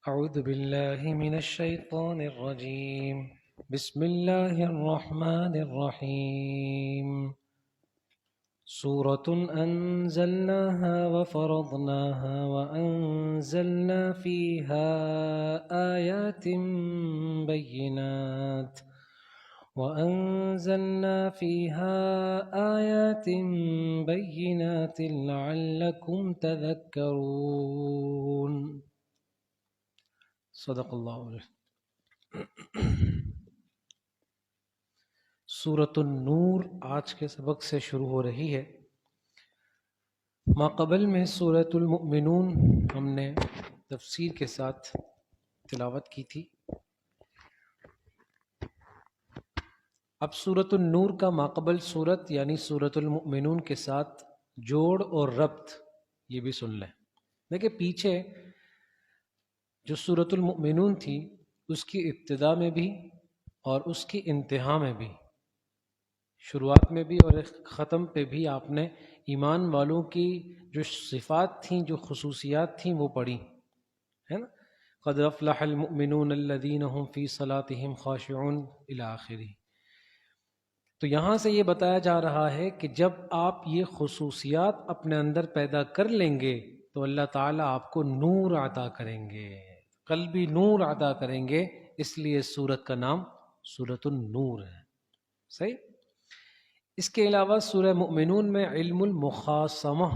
أعوذ بالله من الشيطان الرجيم. بسم الله الرحمن الرحيم. سورة أنزلناها وفرضناها وأنزلنا فيها آيات بينات لعلكم تذكرون. صدق اللہ علیہ. سورۃ النور آج کے سبق سے شروع ہو رہی ہے. ماقبل میں سورۃ المؤمنون ہم نے تفسیر کے ساتھ تلاوت کی تھی. اب سورۃ النور کا ماقبل سورت یعنی سورۃ المؤمنون کے ساتھ جوڑ اور ربط یہ بھی سن لیں. دیکھیں پیچھے جو سورۃ المؤمنون تھی اس کی ابتدا میں بھی اور اس کی انتہا میں بھی، شروعات میں بھی اور ختم پہ بھی آپ نے ایمان والوں کی جو صفات تھیں، جو خصوصیات تھیں وہ پڑھی ہے نا. قد افلح المؤمنون الذین هم فی صلاتهم خاشعون الی آخری. تو یہاں سے یہ بتایا جا رہا ہے کہ جب آپ یہ خصوصیات اپنے اندر پیدا کر لیں گے تو اللہ تعالیٰ آپ کو نور عطا کریں گے، قلبی نور عطا کریں گے. اس لیے سورت کا نام سورۃ النور ہے. صحیح. اس کے علاوہ سورہ مؤمنون میں علم المخاصمہ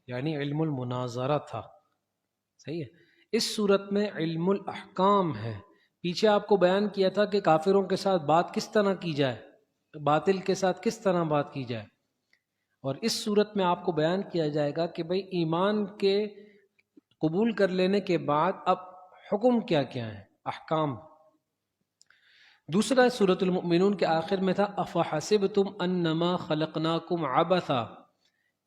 یعنی علم المناظرہ تھا. صحیح ہے. اس صورت میں علم الاحکام ہے. پیچھے آپ کو بیان کیا تھا کہ کافروں کے ساتھ بات کس طرح کی جائے، باطل کے ساتھ کس طرح بات کی جائے، اور اس صورت میں آپ کو بیان کیا جائے گا کہ بھئی ایمان کے قبول کر لینے کے بعد اب حکم کیا کیا ہے، احکام. دوسرا سورۃ المؤمنون کے آخر میں تھا افحسبتم انما خلقناکم عبثا،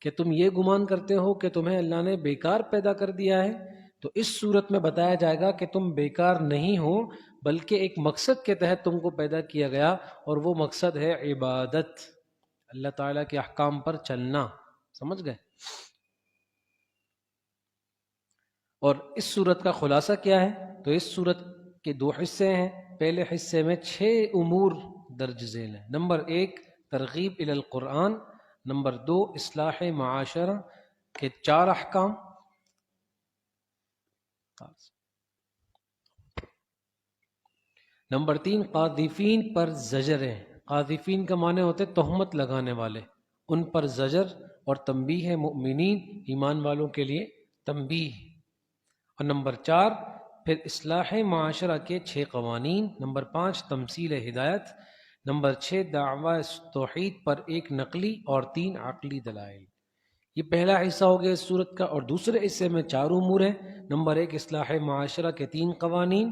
کہ تم یہ گمان کرتے ہو کہ تمہیں اللہ نے بیکار پیدا کر دیا ہے. تو اس صورت میں بتایا جائے گا کہ تم بیکار نہیں ہو بلکہ ایک مقصد کے تحت تم کو پیدا کیا گیا، اور وہ مقصد ہے عبادت، اللہ تعالیٰ کے احکام پر چلنا. سمجھ گئے. اور اس صورت کا خلاصہ کیا ہے؟ تو اس صورت کے دو حصے ہیں. پہلے حصے میں 6 امور درج ذیل ہیں. نمبر 1 ترغیب الی القرآن، نمبر 2 اصلاح معاشرہ کے 4 احکام، نمبر 3 قاذفین پر زجر ہے. قاذفین کا معنی ہوتے تہمت لگانے والے، ان پر زجر اور تنبیہ ہے. مؤمنین ایمان والوں کے لیے تنبیہ. اور نمبر 4 پھر اصلاح معاشرہ کے 6 قوانین. نمبر 5 تمثیل ہدایت. نمبر 6 دعوی توحید پر 1 نقلی اور 3 عقلی دلائل. یہ پہلا حصہ ہو گیا اس صورت کا. اور دوسرے حصے میں 4 امور ہیں. نمبر 1 اصلاح معاشرہ کے 3 قوانین.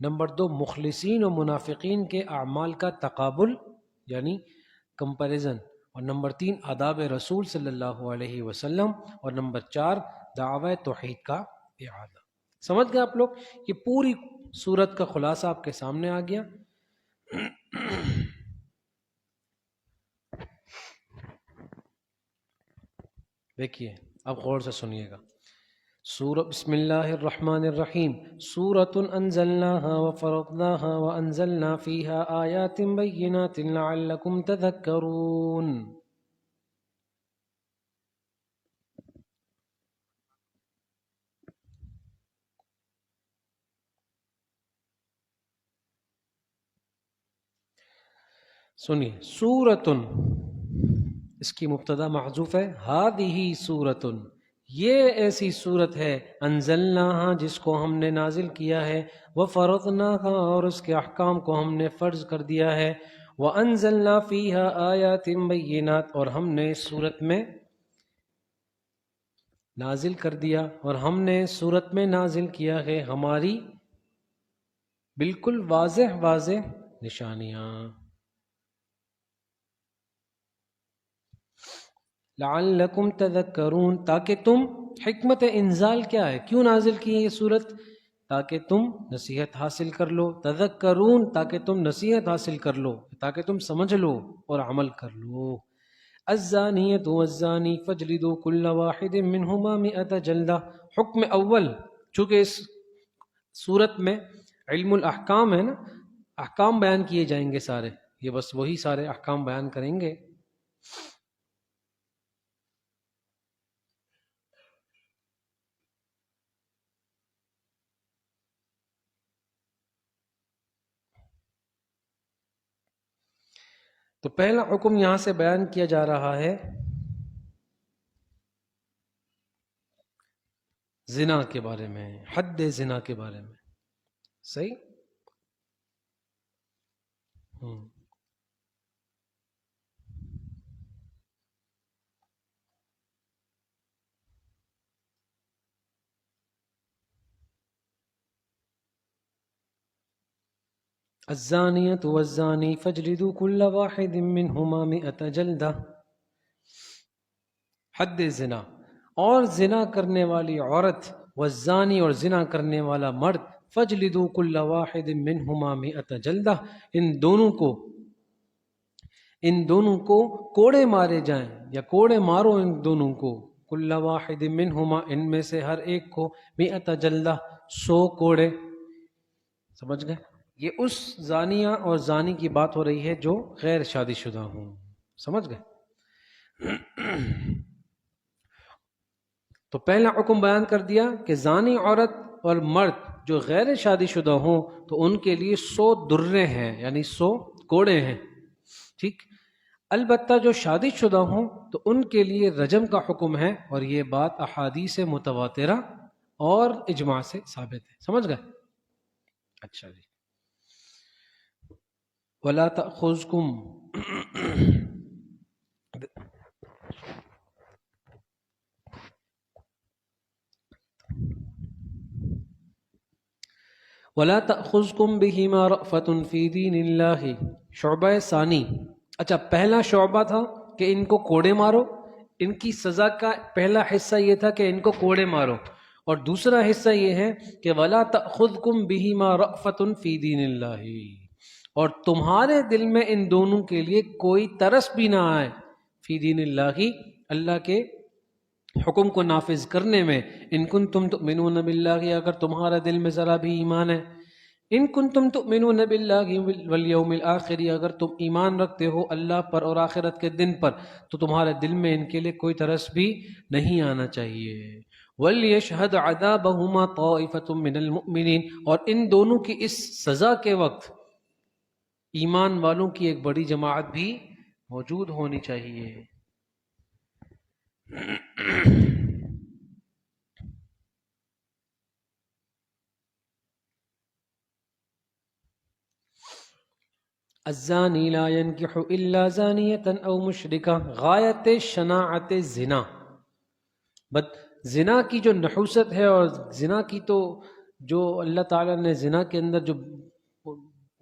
نمبر 2 مخلصین و منافقین کے اعمال کا تقابل یعنی کمپیریزن. اور نمبر 3 آداب رسول صلی اللہ علیہ وسلم. اور نمبر 4 دعوی توحید کا اعادہ. سمجھ گئے آپ لوگ؟ یہ پوری صورت کا خلاصہ آپ کے سامنے آ گیا. دیکھیے اب غور سے سنیے گا. بسم اللہ الرحمن الرحیم. سورۃ انزلناها وفرضناها وانزلنا فیها آیات بینات لعلکم تذکرون. سنیے سورۃ، اس کی مبتدا محذوف ہے. ہذہ سورۃ، یہ ایسی صورت ہے. انزلناها جس کو ہم نے نازل کیا ہے، وفرضناها اور اس کے احکام کو ہم نے فرض کر دیا ہے، وانزلنا فیها آیات بینات اور ہم نے اس صورت میں نازل کر دیا، اور ہم نے صورت میں نازل کیا ہے ہماری بالکل واضح واضح نشانیاں. لعلکم تذکرون، تاکہ تم، حکمت انزال کیا ہے، کیوں نازل کی ہے یہ صورت؟ تاکہ تم نصیحت حاصل کر لو. تذکرون تاکہ تم نصیحت حاصل کر لو، تاکہ تم سمجھ لو اور عمل کر لو. الزانیۃ والزانی فاجلدوا کل واحد منہما 100 جلدہ. حکم اول، چونکہ اس صورت میں علم الاحکام ہے نا، احکام بیان کیے جائیں گے سارے، یہ بس وہی سارے احکام بیان کریں گے۔ تو پہلا حکم یہاں سے بیان کیا جا رہا ہے زنا کے بارے میں، حد زنا کے بارے میں، صحیح؟ الزانیۃ والزانی فاجلدوا کل واحد منہما 100 جلدہ، حد زنا، اور زنا کرنے والی عورت، والزانی اور زنا کرنے والا مرد، فاجلدوا کل واحد منہما 100 جلدہ، ان دونوں کو کوڑے مارے جائیں، یا کوڑے مارو ان دونوں کو، کل واحد منہما ان میں سے ہر ایک کو، 100 جلدہ 100 کوڑے۔ سمجھ گئے؟ یہ اس زانیہ اور زانی کی بات ہو رہی ہے جو غیر شادی شدہ ہوں، سمجھ گئے؟ تو پہلا حکم بیان کر دیا کہ زانی عورت اور مرد جو غیر شادی شدہ ہوں تو ان کے لیے 100 درے ہیں، یعنی 100 کوڑے ہیں، ٹھیک۔ البتہ جو شادی شدہ ہوں تو ان کے لیے رجم کا حکم ہے، اور یہ بات احادیث متواترہ اور اجماع سے ثابت ہے، سمجھ گئے؟ اچھا جی۔ وَلَا تَأْخُذْكُمْ وَلَا تَأْخُذْكُمْ بِهِمَا رَأْفَةٌ فِي دِينِ اللَّهِ، شعبہ ثانی۔ اچھا، پہلا شعبہ تھا کہ ان کو کوڑے مارو، ان کی سزا کا پہلا حصہ یہ تھا کہ ان کو کوڑے مارو، اور دوسرا حصہ یہ ہے کہ وَلَا تَأْخُذْكُمْ بِهِمَا رَأْفَةٌ فِي دِينِ اللَّهِ، اور تمہارے دل میں ان دونوں کے لیے کوئی ترس بھی نہ آئے، فی دین اللہ، اللہ کے حکم کو نافذ کرنے میں، ان کنتم تؤمنون باللہ، اگر تمہارا دل میں ذرا بھی ایمان ہے، ان کنتم تؤمنون باللہ والیوم الآخر، اگر تم ایمان رکھتے ہو اللہ پر اور آخرت کے دن پر، تو تمہارے دل میں ان کے لیے کوئی ترس بھی نہیں آنا چاہیے۔ وَلْيَشْهَدْ عَذَابَهُمَا طَائِفَةٌ مِّنَ الْمُؤْمِنِينَ، اور ان دونوں کی اس سزا کے وقت ایمان والوں کی ایک بڑی جماعت بھی موجود ہونی چاہیے۔ الزانی لا ينکح الا زانیتا او مشرکہ، غایت شناعت زنا، زنا کی جو نحوست ہے، اور زنا کی تو جو اللہ تعالیٰ نے زنا کے اندر جو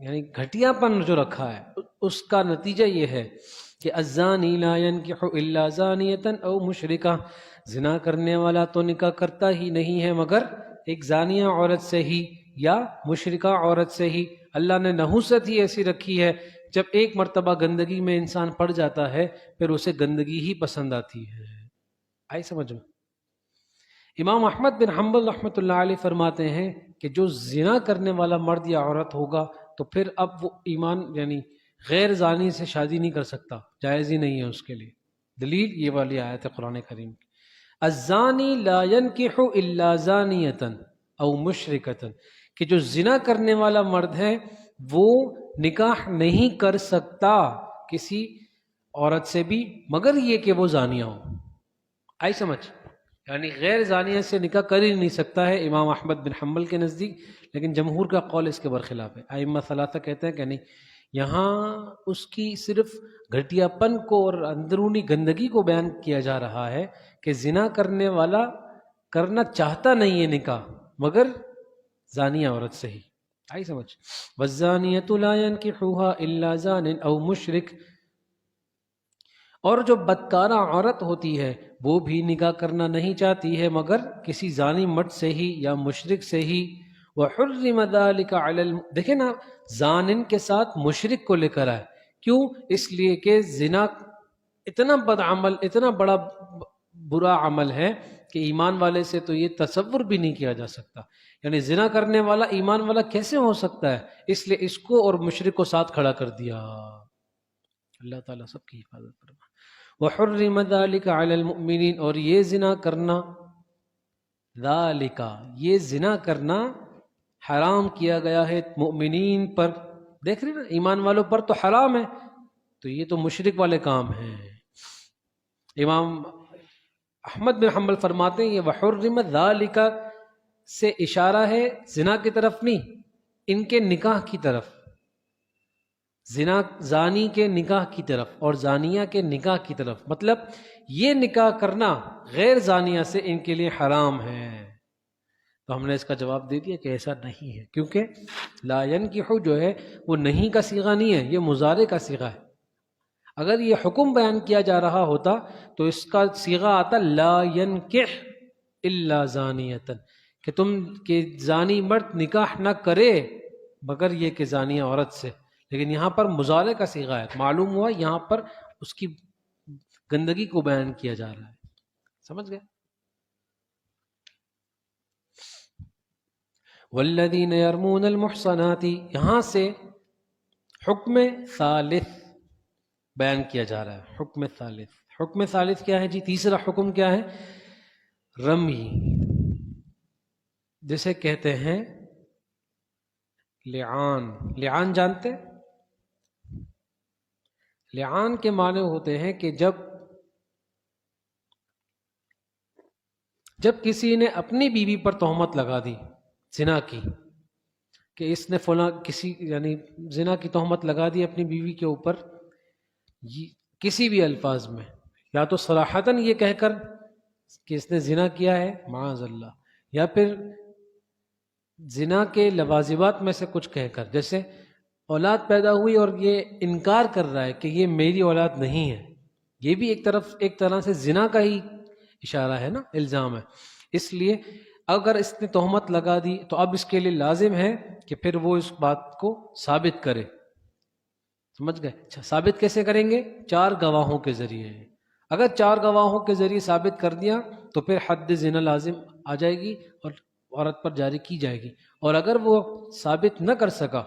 یعنی گھٹیا پن جو رکھا ہے، اس کا نتیجہ یہ ہے کہ الزانی لا ينکح الا زانیتا او مشرکہ، زنا کرنے والا تو نکاح کرتا ہی نہیں ہے مگر ایک زانیہ عورت سے ہی یا مشرکہ عورت سے ہی۔ اللہ نے نحوست ہی ایسی رکھی ہے، جب ایک مرتبہ گندگی میں انسان پڑ جاتا ہے پھر اسے گندگی ہی پسند آتی ہے۔ آئی سمجھ میں؟ امام احمد بن حنبل رحمۃ اللہ علیہ فرماتے ہیں کہ جو زنا کرنے والا مرد یا عورت ہوگا تو پھر اب وہ ایمان یعنی غیر زانی سے شادی نہیں کر سکتا، جائز ہی نہیں ہے اس کے لیے۔ دلیل یہ والی آیت ہے قرآن کریم کی، الزانی لا ينکح الا زانیتا او مشرکتا، کہ جو زنا کرنے والا مرد ہے وہ نکاح نہیں کر سکتا کسی عورت سے بھی مگر یہ کہ وہ زانیہ ہو۔ آئی سمجھ؟ یعنی غیر زانیہ سے نکاح کر ہی نہیں سکتا ہے امام احمد بن حنبل کے نزدیک، لیکن جمہور کا قول اس کے برخلاف ہے۔ ائمہ ثلاثہ کہتے ہیں کہ نہیں، یہاں اس کی صرف گھٹیا پن کو اور اندرونی گندگی کو بیان کیا جا رہا ہے کہ زنا کرنے والا کرنا چاہتا نہیں ہے نکاح مگر زانیہ عورت سے ہی۔ آئی سمجھ؟ والزانیۃ لا ينکحها الا زان او مشرک، اور جو بدکارہ عورت ہوتی ہے وہ بھی نکاح کرنا نہیں چاہتی ہے مگر کسی زانی مرد سے ہی یا مشرک سے ہی۔ وحرم ذلك علی دیکھیں نا، زانن کے ساتھ مشرک کو لے کر آئے، کیوں؟ اس لیے کہ زنا اتنا بد عمل، اتنا بڑا برا عمل ہے کہ ایمان والے سے تو یہ تصور بھی نہیں کیا جا سکتا، یعنی زنا کرنے والا ایمان والا کیسے ہو سکتا ہے، اس لیے اس کو اور مشرک کو ساتھ کھڑا کر دیا۔ اللہ تعالیٰ سب کی حفاظت فرمائے۔ وحرم ذلك علی المؤمنین، اور یہ زنا کرنا، ذالک یہ زنا کرنا حرام کیا گیا ہے مؤمنین پر۔ دیکھ رہے نا، ایمان والوں پر تو حرام ہے، تو یہ تو مشرک والے کام ہیں۔ امام احمد بن حنبل فرماتے ہیں یہ وحرم ذالک سے اشارہ ہے زنا کی طرف نہیں، ان کے نکاح کی طرف، زنا زانی کے نکاح کی طرف اور زانیہ کے نکاح کی طرف، مطلب یہ نکاح کرنا غیر زانیہ سے ان کے لیے حرام ہے۔ تو ہم نے اس کا جواب دے دیا کہ ایسا نہیں ہے، کیونکہ لا ینکح جو ہے وہ نہیں کا صیغہ نہیں ہے، یہ مضارع کا صیغہ ہے۔ اگر یہ حکم بیان کیا جا رہا ہوتا تو اس کا صیغہ آتا لا ینکح الا زانیۃ، کہ تم کہ زانی مرد نکاح نہ کرے مگر یہ کہ زانیہ عورت سے، لیکن یہاں پر مضارع کا صیغہ ہے، معلوم ہوا یہاں پر اس کی گندگی کو بیان کیا جا رہا ہے۔ سمجھ گئے؟ والذین یرمون المحصنات، یہاں سے حکم ثالث بیان کیا جا رہا ہے۔ حکم ثالث، حکم ثالث کیا ہے جی؟ تیسرا حکم کیا ہے؟ رمی، جسے کہتے ہیں لعان۔ لعان جانتے؟ لعان کے معنی ہوتے ہیں کہ جب کسی نے اپنی بیوی پر تہمت لگا دی زنا کی، کہ اس نے فلاں کسی یعنی زنا کی تہمت لگا دی اپنی بیوی کے اوپر، کسی بھی الفاظ میں، یا تو صراحتاً یہ کہہ کر کہ اس نے زنا کیا ہے معاذ اللہ، یا پھر زنا کے لوازمات میں سے کچھ کہہ کر، جیسے اولاد پیدا ہوئی اور یہ انکار کر رہا ہے کہ یہ میری اولاد نہیں ہے، یہ بھی ایک طرح سے زنا کا ہی اشارہ ہے نا، الزام ہے۔ اس لیے اگر اس نے تہمت لگا دی تو اب اس کے لیے لازم ہے کہ پھر وہ اس بات کو ثابت کرے۔ سمجھ گئے؟ اچھا، ثابت کیسے کریں گے؟ 4 گواہوں کے ذریعے۔ اگر 4 گواہوں کے ذریعے ثابت کر دیا تو پھر حد زنا لازم آ جائے گی اور عورت پر جاری کی جائے گی، اور اگر وہ ثابت نہ کر سکا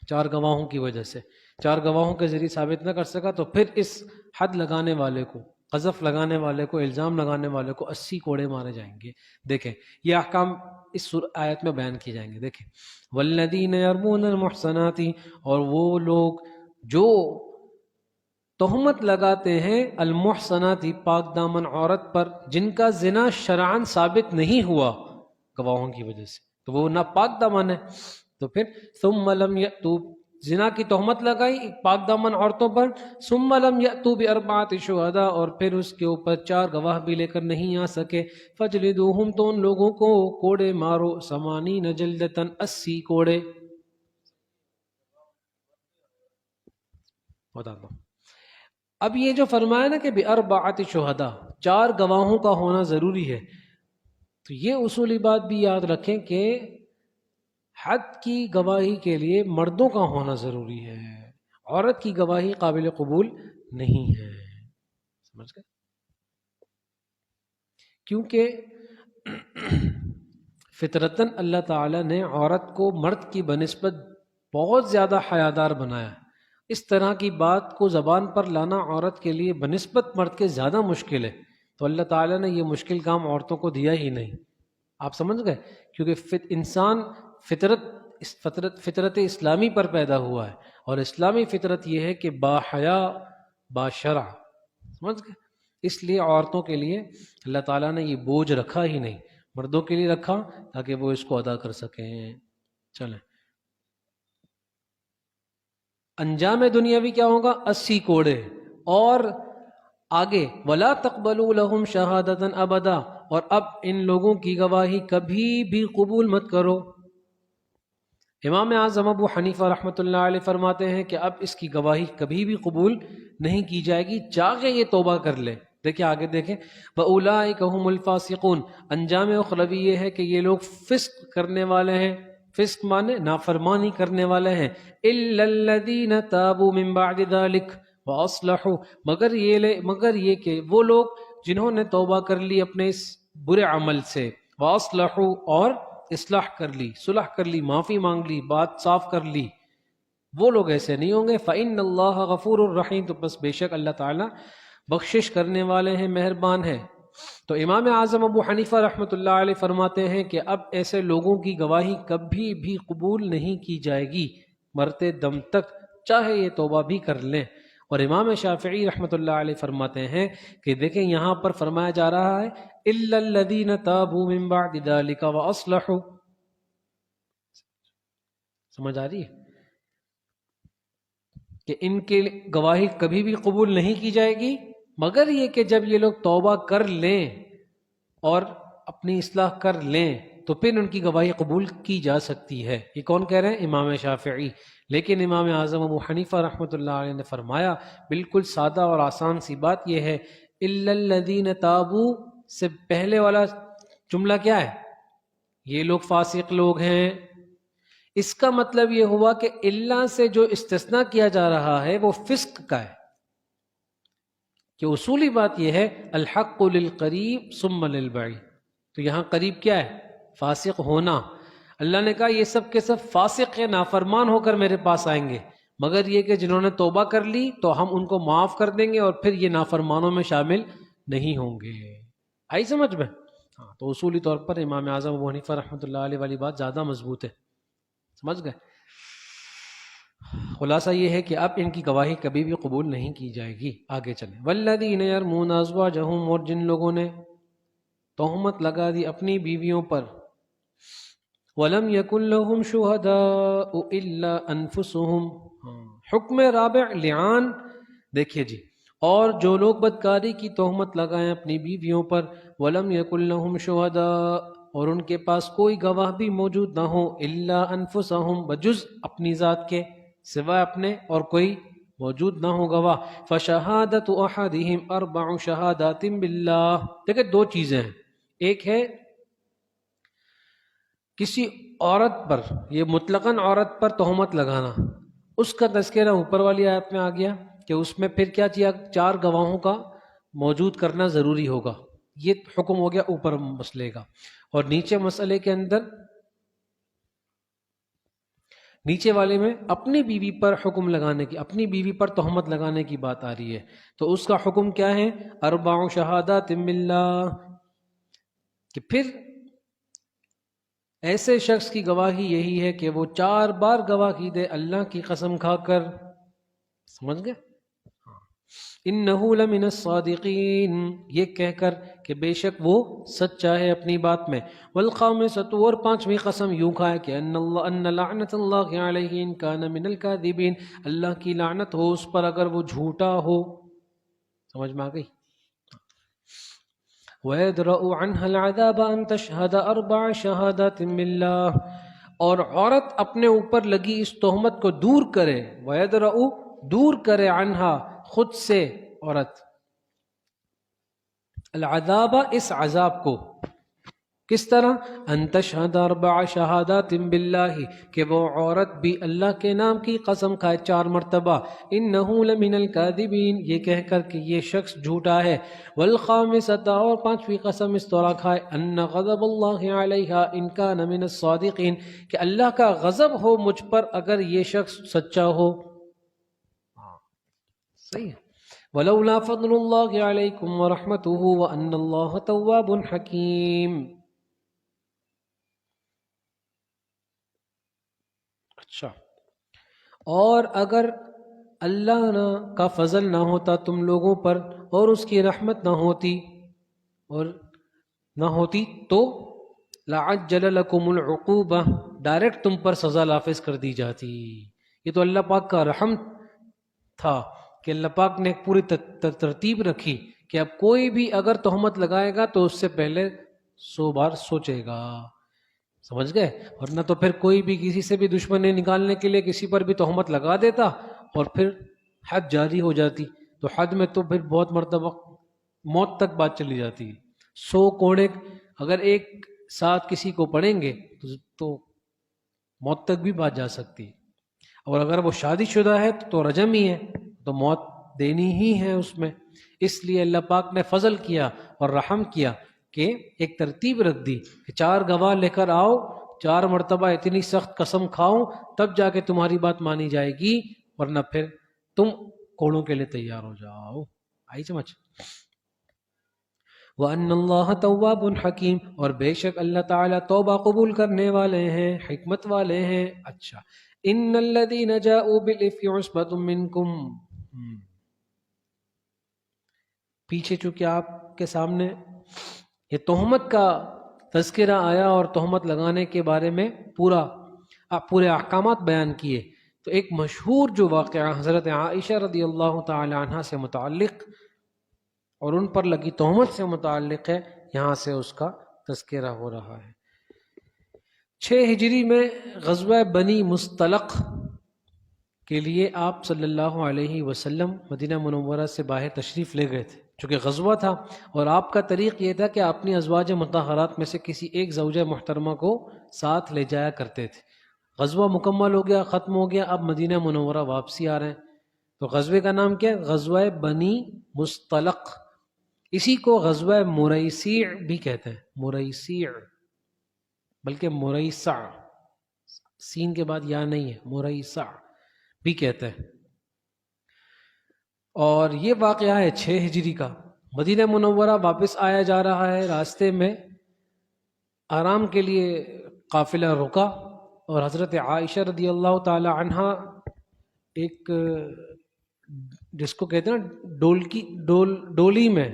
4 گواہوں کی وجہ سے، 4 گواہوں کے ذریعے ثابت نہ کر سکا، تو پھر اس حد لگانے والے کو، قذف لگانے والے کو، الزام لگانے والے کو 80 کوڑے مارے جائیں گے۔ دیکھیں یہ احکام اس آیت میں بیان کیے جائیں گے۔ دیکھیں والذین یرمون المحصنات، اور وہ لوگ جو تہمت لگاتے ہیں المحصنات پاک دامن عورت پر، جن کا زنا شرعاً ثابت نہیں ہوا گواہوں کی وجہ سے، تو وہ نہ پاک دامن ہے۔ تو پھر ثم لم یأتوا، زنا کی تہمت لگائی پاک دامن عورتوں پر، ثم لم یأتوا بأربعۃ شہداء، اور پھر اس کے اوپر 4 گواہ بھی لے کر نہیں آ سکے، فجلدوہم، تو ان لوگوں کو کوڑے مارو، 80 جلدۃ، 80 کوڑے۔ بتا دو اب یہ جو فرمایا نا کہ بأربعۃ شہداء، 4 گواہوں کا ہونا ضروری ہے، تو یہ اصولی بات بھی یاد رکھیں کہ حد کی گواہی کے لیے مردوں کا ہونا ضروری ہے، عورت کی گواہی قابل قبول نہیں ہے۔ سمجھ گئے؟ کیونکہ فطرتاً اللہ تعالیٰ نے عورت کو مرد کی بنسبت بہت زیادہ حیادار بنایا ہے۔ اس طرح کی بات کو زبان پر لانا عورت کے لیے بنسبت مرد کے زیادہ مشکل ہے، تو اللہ تعالیٰ نے یہ مشکل کام عورتوں کو دیا ہی نہیں۔ آپ سمجھ گئے؟ کیونکہ انسان فطرت اسلامی پر پیدا ہوا ہے، اور اسلامی فطرت یہ ہے کہ با حیا با شرع۔ سمجھ گئے؟ اس لیے عورتوں کے لیے اللہ تعالیٰ نے یہ بوجھ رکھا ہی نہیں، مردوں کے لیے رکھا تاکہ وہ اس کو ادا کر سکیں۔ چلیں، انجام دنیاوی کیا ہوگا؟ 80 کوڑے، اور آگے وَلَا تَقْبَلُوا لَهُمْ شَهَادَةً أَبَدًا، اور اب ان لوگوں کی گواہی کبھی بھی قبول مت کرو۔ امام اعظم ابو حنیفہ رحمۃ اللہ علیہ فرماتے ہیں کہ اب اس کی گواہی کبھی بھی قبول نہیں کی جائے گی، چاہے یہ توبہ کر لے۔ دیکھیں آگے دیکھیں، وَأُولَٰئِكَ هُمُ الْفَاسِقُونَ، انجام اخروی یہ ہے کہ یہ لوگ فسق کرنے والے ہیں، فسق مانے نافرمانی کرنے والے ہیں، إِلَّا الَّذِينَ تَابُوا مِن بَعْدِ ذَلِكَ وَأَصْلَحُوا، مگر یہ کہ وہ لوگ جنہوں نے توبہ کر لی اپنے اس برے عمل سے، واصلحوا اور اصلاح کر لی، صلح کر لی، معافی مانگ لی، بات صاف کر لی، وہ لوگ ایسے نہیں ہوں گے۔ فإن اللہ غفور الرحیم، تو بس بے شک اللہ تعالیٰ بخشش کرنے والے ہیں، مہربان ہیں۔ تو امام اعظم ابو حنیفہ رحمۃ اللہ علیہ فرماتے ہیں کہ اب ایسے لوگوں کی گواہی کبھی بھی قبول نہیں کی جائے گی مرتے دم تک، چاہے یہ توبہ بھی کر لیں۔ اور امام شافعی رحمۃ اللہ علیہ فرماتے ہیں کہ دیکھیں یہاں پر فرمایا جا رہا ہے الا الذین تابوا من بعد ذلک واصلحوا، سمجھ آ رہی ہے کہ ان کے گواہی کبھی بھی قبول نہیں کی جائے گی مگر یہ کہ جب یہ لوگ توبہ کر لیں اور اپنی اصلاح کر لیں تو پھر ان کی گواہی قبول کی جا سکتی ہے۔ یہ کون کہہ رہے ہیں؟ امام شافعی۔ لیکن امام اعظم ابو حنیفہ رحمۃ اللہ علیہ نے فرمایا بالکل سادہ اور آسان سی بات یہ ہے، الا الذین تابوا سے پہلے والا جملہ کیا ہے؟ یہ لوگ فاسق لوگ ہیں۔ اس کا مطلب یہ ہوا کہ اللہ سے جو استثناء کیا جا رہا ہے وہ فسق کا ہے، کہ اصولی بات یہ ہے الحق للقریب ثم للبعید، تو یہاں قریب کیا ہے؟ فاسق ہونا۔ اللہ نے کہا یہ سب کے سب فاسق ہیں، نافرمان ہو کر میرے پاس آئیں گے، مگر یہ کہ جنہوں نے توبہ کر لی تو ہم ان کو معاف کر دیں گے اور پھر یہ نافرمانوں میں شامل نہیں ہوں گے۔ آئی سمجھ میں؟ ہاں، تو اصولی طور پر امام اعظم ابو حنیفہ رحمۃ اللہ علیہ والی بات زیادہ مضبوط ہے، سمجھ گئے؟ خلاصہ یہ ہے کہ اب ان کی گواہی کبھی بھی قبول نہیں کی جائے گی۔ آگے چلیں، والذین یرمون ازواجہم، اور جن لوگوں نے تہمت لگا دی اپنی بیویوں پر، ولم یکن لہم شہداء الا انفسہم، حکم رابع لعان۔ دیکھیے جی، اور جو لوگ بدکاری کی تہمت لگائیں اپنی بیویوں پر، ولم یکن لہم شہداء، اور ان کے پاس کوئی گواہ بھی موجود نہ ہو، الا انفسہم، بجز اپنی ذات کے، سوائے اپنے اور کوئی موجود نہ ہو گواہ، فشہادت احدہم اربع شہادات باللہ۔ دیکھیں دو چیزیں ہیں، ایک ہے کسی عورت پر، یہ مطلقاً عورت پر تہمت لگانا، اس کا تذکرہ اوپر والی آیت میں آ گیا کہ اس میں پھر کیا کیا، 4 گواہوں کا موجود کرنا ضروری ہوگا، یہ حکم ہو گیا اوپر مسئلے کا۔ اور نیچے مسئلے کے اندر، نیچے والے میں اپنی بیوی پر حکم لگانے کی، اپنی بیوی پر تہمت لگانے کی بات آ رہی ہے، تو اس کا حکم کیا ہے؟ اربع شہادات باللہ، کہ پھر ایسے شخص کی گواہی یہی ہے کہ وہ 4 بار گواہی دے اللہ کی قسم کھا کر، سمجھ گئے؟ انہو لمن الصادقین، یہ کہہ کر کہ بے شک وہ سچا ہے اپنی بات میں، والخامسۃ، اور 5ویں قسم یوں کھائے کہ ان لعنت اللہ علیہ ان کان من الکاذبین، اللہ کی لعنت ہو اس پر اگر وہ جھوٹا ہو۔ سمجھ میں آ گئی؟ وَيَدْرَأُ عَنْهَا الْعَذَابَ أَن تَشْهَدَ 4 شہادات باللہ، اور عورت اپنے اوپر لگی اس تہمت کو دور کرے، وَيَدْرَأُ، دور کرے، عنها، خود سے عورت، العذاب، اس عذاب کو، کس طرح؟ ان تشہد 4 شہادات باللہ، کہ وہ عورت بھی اللہ کے نام کی قسم کھائے 4 مرتبہ، انہو لمن الکاذبین، یہ کہہ کر کہ یہ شخص جھوٹا ہے، والخامسۃ، اور 5ویں قسم اس طرح کھائے، ان غضب اللہ علیہا ان کان من الصادقین، کہ اللہ کا غضب ہو مجھ پر اگر یہ شخص سچا ہو۔ صحیح ہے، ولولا فضل اللہ علیکم ورحمتہ وان اللہ تواب حکیم۔ اچھا، اور اگر اللہ کا فضل نہ ہوتا تم لوگوں پر اور اس کی رحمت نہ ہوتی تو لعجل لکم العقوبہ، ڈائریکٹ تم پر سزا نافذ کر دی جاتی۔ یہ تو اللہ پاک کا رحم تھا کہ اللہ پاک نے ایک پوری ترتیب رکھی کہ اب کوئی بھی اگر تہمت لگائے گا تو اس سے پہلے 100 بار سوچے گا، سمجھ گئے؟ ورنہ تو پھر کوئی بھی کسی سے بھی دشمنی نکالنے کے لیے کسی پر بھی تہمت لگا دیتا اور پھر حد جاری ہو جاتی، تو حد میں تو پھر بہت مرتبہ موت تک بات چلی جاتی ہے۔ 100 کوڑے اگر ایک ساتھ کسی کو پڑیں گے تو موت تک بھی بات جا سکتی ہے، اور اگر وہ شادی شدہ ہے تو رجم ہی ہے، تو موت دینی ہی ہے اس میں. اس لیے اللہ پاک نے فضل کیا اور رحم کیا کہ ایک ترتیب رکھ دی کہ 4 گواہ لے کر آؤ، 4 مرتبہ اتنی سخت قسم کھاؤ تب جا کے تمہاری بات مانی جائے گی، ورنہ پھر تم کوڑوں کے لیے تیار ہو جاؤ. آئی سمجھ؟ وَأَنَّ اللَّهَ تَوَّابٌ حَكِيمٌ، اور بے شک اللہ تعالیٰ توبہ قبول کرنے والے ہیں، حکمت والے ہیں. اچھا، ان الذين جاءوا بالافك عصبة منكم، پیچھے چونکہ آپ کے سامنے یہ تہمت کا تذکرہ آیا اور تہمت لگانے کے بارے میں پورے احکامات بیان کیے، تو ایک مشہور جو واقعہ حضرت عائشہ رضی اللہ تعالی عنہ سے متعلق اور ان پر لگی تہمت سے متعلق ہے، یہاں سے اس کا تذکرہ ہو رہا ہے. 6 ہجری میں غزوہ بنی مصطلق کے لیے آپ صلی اللہ علیہ وسلم مدینہ منورہ سے باہر تشریف لے گئے تھے، چونکہ غزوہ تھا اور آپ کا طریق یہ تھا کہ اپنی ازواج مطہرات میں سے کسی ایک زوجہ محترمہ کو ساتھ لے جایا کرتے تھے. غزوہ مکمل ہو گیا، ختم ہو گیا، اب مدینہ منورہ واپسی آ رہے ہیں. تو غزوے کا نام کیا ہے؟ غزوہ بنی مصطلق. اسی کو غزوہ مریسیع بھی کہتے ہیں، مریسیع، بلکہ مریسع، سین کے بعد یا نہیں ہے، مریسع بھی کہتے ہیں. اور یہ واقعہ ہے 6 ہجری کا. مدینہ منورہ واپس آیا جا رہا ہے، راستے میں آرام کے لیے قافلہ رکا اور حضرت عائشہ رضی اللہ تعالی عنہ ایک جس کو کہتے ہیں ڈولی میں،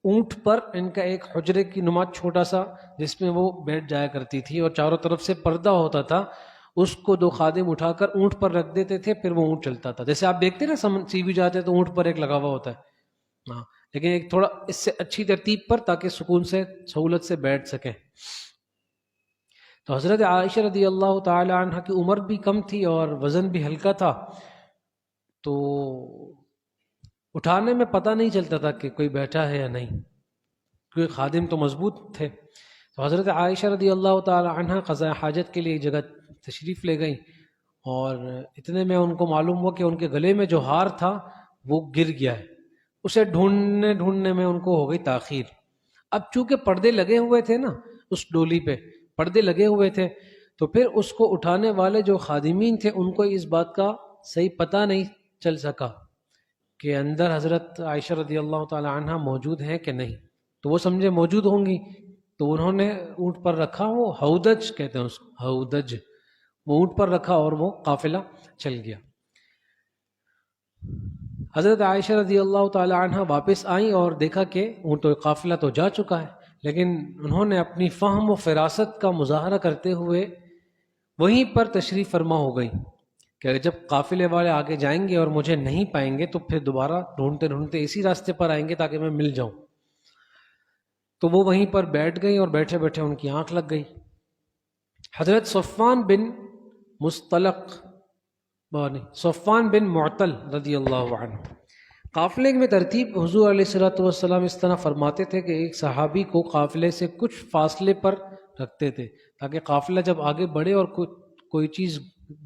اونٹ پر ان کا ایک حجرے کی نما چھوٹا سا جس میں وہ بیٹھ جایا کرتی تھی اور چاروں طرف سے پردہ ہوتا تھا، اس کو 2 خادم اٹھا کر اونٹ پر رکھ دیتے تھے، پھر وہ اونٹ چلتا تھا. جیسے آپ دیکھتے ہیں نا سی بھی جاتے ہیں تو اونٹ پر ایک لگا ہوا ہوتا ہے، ہاں، لیکن ایک تھوڑا اس سے اچھی ترتیب پر تاکہ سکون سے سہولت سے بیٹھ سکیں. تو حضرت عائشہ رضی اللہ تعالی عنہ کی عمر بھی کم تھی اور وزن بھی ہلکا تھا، تو اٹھانے میں پتہ نہیں چلتا تھا کہ کوئی بیٹھا ہے یا نہیں، کیونکہ خادم تو مضبوط تھے. تو حضرت عائشہ رضی اللہ تعالی عنہ قضاء حاجت کے لیے جگہ تشریف لے گئیں اور اتنے میں ان کو معلوم ہوا کہ ان کے گلے میں جو ہار تھا وہ گر گیا ہے. اسے ڈھونڈنے میں ان کو ہو گئی تاخیر. اب چونکہ پردے لگے ہوئے تھے نا، اس ڈولی پہ پردے لگے ہوئے تھے، تو پھر اس کو اٹھانے والے جو خادمین تھے ان کو اس بات کا صحیح پتہ نہیں چل سکا کہ اندر حضرت عائشہ رضی اللہ تعالی عنہ موجود ہیں کہ نہیں. تو وہ سمجھے موجود ہوں گی، تو انہوں نے اونٹ پر رکھا، وہ ہودج کہتے ہیں اس کو، ہودج، وہ اونٹ پر رکھا اور وہ قافلہ چل گیا. حضرت عائشہ رضی اللہ تعالی عنہ واپس آئیں اور دیکھا کہ اونٹ قافلہ تو جا چکا ہے، لیکن انہوں نے اپنی فہم و فراست کا مظاہرہ کرتے ہوئے وہیں پر تشریف فرما ہو گئی کہ جب قافلے والے آگے جائیں گے اور مجھے نہیں پائیں گے تو پھر دوبارہ ڈھونڈتے ڈھونڈتے اسی راستے پر آئیں گے تاکہ میں مل جاؤں. تو وہ وہیں پر بیٹھ گئی اور بیٹھے بیٹھے ان کی آنکھ لگ گئی. حضرت صفوان بن معطل رضی اللہ عنہ، قافلے میں ترتیب حضور علیہ الصلوۃ والسلام اس طرح فرماتے تھے کہ ایک صحابی کو قافلے سے کچھ فاصلے پر رکھتے تھے تاکہ قافلہ جب آگے بڑھے اور کوئی چیز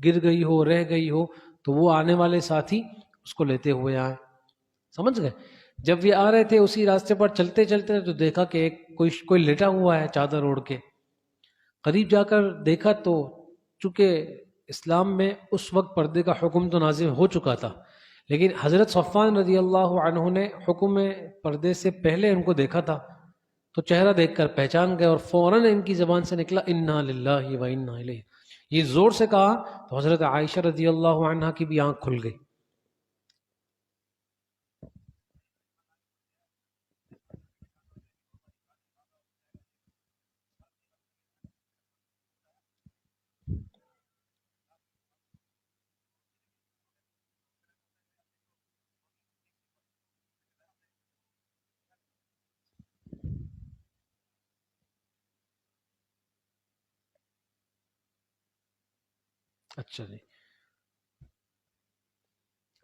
گر گئی ہو، رہ گئی ہو، تو وہ آنے والے ساتھی اس کو لیتے ہوئے آئیں. سمجھ گئے؟ جب یہ آ رہے تھے اسی راستے پر چلتے چلتے تو دیکھا کہ کوئی لیٹا ہوا ہے چادر اوڑھ کے. قریب جا کر دیکھا تو چونکہ اسلام میں اس وقت پردے کا حکم تو نازل ہو چکا تھا، لیکن حضرت صفوان رضی اللہ عنہ نے حکم پردے سے پہلے ان کو دیکھا تھا، تو چہرہ دیکھ کر پہچان گئے اور فوراً ان کی زبان سے نکلا انا للہ و انا الیہ. یہ زور سے کہا تو حضرت عائشہ رضی اللہ عنہ کی بھی آنکھ کھل گئی. اچھا جی،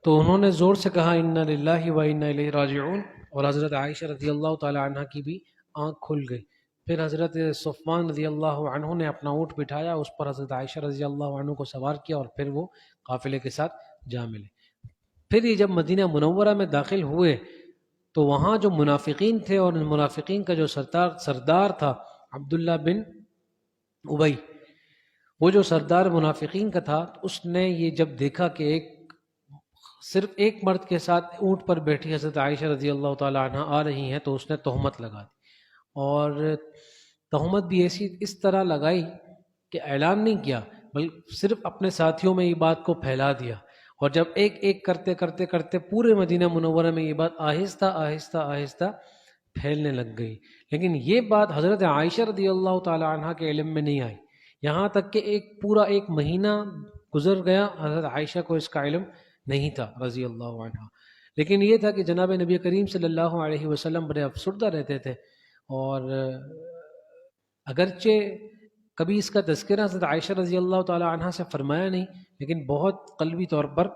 تو انہوں نے زور سے کہا انا للہ و انا الیہ راجعون، اور حضرت عائشہ رضی اللہ تعالی عنہ کی بھی آنکھ کھل گئی. پھر حضرت صفوان رضی اللہ عنہ نے اپنا اونٹ بٹھایا، اس پر حضرت عائشہ رضی اللہ عنہ کو سوار کیا اور پھر وہ قافلے کے ساتھ جا ملے. پھر یہ جب مدینہ منورہ میں داخل ہوئے تو وہاں جو منافقین تھے اور ان منافقین کا جو سردار تھا عبداللہ بن ابی، وہ جو سردار منافقین کا تھا، اس نے یہ جب دیکھا کہ صرف ایک مرد کے ساتھ اونٹ پر بیٹھی حضرت عائشہ رضی اللہ تعالی عنہ آ رہی ہیں، تو اس نے تہمت لگا دی، اور تہمت بھی اس طرح لگائی کہ اعلان نہیں کیا، بلکہ صرف اپنے ساتھیوں میں یہ بات کو پھیلا دیا، اور جب ایک ایک کرتے کرتے کرتے پورے مدینہ منورہ میں یہ بات آہستہ آہستہ آہستہ پھیلنے لگ گئی. لیکن یہ بات حضرت عائشہ رضی اللہ تعالی عنہ کے علم میں نہیں آئی، یہاں تک کہ ایک مہینہ گزر گیا، حضرت عائشہ کو اس کا علم نہیں تھا رضی اللہ عنہ. لیکن یہ تھا کہ جناب نبی کریم صلی اللہ علیہ وسلم بڑے افسردہ رہتے تھے، اور اگرچہ کبھی اس کا تذکرہ حضرت عائشہ رضی اللہ تعالی عنہ سے فرمایا نہیں، لیکن بہت قلبی طور پر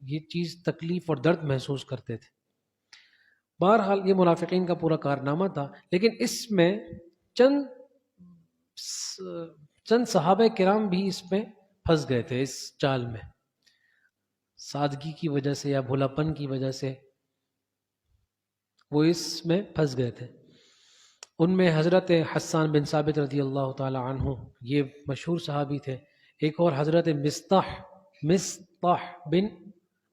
یہ چیز تکلیف اور درد محسوس کرتے تھے. بہرحال یہ منافقین کا پورا کارنامہ تھا. لیکن اس میں چند صحابہ کرام بھی اس میں پھنس گئے تھے، اس چال میں، سادگی کی وجہ سے یا بھولاپن کی وجہ سے وہ اس میں پھنس گئے تھے. ان میں حضرت حسان بن ثابت رضی اللہ تعالی عنہ، یہ مشہور صحابی تھے. ایک اور حضرت مصطح بن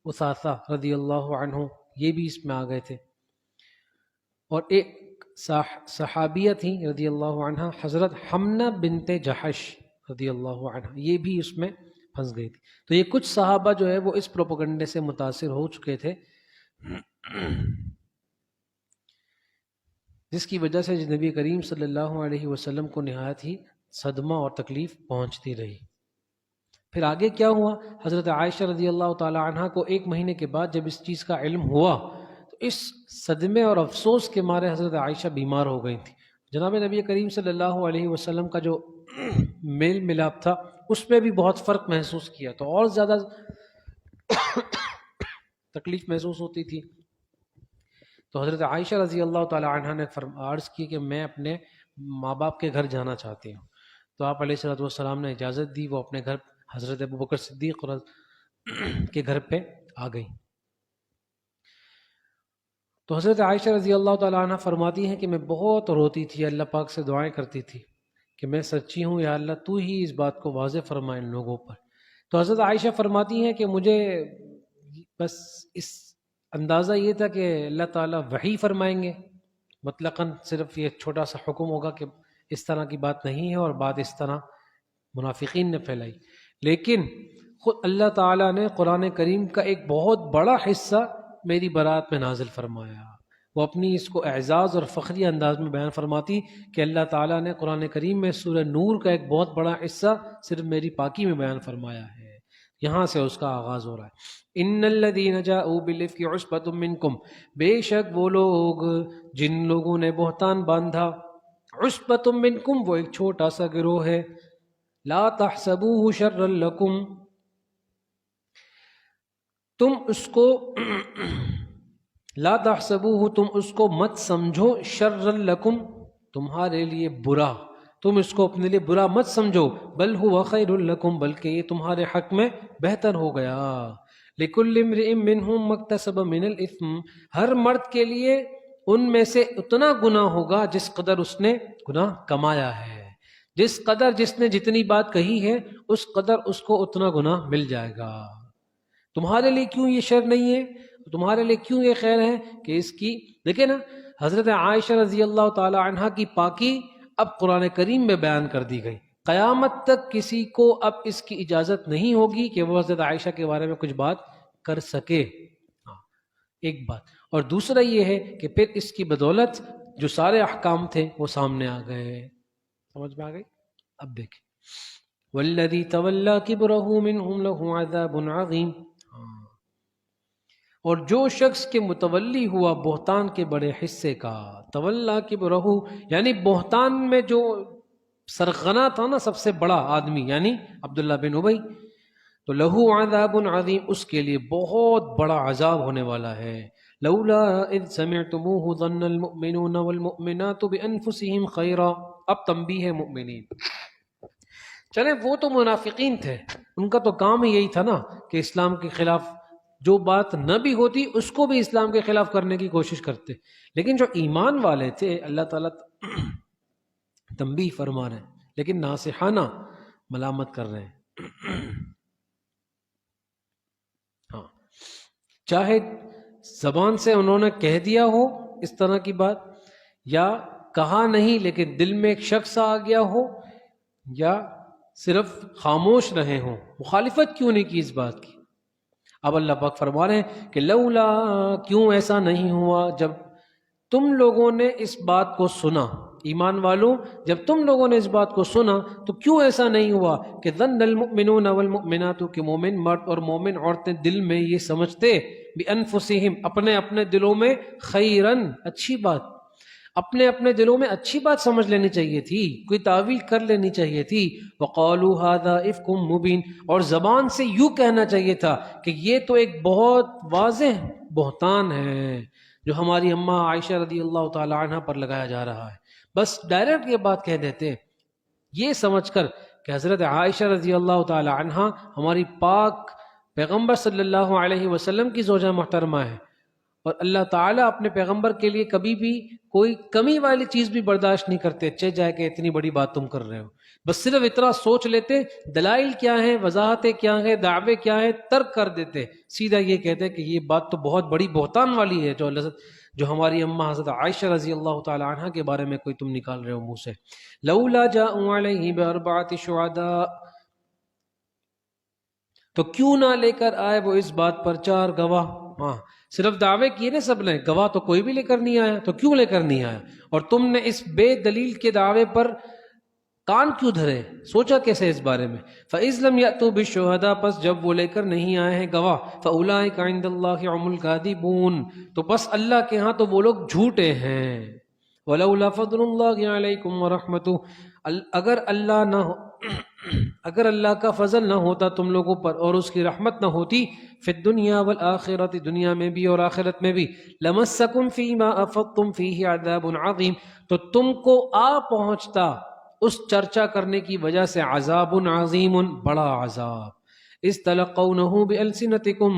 اثاثہ رضی اللہ عنہ، یہ بھی اس میں آ گئے تھے. اور ایک صحابیہ تھی رضی اللہ عنہ حضرت حمنہ بنت جحش رضی اللہ عنہ، یہ بھی اس میں پھنس گئی تھی. تو یہ کچھ صحابہ جو ہے وہ اس پروپیگنڈے سے متاثر ہو چکے تھے، جس کی وجہ سے نبی کریم صلی اللہ علیہ وسلم کو نہایت ہی صدمہ اور تکلیف پہنچتی رہی. پھر آگے کیا ہوا؟ حضرت عائشہ رضی اللہ تعالی عنہ کو ایک مہینے کے بعد جب اس چیز کا علم ہوا تو اس صدمے اور افسوس کے مارے حضرت عائشہ بیمار ہو گئی تھی. جناب نبی کریم صلی اللہ علیہ وسلم کا جو میل ملاپ تھا اس میں بھی بہت فرق محسوس کیا، تو اور زیادہ تکلیف محسوس ہوتی تھی. تو حضرت عائشہ رضی اللہ تعالی عنہ نے عرض کی کہ میں اپنے ماں باپ کے گھر جانا چاہتی ہوں. تو آپ علیہ الصلوۃ والسلام نے اجازت دی، وہ اپنے گھر حضرت ابوبکر صدیق کے گھر پہ آ گئی. تو حضرت عائشہ رضی اللہ تعالی عنہ فرماتی ہیں کہ میں بہت روتی تھی، اللہ پاک سے دعائیں کرتی تھی کہ میں سچی ہوں، یا اللہ تو ہی اس بات کو واضح فرما ان لوگوں پر. تو حضرت عائشہ فرماتی ہیں کہ مجھے بس اس اندازہ یہ تھا کہ اللہ تعالیٰ وحی فرمائیں گے، مطلقاً صرف یہ چھوٹا سا حکم ہوگا کہ اس طرح کی بات نہیں ہے، اور بات اس طرح منافقین نے پھیلائی. لیکن خود اللہ تعالیٰ نے قرآن کریم کا ایک بہت بڑا حصہ میری برات میں نازل فرمایا. وہ اپنی اس کو اعزاز اور فخری انداز میں بیان فرماتی کہ اللہ تعالیٰ نے قرآن کریم میں سورہ نور کا ایک بہت بڑا حصہ صرف میری پاکی میں بیان فرمایا ہے. یہاں سے اس کا آغاز ہو رہا ہے. ان الذین جاءوا بالافک عصبۃ منکم، بے شک وہ لوگ جن لوگوں نے بہتان باندھا، عصبۃ منکم وہ ایک چھوٹا سا گروہ ہے، لا تحسبوه شرا لکم تم اس کو لا تحسبوه تم اس کو مت سمجھو، شرا لکم تمہارے لیے برا، تم اس کو اپنے لیے برا مت سمجھو، بل هو خیر لکم بلکہ یہ تمہارے حق میں بہتر ہو گیا. لکل امرئ منہم مکتسب من الاثم، ہر مرد کے لیے ان میں سے اتنا گناہ ہوگا جس قدر اس نے گناہ کمایا ہے. جس قدر جس نے جتنی بات کہی ہے اس قدر اس کو اتنا گناہ مل جائے گا. تمہارے لیے کیوں یہ شر نہیں ہے، تمہارے لیے کیوں یہ خیر ہے کہ اس کی دیکھیں نا، حضرت عائشہ رضی اللہ تعالی عنہ کی پاکی اب قرآن کریم میں بیان کر دی گئی. قیامت تک کسی کو اب اس کی اجازت نہیں ہوگی کہ وہ حضرت عائشہ کے بارے میں کچھ بات کر سکے. ایک بات، اور دوسرا یہ ہے کہ پھر اس کی بدولت جو سارے احکام تھے وہ سامنے آ گئے. سمجھ میں آ گئی؟ اب دیکھیں، والذی تولی کبرہ منہم لہ عذاب عظیم، اور جو شخص کے متولی ہوا بہتان کے بڑے حصے کا، تولا کبرہ یعنی بہتان میں جو سرغنہ تھا نا، سب سے بڑا آدمی یعنی عبداللہ بن ابی، تو لہو عذاب عظیم اس کے لیے بہت بڑا عذاب ہونے والا ہے. لولا اذ سمعتموه ظن المؤمنون والمؤمنات بانفسهم خیرا. اب تنبیہ ہے مؤمنین، چلیں وہ تو منافقین تھے، ان کا تو کام ہی یہی تھا نا کہ اسلام کے خلاف جو بات نہ بھی ہوتی اس کو بھی اسلام کے خلاف کرنے کی کوشش کرتے. لیکن جو ایمان والے تھے اللہ تعالیٰ تنبیہ فرما رہے ہیں لیکن ناصحانہ ملامت کر رہے ہیں. ہاں چاہے زبان سے انہوں نے کہہ دیا ہو اس طرح کی بات یا کہا نہیں لیکن دل میں ایک شخص آ گیا ہو یا صرف خاموش رہے ہوں, مخالفت کیوں نہیں کی اس بات کی. اب اللہ پاک فرما رہے ہیں کہ لولا کیوں ایسا نہیں ہوا جب تم لوگوں نے اس بات کو سنا. ایمان والوں جب تم لوگوں نے اس بات کو سنا تو کیوں ایسا نہیں ہوا کہ ظن المؤمنون والمؤمنات کہ مومن مرد اور مومن عورتیں دل میں یہ سمجھتے بانفسہم اپنے اپنے دلوں میں خیرن اچھی بات, اپنے اپنے دلوں میں اچھی بات سمجھ لینی چاہیے تھی, کوئی تعویل کر لینی چاہیے تھی. وقالوا ھذا افک مبین اور زبان سے یوں کہنا چاہیے تھا کہ یہ تو ایک بہت واضح بہتان ہے جو ہماری اماں عائشہ رضی اللہ تعالی عنہ پر لگایا جا رہا ہے. بس ڈائریکٹ یہ بات کہہ دیتے یہ سمجھ کر کہ حضرت عائشہ رضی اللہ تعالی عنہ ہماری پاک پیغمبر صلی اللہ علیہ وسلم کی زوجہ محترمہ ہے اور اللہ تعالیٰ اپنے پیغمبر کے لیے کبھی بھی کوئی کمی والی چیز بھی برداشت نہیں کرتے. اچھے جائے کہ اتنی بڑی بات تم کر رہے ہو, بس صرف اتنا سوچ لیتے دلائل کیا ہیں, وضاحتیں کیا ہیں, دعوے کیا ہیں, ترک کر دیتے, سیدھا یہ کہتے کہ یہ بات تو بہت بڑی بہتان والی ہے جو ہماری اماں حضرت عائشہ رضی اللہ تعالی عنہ کے بارے میں کوئی تم نکال رہے ہو منہ سے. لولا جاءوا علیہ باربعۃ شہداء تو کیوں نہ لے کر آئے وہ اس بات پر 4 گواہ. ہاں صرف دعوے کیے نا سب نے, گواہ تو کوئی بھی لے کر نہیں آیا, تو کیوں لے کر نہیں آیا؟ اور تم نے اس بے دلیل کے دعوے پر کان کیوں دھرے, سوچا کیسے اس بارے میں؟ فَإِذْ لَمْ يَأْتُوا بِالشُّهَدَاء پس جب وہ لے کر نہیں آئے ہیں گواہ, فَأُولَٰئِكَ عِندَ اللَّهِ هُمُ الْكَاذِبُونَ تو بس اللہ کے ہاں تو وہ لوگ جھوٹے ہیں. وَلَوْلَا فَضْلُ اللَّهِ عَلَيْكُمْ وَرَحْمَتُهُ اگر اللہ کا فضل نہ ہوتا تم لوگوں پر اور اس کی رحمت نہ ہوتی فی الدنیا والآخرت دنیا میں بھی اور آخرت میں بھی, لَمَسَّكُمْ فِيمَا أَفَضْتُمْ فِيهِ عَذَابٌ عَظِيمٌ تو تم کو آ پہنچتا اس چرچا کرنے کی وجہ سے عذاب عظیم بڑا عذاب. اذ تلقونہ بألسنتکم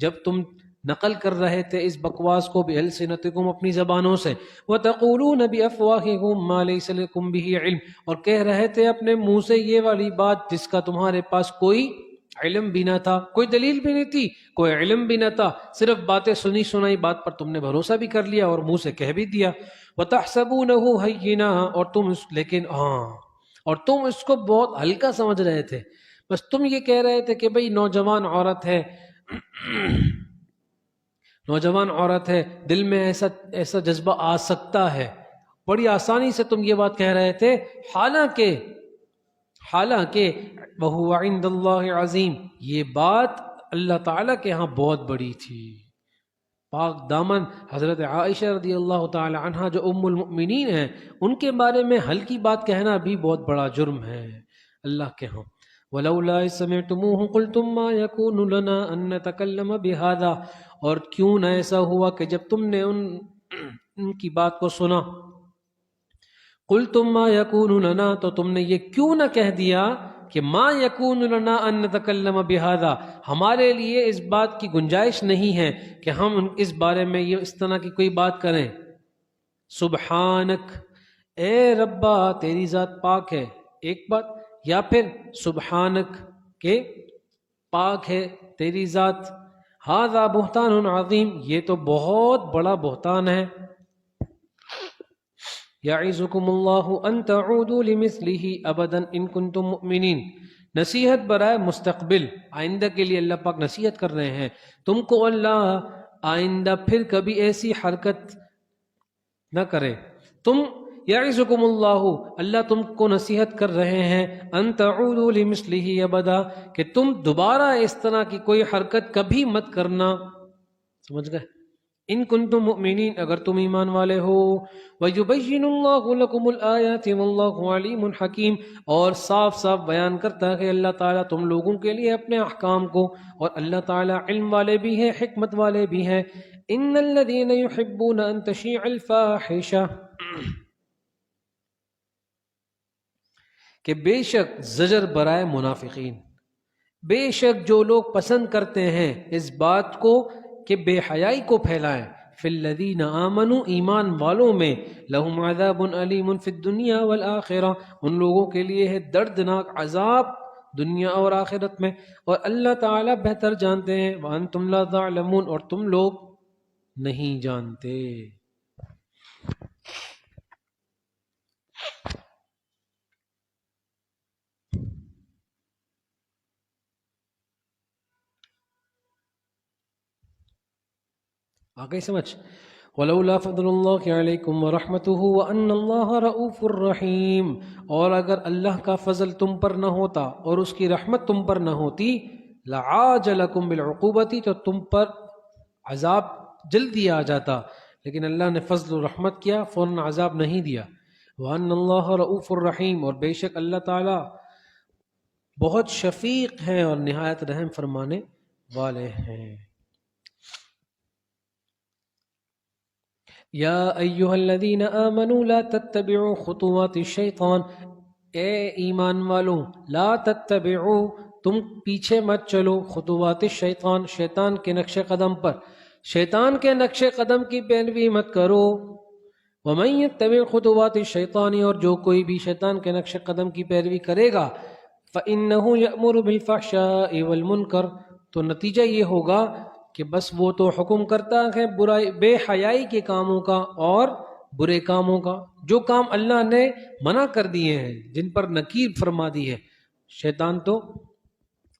جب تم نقل کر رہے تھے اس بکواس کو بألسنتکم اپنی زبانوں سے, وتقولون بأفواہکم ما لیس لکم بہ علم اور کہہ رہے تھے اپنے منہ سے یہ والی بات جس کا تمہارے پاس کوئی علم بھی نہ تھا, کوئی دلیل بھی نہیں تھی, کوئی علم بھی نہ تھا, صرف باتیں سنی سنائی بات پر تم نے بھروسہ بھی کر لیا اور منہ سے کہہ بھی دیا. وَتَحْسَبُونَهُ هَيِّنًا اور تم اس کو بہت ہلکا سمجھ رہے تھے. بس تم یہ کہہ رہے تھے کہ بھئی نوجوان عورت ہے نوجوان عورت ہے, دل میں ایسا جذبہ آ سکتا ہے, بڑی آسانی سے تم یہ بات کہہ رہے تھے. حالانکہ وَهُوَ عِندَ اللَّهِ عَظِيمٌ یہ بات اللہ تعالیٰ کے ہاں بہت بڑی تھی. پاک دامن حضرت عائشہ رضی اللہ تعالی عنہ جو ام المؤمنین ہیں ان کے بارے میں ہلکی بات کہنا بھی بہت بڑا جرم ہے اللہ کے ہاں. وَلَوْلَا إِذْ سَمِعْتُمُوهُ قُلْتُمْ مَا يَكُونُ لَنَا أَن نَّتَكَلَّمَ بِهَذَا اور کیوں نہ ایسا ہوا کہ جب تم نے ان کی بات کو سنا, قُلْتُمْ مَا يَكُونُ لَنَا تو تم نے یہ کیوں نہ کہہ دیا کہ ما یکون لنا ان نتکلم بہذا ہمارے لیے اس بات کی گنجائش نہیں ہے کہ ہم اس بارے میں یہ اس طرح کی کوئی بات کریں. سبحانک اے ربا تیری ذات پاک ہے ایک بات, یا پھر سبحانک کہ پاک ہے تیری ذات, ھذا بہتان عظیم یہ تو بہت بڑا بہتان ہے. یعظکم اللہ ان تعودوا لمثلہ ابدا ان کنتم مؤمنین نصیحت برائے مستقبل آئندہ کے لیے اللہ پاک نصیحت کر رہے ہیں تم کو اللہ آئندہ پھر کبھی ایسی حرکت نہ کرے. تم یعظکم اللہ تم کو نصیحت کر رہے ہیں ان تعودوا لمثلہ ابدا کہ تم دوبارہ اس طرح کی کوئی حرکت کبھی مت کرنا. سمجھ گئے؟ ان کنتم مؤمنین اگر تم ایمان والے ہو. وَيُبَيِّنُ اللَّهُ لَكُمُ الْآيَاتِ وَاللَّهُ عَلِيمٌ حَكِيمٌ اور صاف صاف بیان کرتا ہے اللہ تعالیٰ تم لوگوں کے لیے اپنے احکام کو اور اللہ تعالیٰ علم والے بھی ہیں حکمت والے بھی ہیں. ان الذين يحبون ان تشيع الفاحشة کہ بے شک زجر برائے منافقین, بے شک جو لوگ پسند کرتے ہیں اس بات کو کہ بے حیائی کو پھیلائیں، فی الذین آمنوا ایمان والوں میں، لہم عذاب علیم فی الدنیا والآخرہ ان لوگوں کے لیے ہے دردناک عذاب دنیا اور آخرت میں، اور اللہ تعالیٰ بہتر جانتے ہیں، وانتم لا تعلمون اور تم لوگ نہیں جانتے۔ آگئی سمجھ؟ وَلَوْلَا فَضْلُ اللَّهِ عَلَيْكُمْ وَرَحْمَتُهُ وَأَنَّ اللَّهَ رَءُوفٌ رَحِيمٌ، اور اگر اللہ کا فضل تم پر نہ ہوتا اور اس کی رحمت تم پر نہ ہوتی، لَعَاجَلَكُمْ بِالْعُقُوبَةِ تو تم پر عذاب جلدی آ جاتا، لیکن اللہ نے فضل و رحمت کیا، فوراً عذاب نہیں دیا۔ وَأَنَّ اللَّهَ رَءُوفٌ رَحِيمٌ اور بے شک اللہ تعالیٰ بہت شفیق ہیں اور نہایت رحم فرمانے والے ہیں۔ یا ایہا الذین آمنوا لا تتبعوا خطوات الشیطان، اے ایمان والو لا تتبعوا تم پیچھے مت چلو، خطوات الشیطان شیطان کے نقش قدم پر، شیطان کے نقش قدم کی پیروی مت کرو۔ ومن یتبع خطوات الشیطان اور جو کوئی بھی شیطان کے نقش قدم کی پیروی کرے گا، فإنہ یأمر بالفحشاء والمنکر تو نتیجہ یہ ہوگا کہ بس وہ تو حکم کرتا ہے برائی بے حیائی کے کاموں کا اور برے کاموں کا، جو کام اللہ نے منع کر دیے ہیں، جن پر نکیر فرما دی ہے، شیطان تو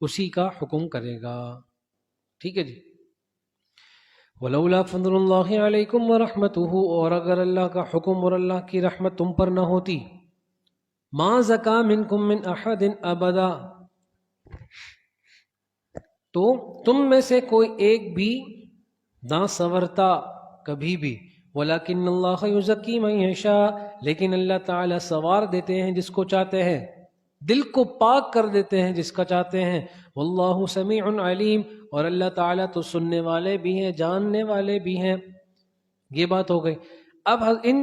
اسی کا حکم کرے گا۔ ٹھیک ہے جی۔ وَلَوْلَا فَضْلُ اللَّهِ عَلَيْكُمْ وَرَحْمَتُهُ اور اگر اللہ کا حکم اور اللہ کی رحمت تم پر نہ ہوتی، مَا زَكَىٰ مِنْكُمْ مِنْ أَحَدٍ أَبَدًا تو تم میں سے کوئی ایک بھی نہ سنورتا کبھی بھی، وَلَكِنَّ اللَّهَ يُزَكِّي مَن يَشَاءُ لیکن اللہ تعالیٰ سنوار دیتے ہیں جس کو چاہتے ہیں، دل کو پاک کر دیتے ہیں جس کا چاہتے ہیں، واللہ سمیع علیم اور اللہ تعالیٰ تو سننے والے بھی ہیں جاننے والے بھی ہیں۔ یہ بات ہو گئی۔ اب ان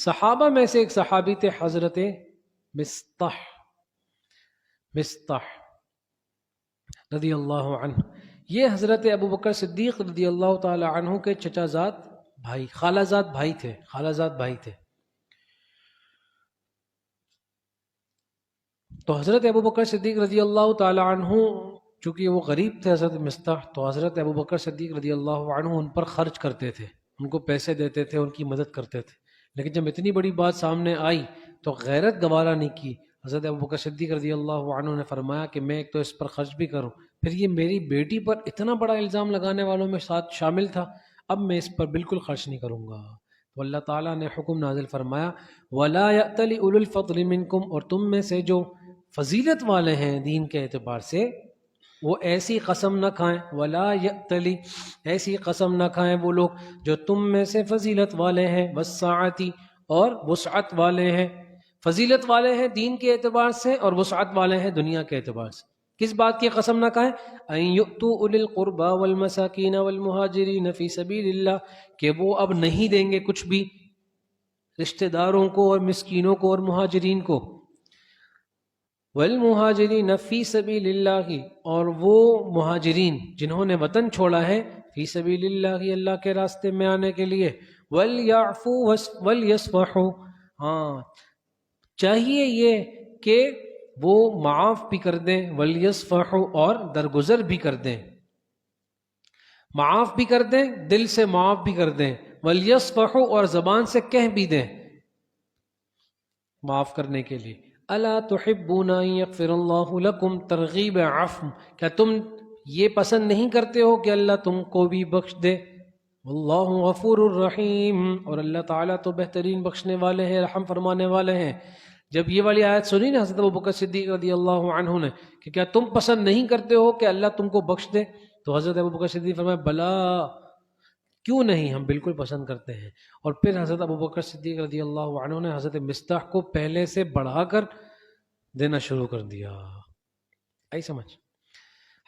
صحابہ میں سے ایک صحابی تھے حضرت مصطح رضی اللہ عنہ، یہ حضرت ابو بکر صدیق رضی اللہ تعالی عنہ کے چچا زاد بھائی، خالہ زاد بھائی تھے۔ تو حضرت ابو بکر صدیق رضی اللہ تعالی عنہ چونکہ وہ غریب تھے حضرت مصطح، تو حضرت ابو بکر صدیق رضی اللہ عنہ ان پر خرچ کرتے تھے، ان کو پیسے دیتے تھے، ان کی مدد کرتے تھے۔ لیکن جب اتنی بڑی بات سامنے آئی تو غیرت گوارا نہیں کی، حضرت ابو بکر صدیق رضی اللہ عنہ نے فرمایا کہ میں ایک تو اس پر خرچ بھی کروں، پھر یہ میری بیٹی پر اتنا بڑا الزام لگانے والوں میں ساتھ شامل تھا، اب میں اس پر بالکل خرچ نہیں کروں گا۔ تو اللہ تعالیٰ نے حکم نازل فرمایا وَلَا يَأْتَلِ أُولُو الْفَضْلِ مِنْكُمْ اور تم میں سے جو فضیلت والے ہیں دین کے اعتبار سے، وہ ایسی قسم نہ کھائیں، وَلَا يَأْتَلِ ایسی قسم نہ کھائیں وہ لوگ جو تم میں سے فضیلت والے ہیں، وَالسَّعَةِ اور وسعت والے ہیں، فضیلت والے ہیں دین کے اعتبار سے اور وسعت والے ہیں دنیا کے اعتبار سے۔ کس بات کی قسم نہ کھائیں؟ أَن يُؤْتُوا أُولِي الْقُرْبَى وَالْمَسَاكِينَ وَالْمُهَاجِرِينَ فِي سَبِيلِ اللَّهِ کہ وہ اب نہیں دیں گے کچھ بھی رشتہ داروں کو اور مسکینوں کو اور مہاجرین کو، وَالْمُهَاجِرِينَ فِي سَبِيلِ اللَّهِ اور وہ مہاجرین جنہوں نے وطن چھوڑا ہے فی سبیل اللہ اللہ کے راستے میں آنے کے لیے، وَلْيَعْفُوا وَلْيَصْفَحُوا ہاں چاہیے یہ کہ وہ معاف بھی کر دیں، وَلْيَصْفَحُوا اور درگزر بھی کر دیں، معاف بھی کر دیں، دل سے معاف بھی کر دیں، وَلْيَصْفَحُوا اور زبان سے کہہ بھی دیں معاف کرنے کے لیے۔ الا تحبون ان یغفر اللہ لکم ترغیب عفو کیا تم یہ پسند نہیں کرتے ہو کہ اللہ تم کو بھی بخش دے؟ واللہ غفور الرحیم اور اللہ تعالیٰ تو بہترین بخشنے والے ہیں، رحم فرمانے والے ہیں۔ جب یہ والی آیت سنی نا حضرت ابو بکر صدیق رضی اللہ عنہ نے کہ کیا تم پسند نہیں کرتے ہو کہ اللہ تم کو بخش دے، تو حضرت ابو بکر صدیق فرمایا بلا کیوں نہیں، ہم بالکل پسند کرتے ہیں۔ اور پھر حضرت ابو بکر صدیق رضی اللہ عنہ نے حضرت مصطح کو پہلے سے بڑھا کر دینا شروع کر دیا۔ آئی سمجھ؟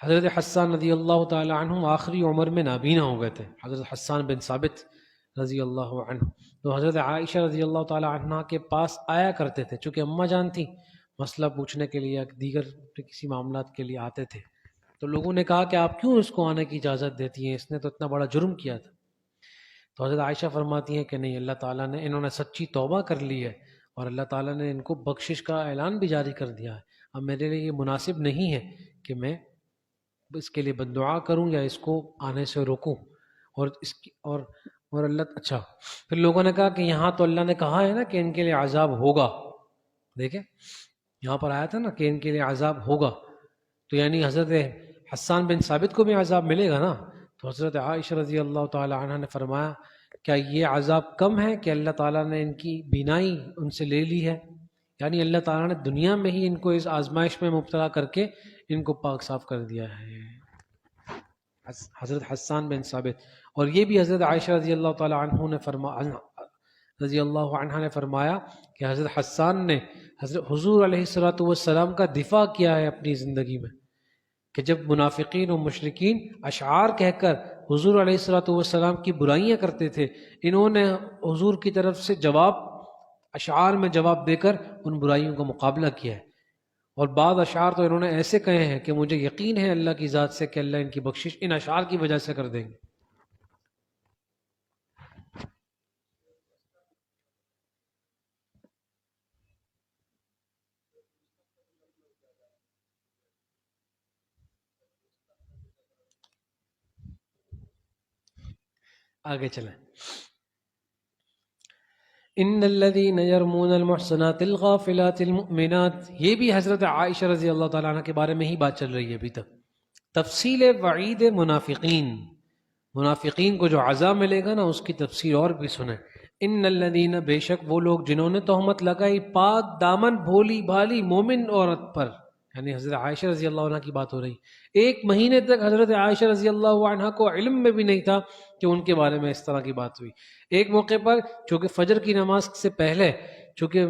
حضرت حسان رضی اللہ تعالی عنہ آخری عمر میں نابینا ہو گئے تھے، حضرت حسان بن ثابت رضی اللہ عنہ، تو حضرت عائشہ رضی اللہ تعالی عنہ کے پاس آیا کرتے تھے، چونکہ اماں جان تھی، مسئلہ پوچھنے کے لیے دیگر کسی معاملات کے لیے آتے تھے۔ تو لوگوں نے کہا کہ آپ کیوں اس کو آنے کی اجازت دیتی ہیں، اس نے تو اتنا بڑا جرم کیا تھا۔ تو حضرت عائشہ فرماتی ہیں کہ نہیں، اللہ تعالیٰ نے، انہوں نے سچی توبہ کر لی ہے اور اللہ تعالیٰ نے ان کو بخشش کا اعلان بھی جاری کر دیا ہے۔ اب میرے لیے یہ مناسب نہیں ہے کہ میں اس کے لیے بددعا کروں یا اس کو آنے سے روکوں۔ اور اس کی اور اللہ، اچھا پھر لوگوں نے کہا کہ یہاں تو اللہ نے کہا ہے نا کہ ان کے لیے عذاب ہوگا، دیکھیں یہاں پر آیا تھا نا کہ ان کے لیے عذاب ہوگا، تو یعنی حضرت حسان بن ثابت کو بھی عذاب ملے گا نا۔ تو حضرت عائشہ رضی اللہ تعالی عنہ نے فرمایا کیا یہ عذاب کم ہے کہ اللہ تعالیٰ نے ان کی بینائی ان سے لے لی ہے؟ یعنی اللہ تعالیٰ نے دنیا میں ہی ان کو اس آزمائش میں مبتلا کر کے ان کو پاک صاف کر دیا ہے، حضرت حسان بن ثابت۔ اور یہ بھی حضرت عائشہ رضی اللہ تعالی عنہ نے فرمایا کہ حضرت حسان نے حضرت حضور علیہ الصلوۃ والسلام کا دفاع کیا ہے اپنی زندگی میں، کہ جب منافقین و مشرکین اشعار کہہ کر حضور علیہ الصلوۃ والسلام کی برائیاں کرتے تھے، انہوں نے حضور کی طرف سے اشعار میں جواب دے کر ان برائیوں کا مقابلہ کیا ہے۔ اور بعض اشعار تو انہوں نے ایسے کہے ہیں کہ مجھے یقین ہے اللہ کی ذات سے کہ اللہ ان کی بخشش ان اشعار کی وجہ سے کر دیں گے۔ آگے چلیں۔ ان الذين يرمون المحصنات الغافلات المؤمنات، یہ بھی حضرت عائشہ رضی اللہ تعالیٰ عنہ کے بارے میں ہی بات چل رہی ہے ابھی تک۔ تفصیل وعید منافقین کو جو عذاب ملے گا نا اس کی تفسیر اور بھی سنیں۔ ان الذین، بے شک وہ لوگ جنہوں نے تہمت لگائی پاک دامن بھولی بھالی مومن عورت پر، یعنی حضرت عائشہ رضی اللہ عنہ کی بات ہو رہی۔ ایک مہینے تک حضرت عائشہ رضی اللہ عنہ کو علم میں بھی نہیں تھا کہ ان کے بارے میں اس طرح کی بات ہوئی۔ ایک موقع پر چونکہ فجر کی نماز سے پہلے، چونکہ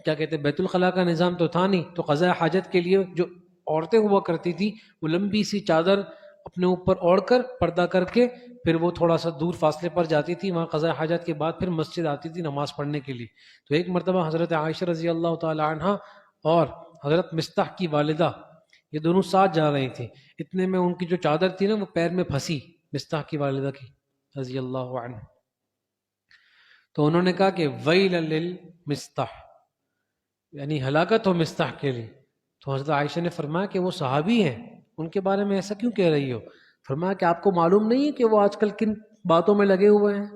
کیا کہتے ہیں بیت الخلاء کا نظام تو تھا نہیں، تو قضاء حاجت کے لیے جو عورتیں ہوا کرتی تھی وہ لمبی سی چادر اپنے اوپر اوڑھ کر پردہ کر کے پھر وہ تھوڑا سا دور فاصلے پر جاتی تھی، وہاں قضاء حاجت کے بعد پھر مسجد آتی تھی نماز پڑھنے کے لیے۔ تو ایک مرتبہ حضرت عائشہ رضی اللہ تعالی عنہ اور حضرت مستح کی والدہ یہ دونوں ساتھ جا رہی تھیں، اتنے میں ان کی جو چادر تھی نا وہ پیر میں پھنسی، مستح کی والدہ کی رضی اللہ عنہ۔ تو انہوں نے کہا کہ ویل للمستح، یعنی ہلاکت ہو مستح کے لیے۔ تو حضرت عائشہ نے فرمایا کہ وہ صحابی ہیں، ان کے بارے میں ایسا کیوں کہہ رہی ہو؟ فرمایا کہ آپ کو معلوم نہیں ہے کہ وہ آج کل کن باتوں میں لگے ہوئے ہیں؟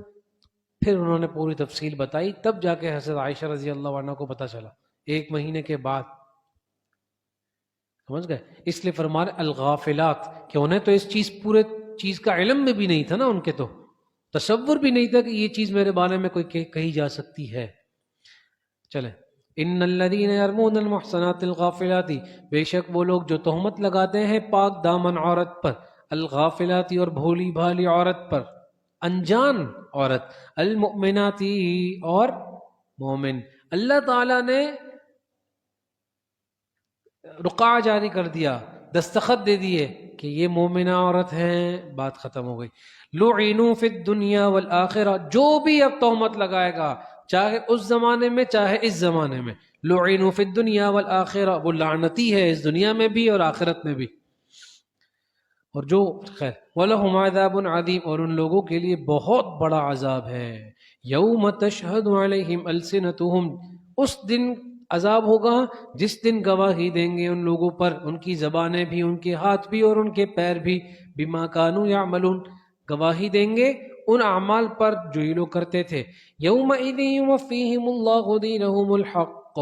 پھر انہوں نے پوری تفصیل بتائی، تب جا کے حضرت عائشہ رضی اللہ عنہ کو پتہ چلا، ایک مہینے کے بعد، سمجھ گئے؟ اس لیے فرمان الغافلات کہ انہیں تو اس پورے چیز کا علم میں بھی نہیں تھا نا، ان کے تو تصور بھی نہیں تھا کہ یہ چیز میرے بارے میں کوئی کہی جا سکتی ہے۔ چلیں، ان الذین یرمون المحصنات الغافلات، بے شک وہ لوگ جو تہمت لگاتے ہیں پاک دامن عورت پر، الغافلات اور بھولی بھالی عورت پر، انجان عورت، المؤمنات اور مومن۔ اللہ تعالیٰ نے رقعہ جاری کر دیا، دستخط دے دیے کہ یہ مومنہ عورت ہیں، بات ختم ہو گئی۔ لعنوا فی الدنیا والآخرہ، جو بھی اب تہمت لگائے گا چاہے اس زمانے میں چاہے اس زمانے میں، لعنوا فی الدنیا والآخرہ، وہ لعنتی ہے اس دنیا میں بھی اور آخرت میں بھی۔ اور جو خیر وَلَهُمْ عَذَابٌ عَظِيمٌ، اور ان لوگوں کے لیے بہت بڑا عذاب ہے۔ یوم تشہد علیہم السنتہم، اس دن عذاب ہوگا جس دن گواہی دیں گے ان لوگوں پر، ان کی زبانیں بھی، ان کے ہاتھ بھی اور ان کے پیر بھی، بما کانوا یعملون، گواہی دیں گے ان اعمال پر جو یہ لوگ کرتے تھے۔ یومئذ یوفیہم اللہ دینہم الحق،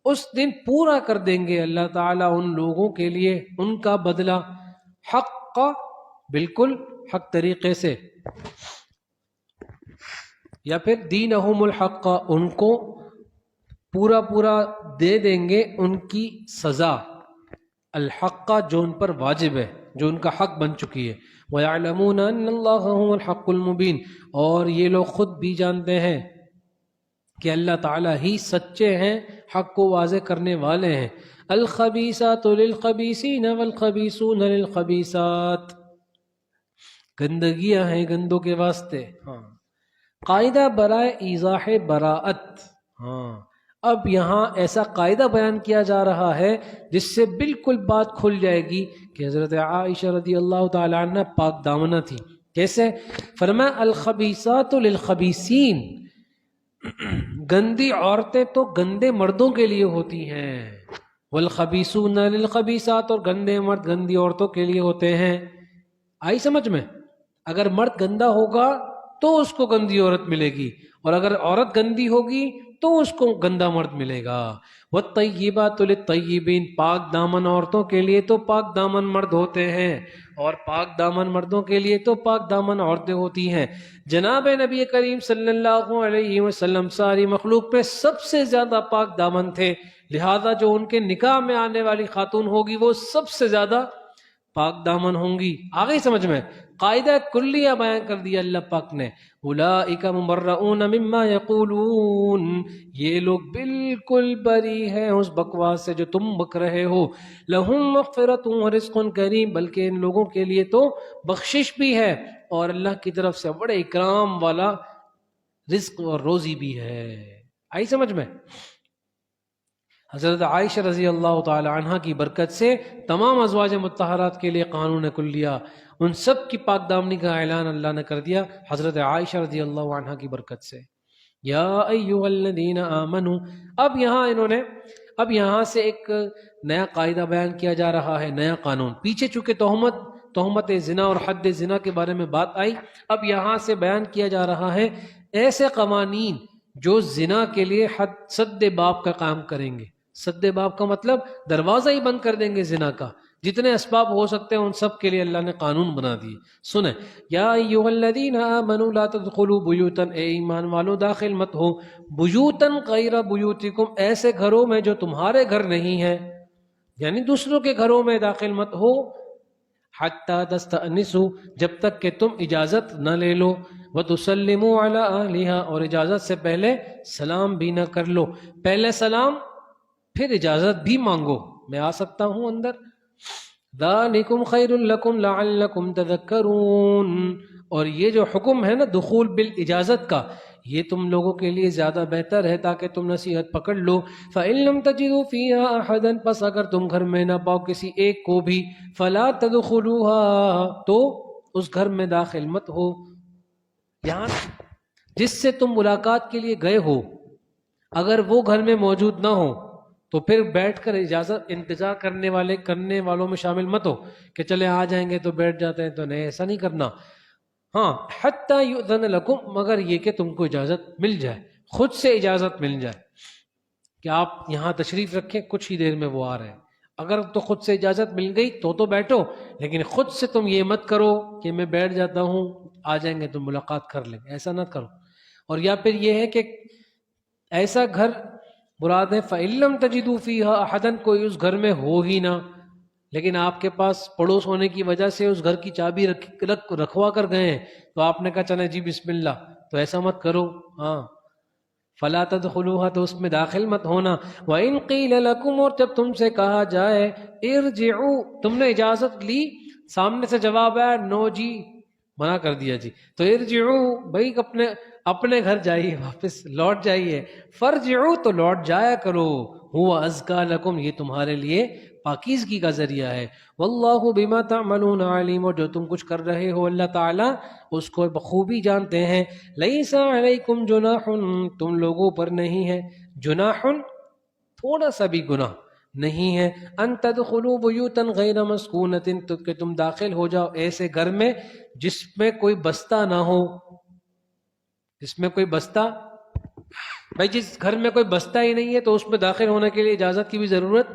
اس دن پورا کر دیں گے اللہ تعالیٰ ان لوگوں کے لیے ان کا بدلہ، حق، بالکل حق طریقے سے، یا پھر دینہم الحق، ان کو پورا دے دیں گے ان کی سزا، الحق جو ان پر واجب ہے، جو ان کا حق بن چکی ہے۔ وَيَعْلَمُونَ أَنَّ اللَّهَ هُوَ الْحَقُّ الْمُبِينُ، اور یہ لوگ خود بھی جانتے ہیں کہ اللہ تعالیٰ ہی سچے ہیں، حق کو واضح کرنے والے ہیں۔ الخبیثات للخبیثین والخبیثون للخبیثات، گندگیاں ہیں گندوں کے واسطے۔ ہاں، قاعدہ برائے ایضاح براءت، ہاں، اب یہاں ایسا قاعدہ بیان کیا جا رہا ہے جس سے بالکل بات کھل جائے گی کہ حضرت عائشہ رضی اللہ تعالی عنہ پاک دامنہ تھی. کیسے؟ فرمایا الخبیثات للخبیثین، گندی عورتیں تو گندے مردوں کے لیے ہوتی ہیں، والخبیثون للخبیثات، اور گندے مرد گندی عورتوں کے لیے ہوتے ہیں. آئی سمجھ میں؟ اگر مرد گندا ہوگا تو اس کو گندی عورت ملے گی، اور اگر عورت گندی ہوگی تو اس کو گندا مرد ملے گا. والطیبات للطیبین، پاک دامن عورتوں کے لیے تو پاک دامن مرد ہوتے ہیں، اور پاک دامن مردوں کے لیے تو پاک دامن عورتیں ہوتی ہیں. جناب نبی کریم صلی اللہ علیہ وسلم ساری مخلوق پہ سب سے زیادہ پاک دامن تھے، لہذا جو ان کے نکاح میں آنے والی خاتون ہوگی وہ سب سے زیادہ پاک دامن ہوں گی. آگے سمجھ میں قاعدہ کلیہ بیان کر دیا اللہ پاک نے. اولئک مبرؤون مما یقولون، یہ لوگ بالکل بری ہیں اس بکواس سے جو تم بک رہے ہو. لہم مغفرۃ ورزق کریم، بلکہ ان لوگوں کے لیے تو بخشش بھی ہے اور اللہ کی طرف سے بڑے اکرام والا رزق اور روزی بھی ہے. آئی سمجھ میں؟ حضرت عائشہ رضی اللہ تعالی عنہ کی برکت سے تمام ازواج مطہرات کے لیے قانون کلیہ، ان سب کی پاک دامنی کا اعلان اللہ نے کر دیا حضرت عائشہ رضی اللہ عنہ کی برکت سے. یا ایھا الذین آمنوا، اب یہاں سے ایک نیا قاعدہ بیان کیا جا رہا ہے، نیا قانون. پیچھے چونکہ تہمت زنا اور حد زنا کے بارے میں بات آئی، اب یہاں سے بیان کیا جا رہا ہے ایسے قوانین جو زنا کے لیے سد باب کا کام کریں گے. سد باب کا مطلب دروازہ ہی بند کر دیں گے زنا کا. جتنے اسباب ہو سکتے ہیں ان سب کے لیے اللہ نے قانون بنا دیے. سنیں، یا ایھا الذین آمنوا لا تدخلوا بیوتا، اے ایمان والو داخل مت ہو بیوتا غیر بیوتکم، ایسے گھروں میں جو تمہارے گھر نہیں ہیں، یعنی دوسروں کے گھروں میں داخل مت ہو. حتی تستأنسوا، جب تک کہ تم اجازت نہ لے لو. وتسلموا علی اہلہا، اور اجازت سے پہلے سلام بھی نہ کر لو. پہلے سلام پھر اجازت بھی مانگو، میں آ سکتا ہوں اندر. ذالکم خیر لکم لعلکم تذکرون، اور یہ جو حکم ہے نا دخول بالاجازت کا، یہ تم لوگوں کے لیے زیادہ بہتر ہے تاکہ تم نصیحت پکڑ لو. فإن لم تجدوا فیہا احدا، پس اگر تم گھر میں نہ پاؤ کسی ایک کو بھی، فلا تدخلوها، تو اس گھر میں داخل مت ہو. یہاں جس سے تم ملاقات کے لیے گئے ہو اگر وہ گھر میں موجود نہ ہو تو پھر بیٹھ کر اجازت انتظار کرنے والوں میں شامل مت ہو کہ چلے آ جائیں گے تو بیٹھ جاتے ہیں. تو نہیں، ایسا نہیں کرنا. ہاں، حتی یؤذن لکم، مگر یہ کہ تم کو اجازت مل جائے، خود سے اجازت مل جائے کہ آپ یہاں تشریف رکھیں، کچھ ہی دیر میں وہ آ رہے ہیں. اگر تو خود سے اجازت مل گئی تو بیٹھو، لیکن خود سے تم یہ مت کرو کہ میں بیٹھ جاتا ہوں، آ جائیں گے تو ملاقات کر لیں گے، ایسا نہ کرو. اور یا پھر یہ ہے کہ ایسا گھر مراد ہے فَإِن لَمْ تَجِدُوا فِيهَا أَحَدًا، کوئی اس گھر میں ہو ہی نہ، لیکن آپ کے پاس پڑوس ہونے کی وجہ سے اس گھر کی چابی رکھوا کر گئے ہیں تو آپ نے کہا چلیں جی بسم اللہ، تو ایسا مت کرو. ہاں، فلا تدخلوها، تو اس میں داخل مت ہونا. وَإِن قِيلَ لَكُمْ، اور جب تم سے کہا جائے ارجعوا، تم نے اجازت لی، سامنے سے جواب آیا نو جی، منع کر دیا جی، تو ارجعوا، بھائی اپنے گھر جائیے، واپس لوٹ جائیے. فرجعوا، تو لوٹ جایا کرو. هو ازکا لکم، یہ تمہارے لیے پاکیزگی کا ذریعہ ہے. واللہ بما تعملون علیم، اور جو تم کچھ کر رہے ہو اللہ تعالیٰ اس کو بخوبی جانتے ہیں. لیس علیکم جناح، تم لوگوں پر نہیں ہے جناح، تھوڑا سا بھی گناہ نہیں ہے. ان تدخلوا بیوتا غیر مسکونۃ، تو کہ تم داخل ہو جاؤ ایسے گھر میں جس میں کوئی بستہ نہ ہو. جس میں کوئی بستہ، بھائی جس گھر میں کوئی بستہ ہی نہیں ہے تو اس میں داخل ہونے کے لیے اجازت کی بھی ضرورت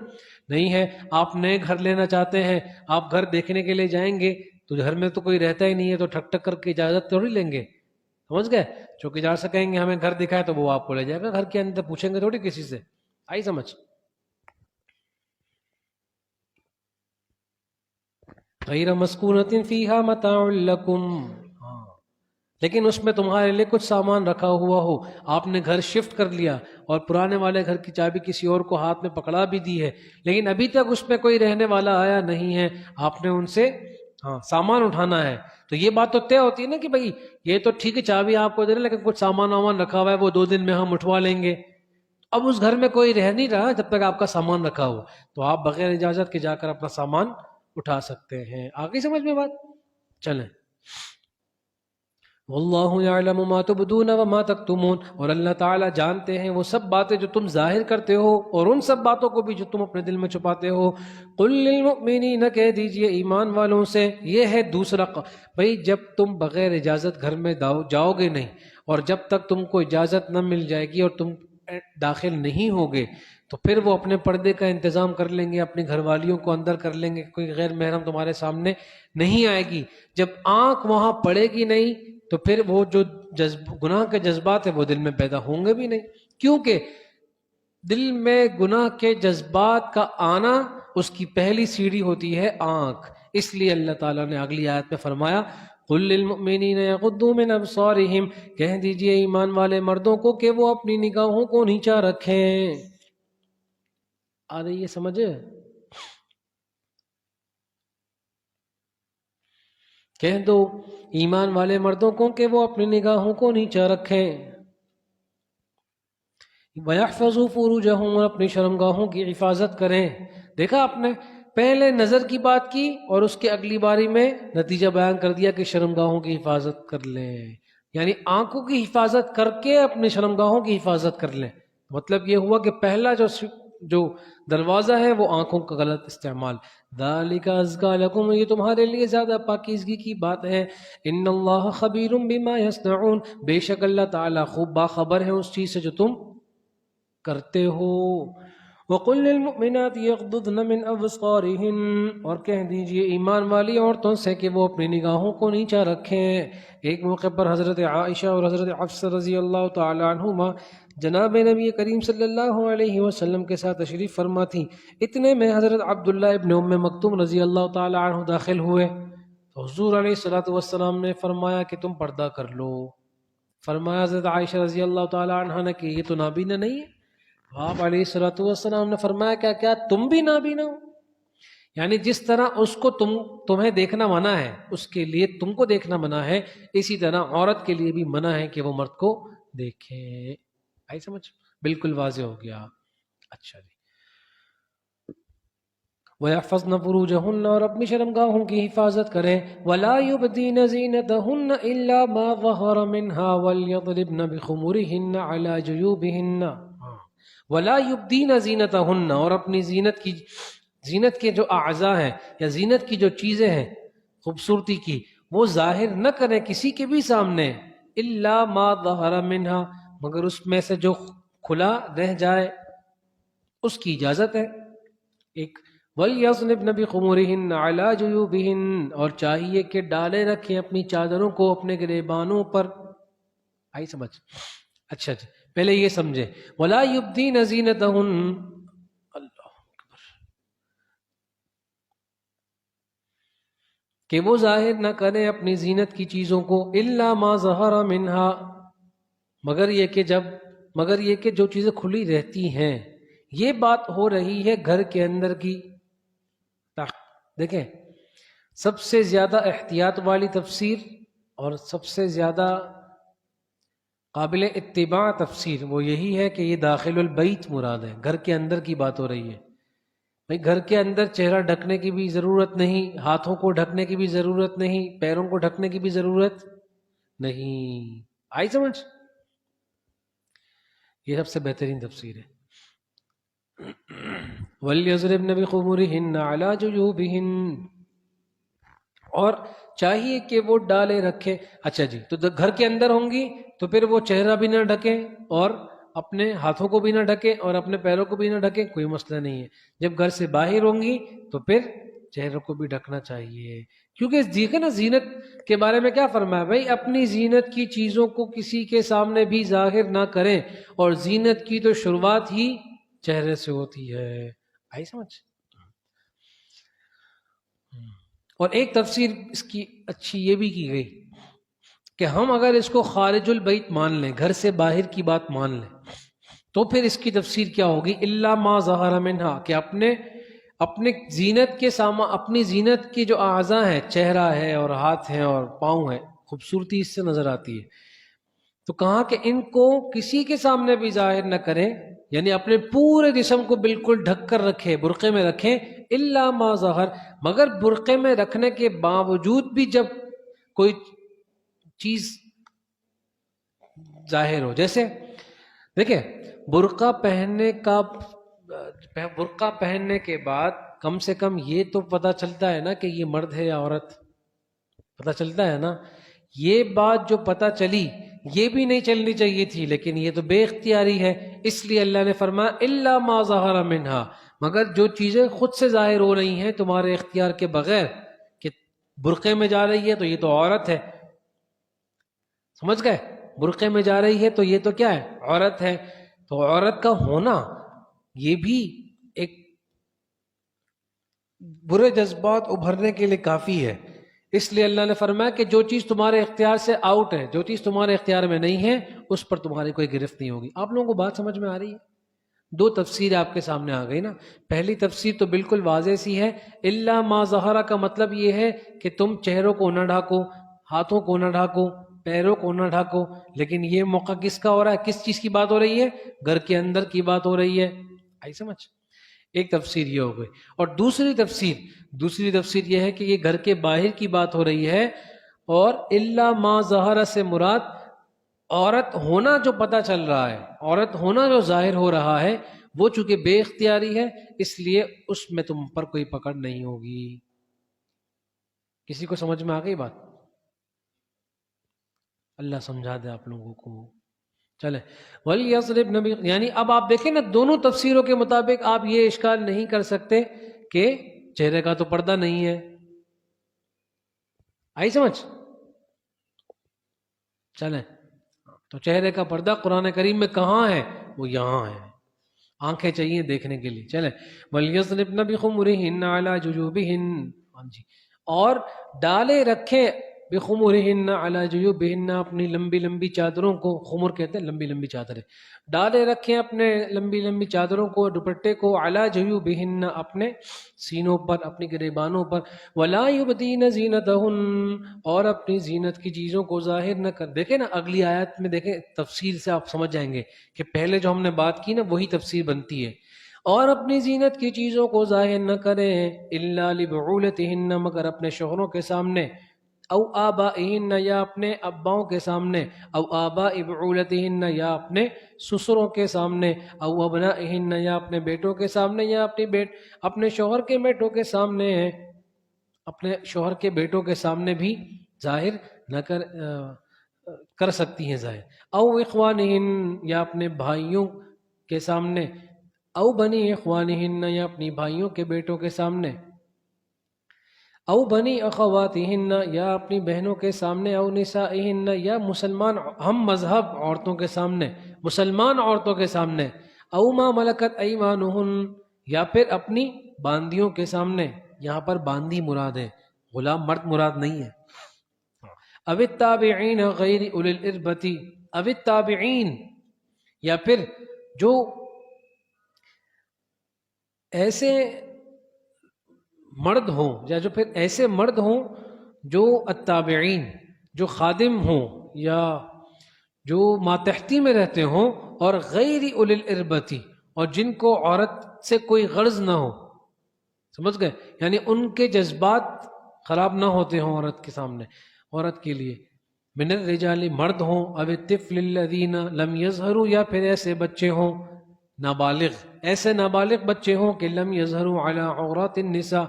نہیں ہے. آپ نئے گھر لینا چاہتے ہیں، آپ گھر دیکھنے کے لیے جائیں گے تو گھر میں تو کوئی رہتا ہی نہیں ہے، تو ٹھک ٹھک کر کے اجازت تھوڑی لیں گے، سمجھ گئے؟ چونکہ سے کہیں گے ہمیں گھر دکھائے تو وہ آپ کو لے جائے گا گھر کے اندر، پوچھیں گے تھوڑی کسی سے. آئی سمجھ؟ غیر مسکونۃ فیہا متاع لکم، لیکن اس میں تمہارے لیے کچھ سامان رکھا ہوا ہو. آپ نے گھر شفٹ کر لیا اور پرانے والے گھر کی چابی کسی اور کو ہاتھ میں پکڑا بھی دی ہے، لیکن ابھی تک اس میں کوئی رہنے والا آیا نہیں ہے، آپ نے ان سے سامان اٹھانا ہے. تو یہ بات تو طے ہوتی ہے نا کہ بھائی یہ تو ٹھیک ہے چابی آپ کو دے رہے لیکن کچھ سامان وامان رکھا ہوا ہے وہ 2 دن میں ہم اٹھوا لیں گے. اب اس گھر میں کوئی رہ نہیں رہا جب تک آپ کا سامان رکھا ہو، تو آپ بغیر اجازت کے جا کر اپنا سامان اٹھا سکتے ہیں. آگے سمجھ میں بات؟ چلیں. واللہ یعلم ما تبدون وما تکتمون، اور اللہ تعالیٰ جانتے ہیں وہ سب باتیں جو تم ظاہر کرتے ہو اور ان سب باتوں کو بھی جو تم اپنے دل میں چھپاتے ہو. قل للمؤمنین، کہہ دیجئے ایمان والوں سے. یہ ہے دوسرا بھئی جب تم بغیر اجازت گھر میں جاؤ گے نہیں، اور جب تک تم کو اجازت نہ مل جائے گی اور تم داخل نہیں ہوگے، تو پھر وہ اپنے پردے کا انتظام کر لیں گے، اپنی گھر والیوں کو اندر کر لیں گے، کوئی غیر محرم تمہارے سامنے نہیں آئے گی. جب آنکھ وہاں پڑے گی نہیں تو پھر وہ جو گناہ کے جذبات ہیں وہ دل میں پیدا ہوں گے بھی نہیں، کیونکہ دل میں گناہ کے جذبات کا آنا اس کی پہلی سیڑھی ہوتی ہے آنکھ. اس لیے اللہ تعالیٰ نے اگلی آیت میں فرمایا قل للمؤمنین یغضوا من ابصارہم، کہہ دیجئے ایمان والے مردوں کو کہ وہ اپنی نگاہوں کو نیچا رکھیں. آ رہی ہے سمجھ؟ کہہ دو ایمان والے مردوں کو کہ وہ اپنی نگاہوں کو نیچا رکھیں. وَيَحْفَظُوا فُرُوجَهُمْ، اور اپنی شرمگاہوں کی حفاظت کریں. دیکھا آپ نے، پہلے نظر کی بات کی اور اس کے اگلی باری میں نتیجہ بیان کر دیا کہ شرمگاہوں کی حفاظت کر لیں، یعنی آنکھوں کی حفاظت کر کے اپنی شرمگاہوں کی حفاظت کر لیں. مطلب یہ ہوا کہ پہلا جو دروازہ ہے وہ آنکھوں کا غلط استعمال. ذَلِكَ أَزْكَىٰ لَكُمْ، یہ تمہارے لیے زیادہ پاکیزگی کی بات ہے. إِنَّ اللَّهَ خَبِيرٌ بِمَا يَصْنَعُونَ، بے شک اللہ تعالیٰ خوب باخبر ہے اس چیز سے جو تم کرتے ہو. وَقُلْ لِلْمُؤْمِنَاتِ يَغْضُضْنَ مِنْ أَبْصَارِهِنَّ، اور کہہ دیجئے ایمان والی عورتوں سے کہ وہ اپنی نگاہوں کو نیچا رکھیں. ایک موقع پر حضرت عائشہ اور حضرت حفصہ رضی اللہ تعالی عنہما جناب نبی کریم صلی اللہ علیہ وسلم کے ساتھ تشریف فرما تھی. اتنے میں حضرت عبداللہ ابن ام مکتوم رضی اللہ تعالی عنہ داخل ہوئے تو حضور علیہ السلام نے فرمایا کہ تم پردہ کر لو. فرمایا حضرت عائشہ رضی اللہ تعالی عنہ نے کہ یہ تو نابینا نہیں ہے. آپ علیہ السلام نے فرمایا کیا تم بھی نابینا ہو؟ یعنی جس طرح اس کو تمہیں دیکھنا منع ہے، اس کے لیے تم کو دیکھنا منع ہے، اسی طرح عورت کے لیے بھی منع ہے کہ وہ مرد کو دیکھے. آئی سمجھ؟ بالکل واضح ہو گیا. اچھا جی. وَيَحْفَظْنَ فُرُوجَهُنَّ، اور اپنی شرمگاہوں کی حفاظت کریں. وَلَا يُبْدِينَ زِينَتَهُنَّ إِلَّا مَا ظَهَرَ مِنْهَا وَلْيَضْرِبْنَ بِخُمُرِهِنَّ عَلَى جُيُوبِهِنَّ. وَلَا يُبْدِينَ زِينَتَهُنَّ، اور اپنی زینت کے جو اعضاء ہیں یا زینت کی جو چیزیں ہیں خوبصورتی کی، وہ ظاہر نہ کریں کسی کے بھی سامنے. إِلَّا مَا ظَهَرَ مِنْهَا، مگر اس میں سے جو کھلا رہ جائے اس کی اجازت ہے. ایک وَلْيَضْرِبْنَ بِخُمُرِهِنَّ عَلَى جُيُوبِهِنَّ، اور چاہیے کہ ڈالے رکھیں اپنی چادروں کو اپنے گریبانوں پر. آئی سمجھ؟ اچھا جی، پہلے یہ سمجھے وَلَا يُبْدِينَ زِينَتَهُنَّ، اللہ اکبر، کہ وہ ظاہر نہ کریں اپنی زینت کی چیزوں کو. إِلَّا مَا ظَهَرَ مِنْهَا، مگر یہ کہ جو چیزیں کھلی رہتی ہیں. یہ بات ہو رہی ہے گھر کے اندر کی. دیکھیں، سب سے زیادہ احتیاط والی تفسیر اور سب سے زیادہ قابل اتباع تفسیر وہ یہی ہے کہ یہ داخل البیت مراد ہے، گھر کے اندر کی بات ہو رہی ہے. بھئی گھر کے اندر چہرہ ڈھکنے کی بھی ضرورت نہیں، ہاتھوں کو ڈھکنے کی بھی ضرورت نہیں، پیروں کو ڈھکنے کی بھی ضرورت نہیں. آئی سمجھ؟ یہ سب سے بہترین تفسیر ہے. وَلْيَضْرِبْنَ بِخُمُرِهِنَّ عَلَى جُيُوبِهِنَّ، اور چاہیے کہ وہ ڈالے رکھے. اچھا جی، تو گھر کے اندر ہوں گی تو پھر وہ چہرہ بھی نہ ڈھکیں اور اپنے ہاتھوں کو بھی نہ ڈھکیں اور اپنے پیروں کو بھی نہ ڈھکیں، کوئی مسئلہ نہیں ہے. جب گھر سے باہر ہوں گی تو پھر چہروں کو بھی ڈھکنا چاہیے، کیونکہ دیکھیں نا زینت کے بارے میں کیا فرمایا، بھائی اپنی زینت کی چیزوں کو کسی کے سامنے بھی ظاہر نہ کریں، اور زینت کی تو شروعات ہی چہرے سے ہوتی ہے. آئی سمجھ؟ اور ایک تفسیر اس کی اچھی یہ بھی کی گئی کہ ہم اگر اس کو خارج البیت مان لیں، گھر سے باہر کی بات مان لیں، تو پھر اس کی تفسیر کیا ہوگی، الا ما ظہر منہا، کہ اپنے زینت کے اپنی زینت کی جو اعضاء ہیں، چہرہ ہے اور ہاتھ ہیں اور پاؤں ہیں، خوبصورتی اس سے نظر آتی ہے، تو کہا کہ ان کو کسی کے سامنے بھی ظاہر نہ کریں، یعنی اپنے پورے جسم کو بالکل ڈھک کر رکھے، برقعے میں رکھیں، الا ما ظہر، مگر برقعے میں رکھنے کے باوجود بھی جب کوئی چیز ظاہر ہو، جیسے دیکھیں برقع پہننے کے بعد کم سے کم یہ تو پتہ چلتا ہے نا کہ یہ مرد ہے یا عورت، پتہ چلتا ہے نا. یہ بات جو پتہ چلی یہ بھی نہیں چلنی چاہیے تھی، لیکن یہ تو بے اختیاری ہے، اس لیے اللہ نے فرمایا الا ما ظہر منہا، مگر جو چیزیں خود سے ظاہر ہو رہی ہیں تمہارے اختیار کے بغیر، کہ برقعے میں جا رہی ہے تو یہ تو عورت ہے، سمجھ گئے، برقعے میں جا رہی ہے تو یہ تو کیا ہے، عورت ہے. تو عورت کا ہونا یہ بھی ایک برے جذبات ابھرنے کے لیے کافی ہے. اس لیے اللہ نے فرمایا کہ جو چیز تمہارے اختیار سے آؤٹ ہے، جو چیز تمہارے اختیار میں نہیں ہے، اس پر تمہاری کوئی گرفت نہیں ہوگی. آپ لوگوں کو بات سمجھ میں آ رہی ہے؟ دو تفسیر آپ کے سامنے آ گئی نا. پہلی تفسیر تو بالکل واضح سی ہے، الا ما ظہر کا مطلب یہ ہے کہ تم چہروں کو نہ ڈھاکو، ہاتھوں کو نہ ڈھاکو، پیروں کو نہ ڈھاکو. لیکن یہ موقع کس کا ہو رہا ہے، کس چیز کی بات ہو رہی ہے، گھر کے اندر کی بات ہو رہی ہے. آئی سمجھ؟ ایک تفسیر یہ ہو گئی. اور دوسری تفسیر یہ ہے کہ یہ گھر کے باہر کی بات ہو رہی ہے، اور الا ما ظہر سے مراد عورت ہونا جو پتہ چل رہا ہے، عورت ہونا جو ظاہر ہو رہا ہے، وہ چونکہ بے اختیاری ہے، اس لیے اس میں تم پر کوئی پکڑ نہیں ہوگی. کسی کو سمجھ میں آ گئی بات؟ اللہ سمجھا دے آپ لوگوں کو. چلے وَلْيَضْرِبْنَ یعنی اب آپ دیکھیں نا، دونوں تفسیروں کے مطابق آپ یہ اشکال نہیں کر سکتے کہ چہرے کا تو پردہ نہیں ہے. آئی سمجھ؟ چلیں، تو چہرے کا پردہ قرآن کریم میں کہاں ہے؟ وہ یہاں ہے. آنکھیں چاہیے دیکھنے کے لیے. چلیں وَلْيَضْرِبْنَ بِخُمُرِهِنَّ عَلَى جُيُوبِهِنَّ، ہاں جی، اور ڈالے رکھیں بِخُمُرِهِنَّ عَلَى جُيُوبِهِنَّ، اپنی لمبی لمبی چادروں کو، خمر کہتے ہیں لمبی لمبی چادریں، ڈالے رکھیں اپنے لمبی لمبی چادروں کو، دوپٹے کو، عَلَى جُيُوبِهِنَّ، اپنے سینوں پر، اپنی گریبانوں پر، وَلَا يُبْدِينَ زِينَتَهُنَّ، اور اپنی زینت کی چیزوں کو ظاہر نہ کر. دیکھیں نا اگلی آیت میں، دیکھیں تفصیل سے آپ سمجھ جائیں گے کہ پہلے جو ہم نے بات کی نا وہی تفسیر بنتی ہے. اور اپنی زینت کی چیزوں کو ظاہر نہ کریں، الا لبعولتہن، مگر اپنے شوہروں کے سامنے، او آبائہن، یا اپنے اباؤں کے سامنے، او آباء بعولتہن، یا اپنے سسروں کے سامنے، او ابنائہن، یا اپنے بیٹوں کے سامنے، یا اپنے شوہر کے بیٹوں کے سامنے، اپنے شوہر کے بیٹوں کے سامنے بھی ظاہر نہ کر سکتی ہیں ظاہر. او اخوانہن، یا اپنے بھائیوں کے سامنے، او بنی اخوانہن، یا اپنی بھائیوں کے بیٹوں کے سامنے، او بنی اخواتہن، یا اپنی بہنوں کے سامنے، او نسائہن، یا مسلمان ہم مذہب عورتوں کے سامنے، مسلمان عورتوں کے سامنے، او ما ملکت ایمانہن، یا پھر اپنی باندیوں کے سامنے. یہاں پر باندی مراد ہے، غلام مرد مراد نہیں ہے. او التابعین غیر اولی الاربۃ، او التابعین، یا پھر جو ایسے مرد ہوں، یا جو پھر ایسے مرد ہوں جو التابعین، جو خادم ہوں یا جو ماتحتی میں رہتے ہوں، اور غیر اولی الاربۃ، اور جن کو عورت سے کوئی غرض نہ ہو. سمجھ گئے؟ یعنی ان کے جذبات خراب نہ ہوتے ہوں عورت کے سامنے، عورت کے لیے. من الرجال، مرد ہوں، او الطفل الذین لم یظہروا، یا پھر ایسے بچے ہوں نابالغ، ایسے نابالغ بچے ہوں کہ لم یظہروا علی عورات النساء،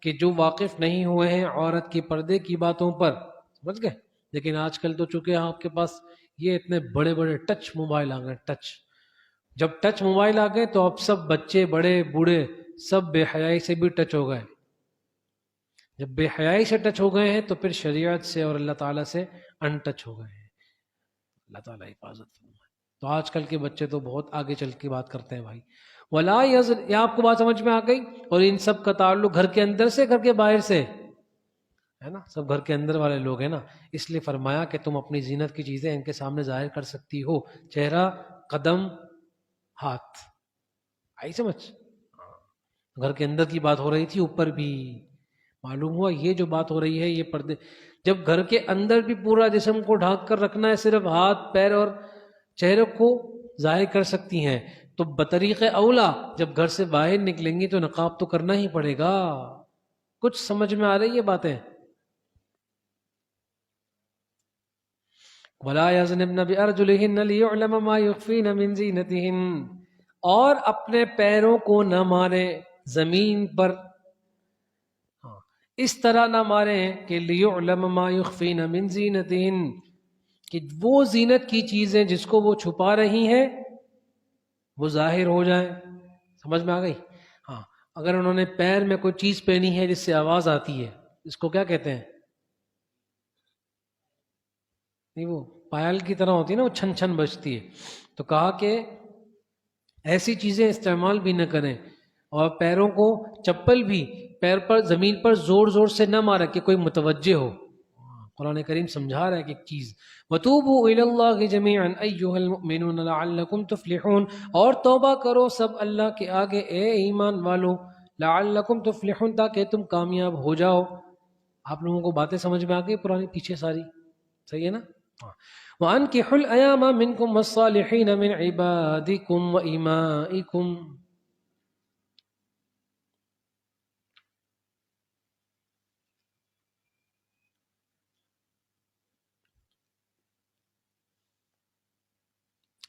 کہ جو واقف نہیں ہوئے ہیں عورت کی پردے کی باتوں پر. سمجھ گئے؟ لیکن آج کل تو چونکہ آپ کے پاس یہ اتنے بڑے بڑے ٹچ موبائل آ گئے، جب ٹچ موبائل آ گئے تو اب سب بچے بڑے بوڑھے سب بے حیائی سے بھی ٹچ ہو گئے. جب بے حیائی سے ٹچ ہو گئے ہیں تو پھر شریعت سے اور اللہ تعالیٰ سے ان ٹچ ہو گئے ہیں. اللہ تعالیٰ حفاظت فرمائے. تو آج کل کے بچے تو بہت آگے چل کے بات کرتے ہیں بھائی. ولا یزر، یہ آپ کو بات سمجھ میں آ گئی؟ اور ان سب کا تعلق گھر کے اندر سے، گھر کے باہر سے ہے نا، سب گھر کے اندر والے لوگ ہیں نا. اس لیے فرمایا کہ تم اپنی زینت کی چیزیں ان کے سامنے ظاہر کر سکتی ہو، چہرہ، قدم، ہاتھ. آئی سمجھ؟ گھر کے اندر کی بات ہو رہی تھی، اوپر بھی معلوم ہوا یہ جو بات ہو رہی ہے یہ پردے. جب گھر کے اندر بھی پورا جسم کو ڈھانک کر رکھنا ہے، صرف ہاتھ، پیر اور چہرے کو ظاہر کر سکتی ہیں، تو بطریق اولا جب گھر سے باہر نکلیں گی تو نقاب تو کرنا ہی پڑے گا. کچھ سمجھ میں آ رہی ہے باتیں؟ وَلَا يَضْرِبْنَ بِأَرْجُلِهِنَّ لِيُعْلَمَ مَا يُخْفِينَ مِنْ زِينَتِهِنَّ، اور اپنے پیروں کو نہ مارے زمین پر، اس طرح نہ مارے کہ لِيُعْلَمَ مَا يُخْفِينَ مِنْ زِينَتِهِنَّ، کہ وہ زینت کی چیزیں جس کو وہ چھپا رہی ہیں وہ ظاہر ہو جائیں. سمجھ میں آ گئی؟ ہاں، اگر انہوں نے پیر میں کوئی چیز پہنی ہے جس سے آواز آتی ہے، اس کو کیا کہتے ہیں؟ نہیں، وہ پائل کی طرح ہوتی ہے نا، وہ چھن چھن بجتی ہے. تو کہا کہ ایسی چیزیں استعمال بھی نہ کریں، اور پیروں کو چپل بھی پیر پر زمین پر زور زور سے نہ مارے کہ کوئی متوجہ ہو. قرآن کریم سمجھا رہا ہے کہ ایک چیز وَتُوبُوا إِلَى اللَّهِ جَمِيعًا أَيُّهَا الْمُؤْمِنُونَ لَعَلَّكُمْ تُفْلِحُونَ، اور توبہ کرو سب اللہ کے آگے اے ایمان والو، لَعَلَّكُمْ تُفْلِحُونَ، تاکہ تم کامیاب ہو جاؤ. آپ لوگوں کو باتیں سمجھ میں آ گئی پرانی پیچھے ساری؟ صحیح ہے نا؟ وَأَنكِحُوا الْأَيَامَ مِنكُمْ وَالصَّالِحِينَ مِنْ عِبَادِكُمْ وَإِمَائِكُمْ.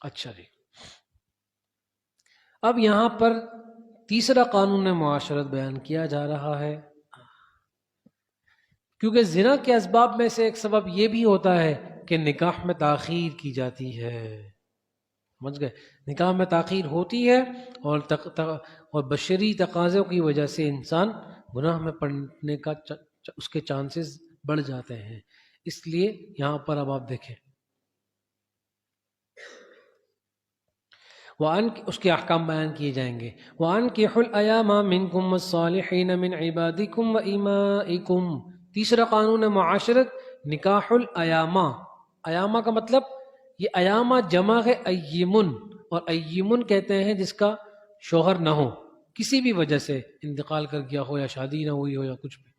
اچھا جی، اب یہاں پر تیسرا قانون معاشرت بیان کیا جا رہا ہے، کیونکہ زنا کے اسباب میں سے ایک سبب یہ بھی ہوتا ہے کہ نکاح میں تاخیر کی جاتی ہے. سمجھ گئے؟ نکاح میں تاخیر ہوتی ہے اور بشری تقاضوں کی وجہ سے انسان گناہ میں پڑنے کا اس کے چانسز بڑھ جاتے ہیں. اس لیے یہاں پر اب آپ دیکھیں اس کے احکام بیان کیے جائیں گے. وَأَنكِحُوا الْأَيَامَ مِنكُمْ وَالصَّالِحِينَ مِنْ عِبَادِكُمْ وَإِمَائِكُمْ. تیسرا قانون معاشرت نکاح الایامہ. ایامہ کا مطلب، یہ ایامہ جمع ہے ایمن، اور ایمن کہتے ہیں جس کا شوہر نہ ہو، کسی بھی وجہ سے انتقال کر گیا ہو یا شادی نہ ہوئی ہو یا کچھ بھی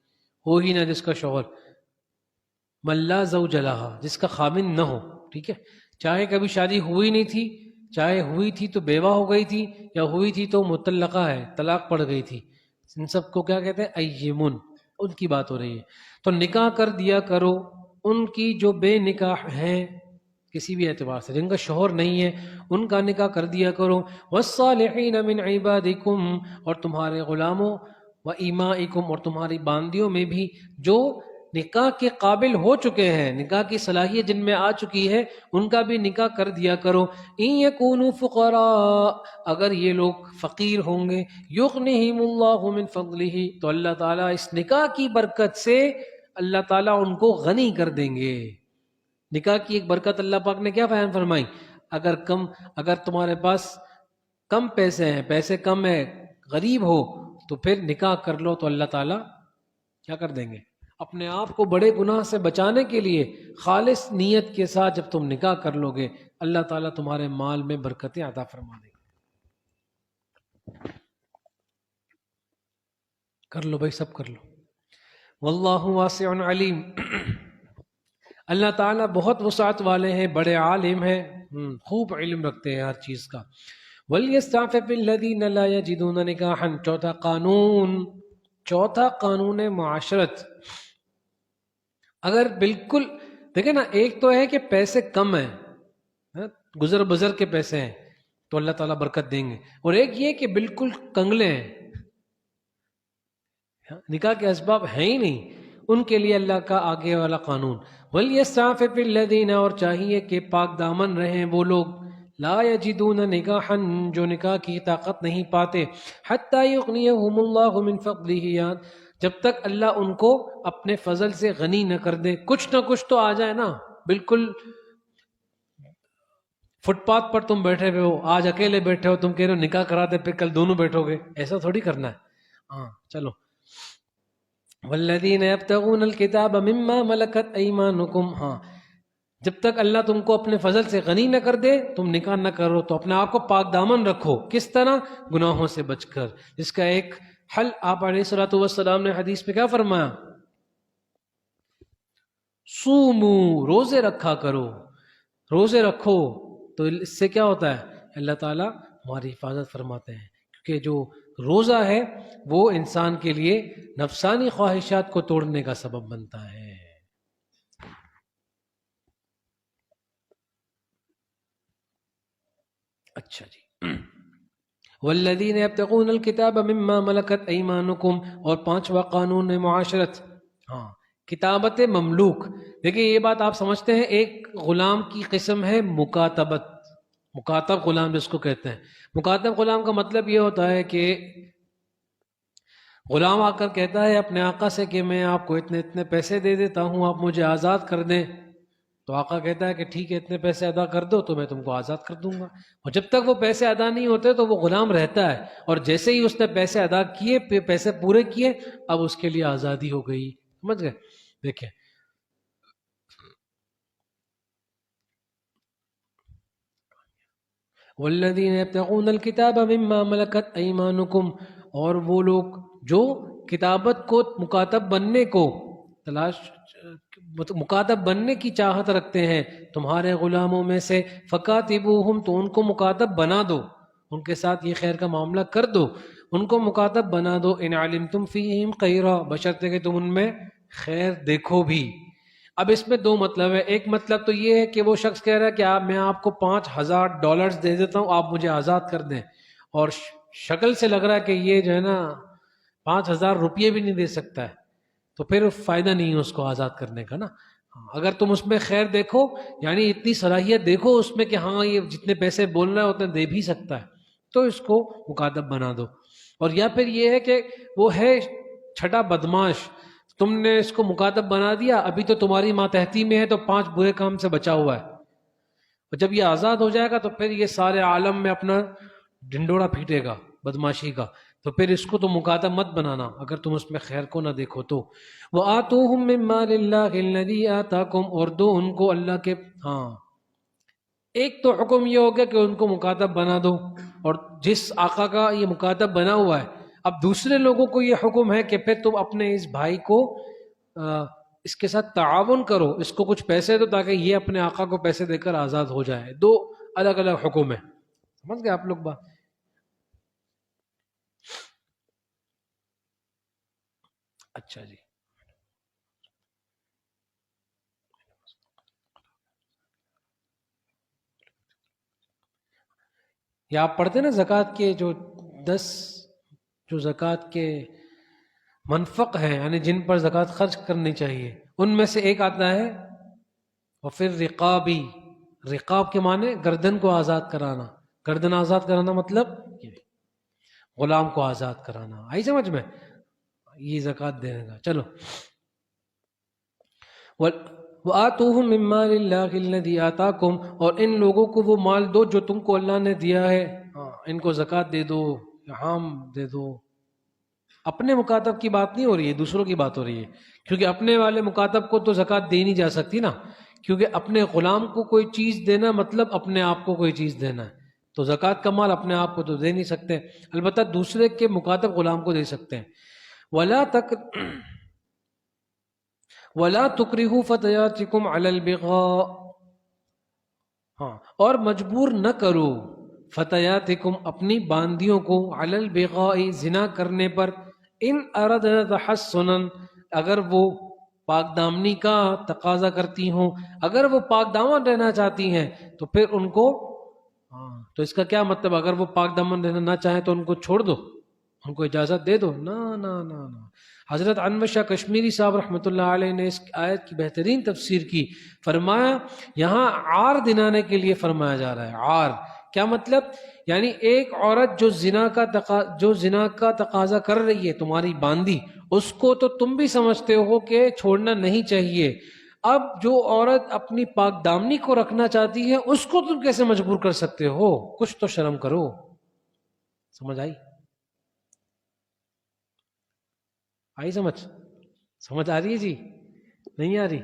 ہو ہی نہ جس کا شوہر. من لا زوج لہا، جس کا خامن نہ ہو. ٹھیک ہے، چاہے کبھی شادی ہوئی نہیں تھی، چاہے ہوئی تھی تو بیوہ ہو گئی تھی، یا ہوئی تھی تو مطلقہ ہے، طلاق پڑ گئی تھی. ان سب کو کیا کہتے ہیں؟ ایمن. ان کی بات ہو رہی ہے. تو نکاح کر دیا کرو ان کی جو بے نکاح ہیں، کسی بھی اعتبار سے جن کا شوہر نہیں ہے، ان کا نکاح کر دیا کرو. والصالحین من عبادکم، اور تمہارے غلاموں، و ایمائکم، اور تمہاری باندیوں میں بھی جو نکاح کے قابل ہو چکے ہیں، نکاح کی صلاحیت جن میں آ چکی ہے، ان کا بھی نکاح کر دیا کرو. ان یکونوا فقراء، اگر یہ لوگ فقیر ہوں گے، یغنہم اللہ من فضلہ، تو اللہ تعالیٰ اس نکاح کی برکت سے اللہ تعالیٰ ان کو غنی کر دیں گے. نکاح کی ایک برکت اللہ پاک نے کیا بیان فرمائی؟ اگر تمہارے پاس کم پیسے ہیں، پیسے کم ہے، غریب ہو، تو پھر نکاح کر لو، تو اللہ تعالیٰ کیا کر دیں گے؟ اپنے آپ کو بڑے گناہ سے بچانے کے لیے خالص نیت کے ساتھ جب تم نکاح کر لو گے، اللہ تعالیٰ تمہارے مال میں برکتیں عطا فرما دیں گے. کر لو بھائی، سب کر لو. واللہ واسع علیم، اللہ تعالیٰ بہت وسعت والے ہیں، بڑے عالم ہیں، خوب علم رکھتے ہیں ہر چیز کا. وَلْيَسْتَعْفِفِ الَّذِينَ لَا يَجِدُونَ نِكَاحًا. چوتھا قانون معاشرت. اگر بالکل دیکھیں نا، ایک تو ہے کہ پیسے کم ہیں، گزر بزر کے پیسے ہیں تو اللہ تعالیٰ برکت دیں گے، اور ایک یہ کہ بالکل کنگلے ہیں، نکاح کے اسباب ہیں ہی نہیں، ان کے لیے اللہ کا آگے والا قانون. وَلْيَسْتَعْفِفِ الَّذِينَ، اور چاہیے کہ پاک دامن رہیں وہ لوگ، لا یجدون نکاحا، جو نکاح کی طاقت نہیں پاتے، حتی یغنیہم اللہ من فضلہ، جب تک اللہ ان کو اپنے فضل سے غنی نہ کر دے. کچھ نہ کچھ تو آ جائے نا. بالکل فٹ پاتھ پر تم بیٹھے ہوئے ہو، آج اکیلے بیٹھے ہو، تم کہہ رہے ہو نکاح کراتے، پھر کل دونوں بیٹھو گے، ایسا تھوڑی کرنا ہے. ہاں چلو. والذین یبتغون الکتاب مما ملکت ایمانکم، ہاں جب تک اللہ تم کو اپنے فضل سے غنی نہ کر دے تم نکاح نہ کرو. تو اپنے آپ کو پاک دامن رکھو. کس طرح؟ گناہوں سے بچ کر. جس کا ایک حل آپ علیہ الصلوۃ والسلام نے حدیث میں کیا فرمایا؟ سومو، روزے رکھا کرو. روزے رکھو تو اس سے کیا ہوتا ہے؟ اللہ تعالیٰ ہماری حفاظت فرماتے ہیں، کیونکہ جو روزہ ہے وہ انسان کے لیے نفسانی خواہشات کو توڑنے کا سبب بنتا ہے۔ اچھا جی، والذین یبتغون الکتاب مما ملکت ایمانکم، اور پانچواں قانون معاشرت، ہاں کتابت مملوک۔ دیکھیں یہ بات آپ سمجھتے ہیں، ایک غلام کی قسم ہے مکاتبت، مکاتب غلام جس کو کہتے ہیں۔ مکاتب غلام کا مطلب یہ ہوتا ہے کہ غلام آ کر کہتا ہے اپنے آقا سے کہ میں آپ کو اتنے اتنے پیسے دے دیتا ہوں، آپ مجھے آزاد کر دیں۔ تو آقا کہتا ہے کہ ٹھیک ہے، اتنے پیسے ادا کر دو تو میں تم کو آزاد کر دوں گا۔ اور جب تک وہ پیسے ادا نہیں ہوتے تو وہ غلام رہتا ہے، اور جیسے ہی اس نے پیسے ادا کیے، پیسے پورے کیے، اب اس کے لیے آزادی ہو گئی۔ سمجھ گئے؟ دیکھیں والذین یبتغون الکتاب مما ملکت ایمانکم، اور وہ لوگ جو کتابت کو، مکاتب بننے کو مکاتب بننے کی چاہت رکھتے ہیں تمہارے غلاموں میں سے، فکاتبوہم، تو ان کو مکاتب بنا دو، ان کے ساتھ یہ خیر کا معاملہ کر دو، ان کو مکاتب بنا دو، ان علمتم فیہم خیرا، بشرطے کہ تم ان میں خیر دیکھو بھی۔ اب اس میں دو مطلب ہے، ایک مطلب تو یہ ہے کہ وہ شخص کہہ رہا ہے کہ میں آپ کو $5000 دے دیتا ہوں، آپ مجھے آزاد کر دیں، اور شکل سے لگ رہا ہے کہ یہ جو ہے نا 5000 روپیے بھی نہیں دے سکتا ہے، تو پھر فائدہ نہیں ہے اس کو آزاد کرنے کا نا۔ اگر تم اس میں خیر دیکھو، یعنی اتنی صلاحیت دیکھو اس میں کہ ہاں یہ جتنے پیسے بول رہا ہے اتنے دے بھی سکتا ہے، تو اس کو مکاتب بنا دو۔ اور یا پھر یہ ہے کہ وہ ہے چھٹا بدماش، تم نے اس کو مکاتب بنا دیا، ابھی تو تمہاری ماتحتی میں ہے تو 5 برے کام سے بچا ہوا ہے، اور جب یہ آزاد ہو جائے گا تو پھر یہ سارے عالم میں اپنا ڈنڈوڑا پھیٹے گا بدماشی کا، تو پھر اس کو تو مکاتب مت بنانا اگر تم اس میں خیر کو نہ دیکھو تو۔ وَآتُوهُم مِّن مَّالِ اللَّهِ الَّذِي آتَاكُمْ، اور دو ان کو اللہ کے، ہاں ایک تو حکم یہ ہو گیا کہ ان کو مکاتب بنا دو، اور جس آقا کا یہ مکاتب بنا ہوا ہے، اب دوسرے لوگوں کو یہ حکم ہے کہ پھر تم اپنے اس بھائی کو اس کے ساتھ تعاون کرو، اس کو کچھ پیسے دو تاکہ یہ اپنے آقا کو پیسے دے کر آزاد ہو جائے۔ دو الگ الگ حکم ہیں، سمجھ گئے آپ لوگ بات؟ اچھا جی، یا آپ پڑھتے نا زکوٰۃ کے جو 10 جو زکوٰۃ کے منفق ہیں، یعنی جن پر زکوٰۃ خرچ کرنی چاہیے، ان میں سے ایک آتا ہے اور پھر رقابی، رقاب کے معنی گردن کو آزاد کرانا، گردن آزاد کرانا مطلب غلام کو آزاد کرانا، آئی سمجھ میں؟ یہ زکوٰۃ دینے کا۔ چلو، وَآتُوهُم مِّن مَّالِ اللَّهِ الَّذِي آتَاكُمْ، اور ان لوگوں کو وہ مال دو جو تم کو اللہ نے دیا ہے، ان کو زکوٰۃ دے دو، عام دے دو۔ اپنے مکاتب کی بات نہیں ہو رہی ہے، دوسروں کی بات ہو رہی ہے، کیونکہ اپنے والے مکاتب کو تو زکوٰۃ دی نہیں جا سکتی نا، کیونکہ اپنے غلام کو کوئی چیز دینا مطلب اپنے آپ کو کوئی چیز دینا ہے، تو زکوٰۃ کا مال اپنے آپ کو تو دے نہیں سکتے، البتہ دوسرے کے مکاتب غلام کو دے سکتے ہیں۔ وَلَا تُكْرِهُوا فَتَيَاتِكُمْ عَلَى الْبِغَاءِ، ہاں اور مجبور نہ کرو فتياتكم اپنی باندیوں کو، علی البغاء زنا کرنے پر، ان اردنا تحسنا اگر وہ پاک دامنی کا تقاضا کرتی ہوں، اگر وہ پاک دامن رہنا چاہتی ہیں تو پھر ان کو، تو اس کا کیا مطلب، اگر وہ پاک دامن رہنا نہ چاہیں تو ان کو چھوڑ دو، ان کو اجازت دے دو؟ نا نا نا نا۔ حضرت انور شاہ کشمیری صاحب رحمۃ اللہ علیہ نے اس آیت کی بہترین تفسیر کی، فرمایا یہاں عار دلانے کے لیے فرمایا جا رہا ہے۔ عار کیا مطلب؟ یعنی ایک عورت جو زنا کا تقاضا کر رہی ہے، تمہاری باندی، اس کو تو تم بھی سمجھتے ہو کہ چھوڑنا نہیں چاہیے، اب جو عورت اپنی پاک دامنی کو رکھنا چاہتی ہے اس کو تم کیسے مجبور کر سکتے ہو؟ کچھ تو شرم کرو۔ سمجھ آئی؟ آئی سمجھ آ رہی ہے جی؟ نہیں آ رہی؟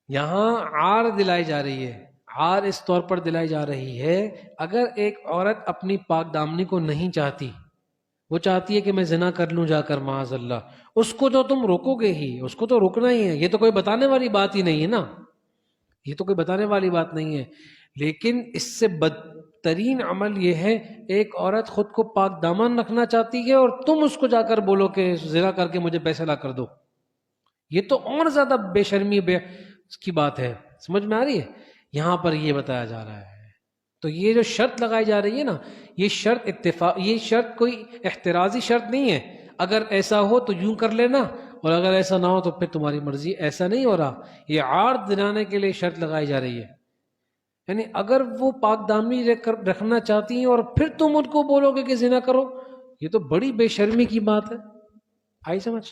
یہاں عار دلائی جا رہی ہے، عار اس طور پر دلائی جا رہی ہے، اگر ایک عورت اپنی پاک دامنی کو نہیں چاہتی، وہ چاہتی ہے کہ میں زنا کر لوں جا کر معاذ اللہ، اس کو تو تم روکو گے ہی، اس کو تو روکنا ہی ہے، یہ تو کوئی بتانے والی بات ہی نہیں ہے نا، یہ تو کوئی بتانے والی بات نہیں ہے، لیکن اس سے بدترین عمل یہ ہے، ایک عورت خود کو پاک دامن رکھنا چاہتی ہے اور تم اس کو جا کر بولو کہ زنا کر کے مجھے پیسے لا کر دو. یہ تو اور زیادہ بے شرمی کی بات ہے. سمجھ میں آ رہی ہے؟ یہاں پر یہ بتایا جا رہا ہے. تو یہ جو شرط لگائی جا رہی ہے نا، یہ شرط کوئی احترازی شرط نہیں ہے. اگر ایسا ہو تو یوں کر لینا، اور اگر ایسا نہ ہو تو پھر تمہاری مرضی. ایسا نہیں ہو رہا. یہ عار دلانے کے لیے شرط لگائی جا رہی ہے. یعنی اگر وہ پاک دامی رکھنا چاہتی ہیں اور پھر تم ان کو بولو گے کہ زنا کرو، یہ تو بڑی بے شرمی کی بات ہے. آئی سمجھ؟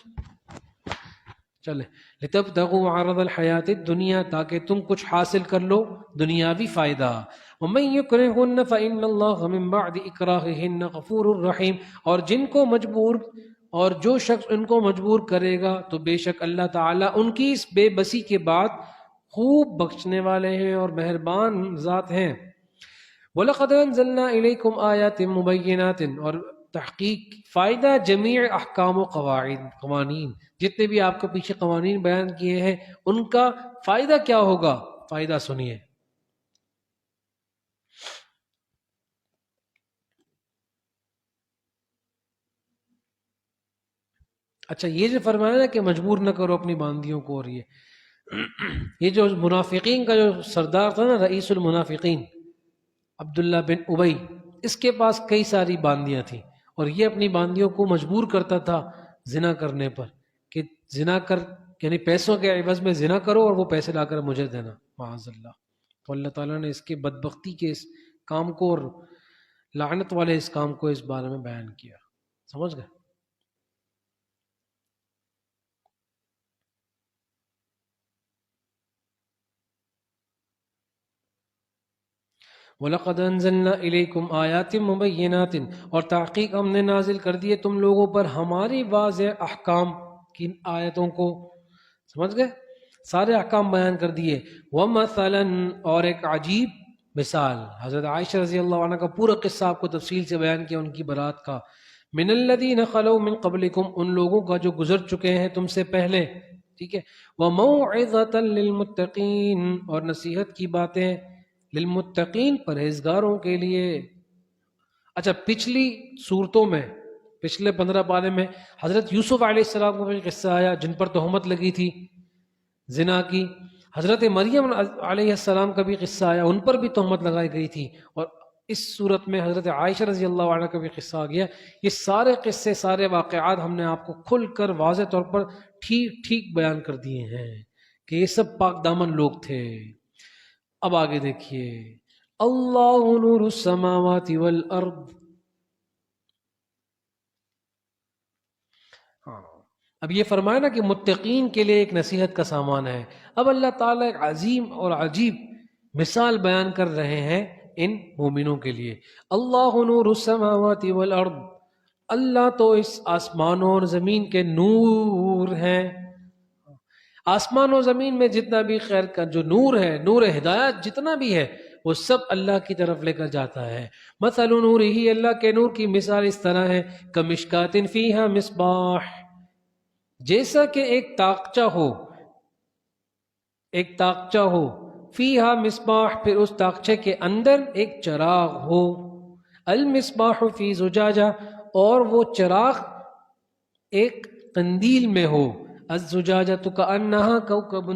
چلے. لِتَبْتَغُوا عَرَضَ الْحَيَاةِ الدُّنْيَا، تاکہ تم کچھ حاصل کر لو دنیاوی فائدہ. وَمَن يُكْرِهُنَّ فَإِنَّ اللَّهَ مِن بَعْدِ إِكْرَاهِهِنَّ غَفُورٌ رَحِيمٌ. اور جن کو مجبور، اور جو شخص ان کو مجبور کرے گا تو بے شک اللہ تعالیٰ ان کی اس بے بسی کے بعد خوب بخشنے والے ہیں اور مہربان ذات ہیں. وَلَقَدْ أَنزَلْنَا إِلَيْكُمْ آيَاتٍ مُبَيِّنَاتٍ، اور تحقیق فائدہ جمیع احکام و قوانین، جتنے بھی آپ کو پیچھے قوانین بیان کیے ہیں ان کا فائدہ کیا ہوگا، فائدہ سنیے. اچھا، یہ جو فرمایا نا کہ مجبور نہ کرو اپنی باندیوں کو، اور یہ جو منافقین کا جو سردار تھا نا، رئیس المنافقین عبداللہ بن ابی، اس کے پاس کئی ساری باندیاں تھیں، اور یہ اپنی باندیوں کو مجبور کرتا تھا زنا کرنے پر، کہ زنا کر، یعنی پیسوں کے عوض میں زنا کرو اور وہ پیسے لا کر مجھے دینا، معاذ اللہ. تو اللہ تعالیٰ نے اس کے بدبختی کے اس کام کو اور لعنت والے اس کام کو اس بارے میں بیان کیا. سمجھ گئے؟ وَلَقَدْ أَنزَلْنَا إِلَيْكُمْ آيَاتٍ مُبَيِّنَاتٍ، اور تحقیق ہم نے نازل کر دیے تم لوگوں پر ہماری واضح احکام کی آیتوں کو. سمجھ گئے؟ سارے احکام بیان کر دیے. وَمَثَلًا، اور ایک عجیب مثال، حضرت عائشہ رضی اللہ عنہ کا پورا قصہ آپ کو تفصیل سے بیان کیا ان کی برات کا. مِنَ الَّذِينَ خَلَوْا مِن قَبْلِكُمْ، ان لوگوں کا جو گزر چکے ہیں تم سے پہلے. ٹھیک ہے. وَمَوْعِظَةً لِّلْمُتَّقِينَ، اور نصیحت کی باتیں للمتقین، پرہیزگاروں کے لیے. اچھا، پچھلی صورتوں میں، پچھلے 15 پارے میں حضرت یوسف علیہ السلام کو بھی قصہ آیا جن پر تہمت لگی تھی زنا کی. حضرت مریم علیہ السلام کا بھی قصہ آیا، ان پر بھی تہمت لگائی گئی تھی. اور اس صورت میں حضرت عائشہ رضی اللہ عنہ کا بھی قصہ آ گیا. یہ سارے قصے، سارے واقعات ہم نے آپ کو کھل کر واضح طور پر ٹھیک ٹھیک بیان کر دیے ہیں کہ یہ سب پاک دامن لوگ تھے. اب آگے دیکھیے، اللہ نور السماوات والارض. اب یہ فرمایا نا کہ متقین کے لیے ایک نصیحت کا سامان ہے. اب اللہ تعالیٰ ایک عظیم اور عجیب مثال بیان کر رہے ہیں ان مومنوں کے لیے. اللہ نور السماوات والارض، اللہ تو اس آسمانوں اور زمین کے نور ہیں. آسمان و زمین میں جتنا بھی خیر کا جو نور ہے، نور ہدایت جتنا بھی ہے، وہ سب اللہ کی طرف لے کر جاتا ہے. مثل نورہ، اللہ کے نور کی مثال اس طرح ہے، کمشکات فیہا مصباح، جیسا کہ ایک تاقچہ ہو، ایک تاقچہ ہو، فیہا مصباح، پھر اس تاقچے کے اندر ایک چراغ ہو. المصباح فی زجاجہ، اور وہ چراغ ایک قندیل میں ہو. الزجاجۃ کأنہا کوکب،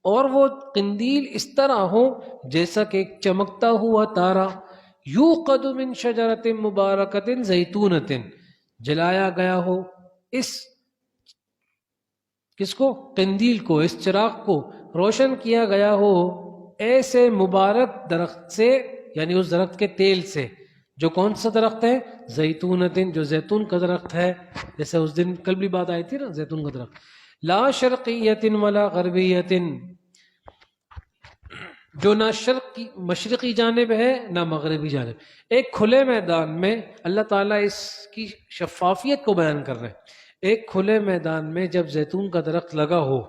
اور وہ قندیل اس طرح ہو جیسا کہ ایک چمکتا ہوا تارا. یوقد من شجرۃ مبارکۃ زیتونۃ، جلایا گیا ہو اس کس کو؟ قندیل کو، اس چراغ کو روشن کیا گیا ہو ایسے مبارک درخت سے، یعنی اس درخت کے تیل سے. جو کون سا درخت ہے؟ زیتونتن، جو زیتون کا درخت ہے. جیسے اس دن کل بھی بات آئی تھی نا، زیتون کا درخت. لا شرقیت ولا غربیت، جو نہ مشرقی جانب ہے نہ مغربی جانب. ایک کھلے میدان میں اللہ تعالیٰ اس کی شفافیت کو بیان کر رہے ہیں. ایک کھلے میدان میں جب زیتون کا درخت لگا ہو،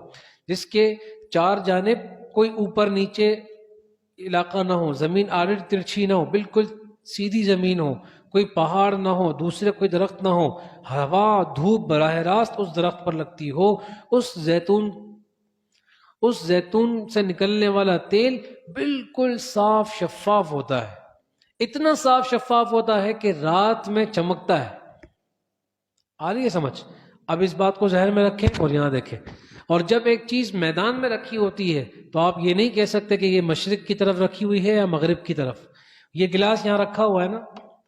جس کے چار جانب کوئی اوپر نیچے علاقہ نہ ہو، زمین آڑ ترچھی نہ ہو، بالکل سیدھی زمین ہو، کوئی پہاڑ نہ ہو، دوسرے کوئی درخت نہ ہو، ہوا دھوپ براہ راست اس درخت پر لگتی ہو، اس زیتون سے نکلنے والا تیل بالکل صاف شفاف ہوتا ہے. اتنا صاف شفاف ہوتا ہے کہ رات میں چمکتا ہے. آ رہی ہے سمجھ؟ اب اس بات کو ذہن میں رکھیں اور یہاں دیکھیں. اور جب ایک چیز میدان میں رکھی ہوتی ہے تو آپ یہ نہیں کہہ سکتے کہ یہ مشرق کی طرف رکھی ہوئی ہے یا مغرب کی طرف. یہ گلاس یہاں رکھا ہوا ہے نا،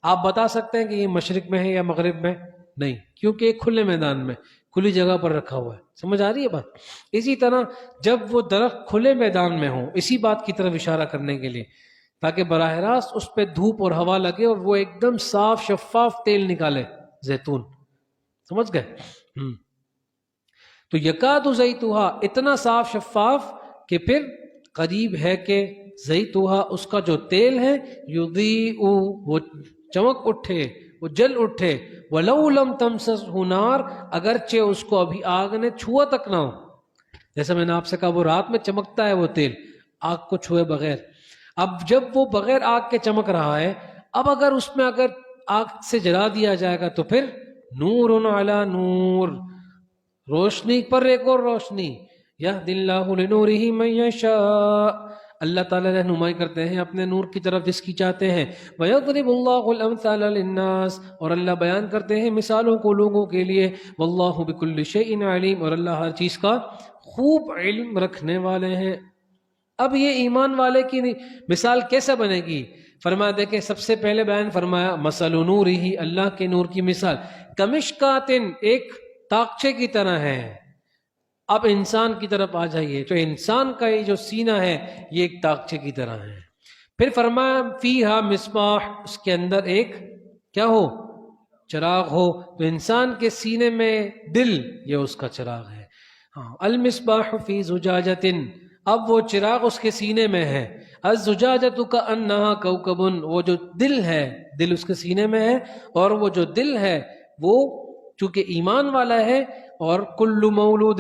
آپ بتا سکتے ہیں کہ یہ مشرق میں ہے یا مغرب میں؟ نہیں، کیونکہ ایک کھلے میدان میں، کھلی جگہ پر رکھا ہوا ہے. سمجھ آ رہی ہے بات؟ اسی طرح جب وہ درخت کھلے میدان میں ہوں، اسی بات کی طرف اشارہ کرنے کے لیے، تاکہ براہ راست اس پہ دھوپ اور ہوا لگے اور وہ ایک دم صاف شفاف تیل نکالے، زیتون. سمجھ گئے؟ تو یکاد زیتوہا، اتنا صاف شفاف کہ پھر قریب ہے کہ زیتوہا، اس کا جو تیل ہے، یضیء، وہ چمک اٹھے، وہ جل اٹھے، ولو لم تمسسہ نار، اگرچہ اس کو ابھی آگ نے چھوا تک نہ ہو. جیسا میں نے آپ سے کہا وہ رات میں چمکتا ہے وہ تیل آگ کو چھوئے بغیر. اب جب وہ بغیر آگ کے چمک رہا ہے، اب اگر اس میں اگر آگ سے جلا دیا جائے گا تو پھر نور علی نور، روشنی پر ایک اور روشنی. یہدی اللہ لنورہ من یشاء، اللہ تعالیٰ رہنمائی کرتے ہیں اپنے نور کی طرف جس کی چاہتے ہیں. وَيَضْرِبُ اللَّهُ الْأَمْثَالَ لِلنَّاسِ، اور اللہ بیان کرتے ہیں مثالوں کو لوگوں کے لیے. وَاللَّهُ بِكُلِّ شَيْءٍ عَلِيمٌ، اور اللہ ہر چیز کا خوب علم رکھنے والے ہیں. اب یہ ایمان والے کی مثال کیسے بنے گی؟ فرمایا دیکھیں، سب سے پہلے بیان فرمایا مثل نورہ، اللہ کے نور کی مثال، کمشکات، ایک تاقچے کی طرح ہے. اب انسان کی طرف آ جائیے، تو انسان کا یہ جو سینہ ہے یہ ایک تاقچے کی طرح ہے. پھر فرمایا فیہا مصباح، اس کے اندر ایک کیا ہو؟ چراغ ہو. تو انسان کے سینے میں دل، یہ اس کا چراغ ہے. ہاں، المصباح فی زجاجۃ، اب وہ چراغ اس کے سینے میں ہے. الزجاجۃ کأنہا کوکب، وہ جو دل ہے، دل اس کے سینے میں ہے، اور وہ جو دل ہے وہ چونکہ ایمان والا ہے. اور کل مولود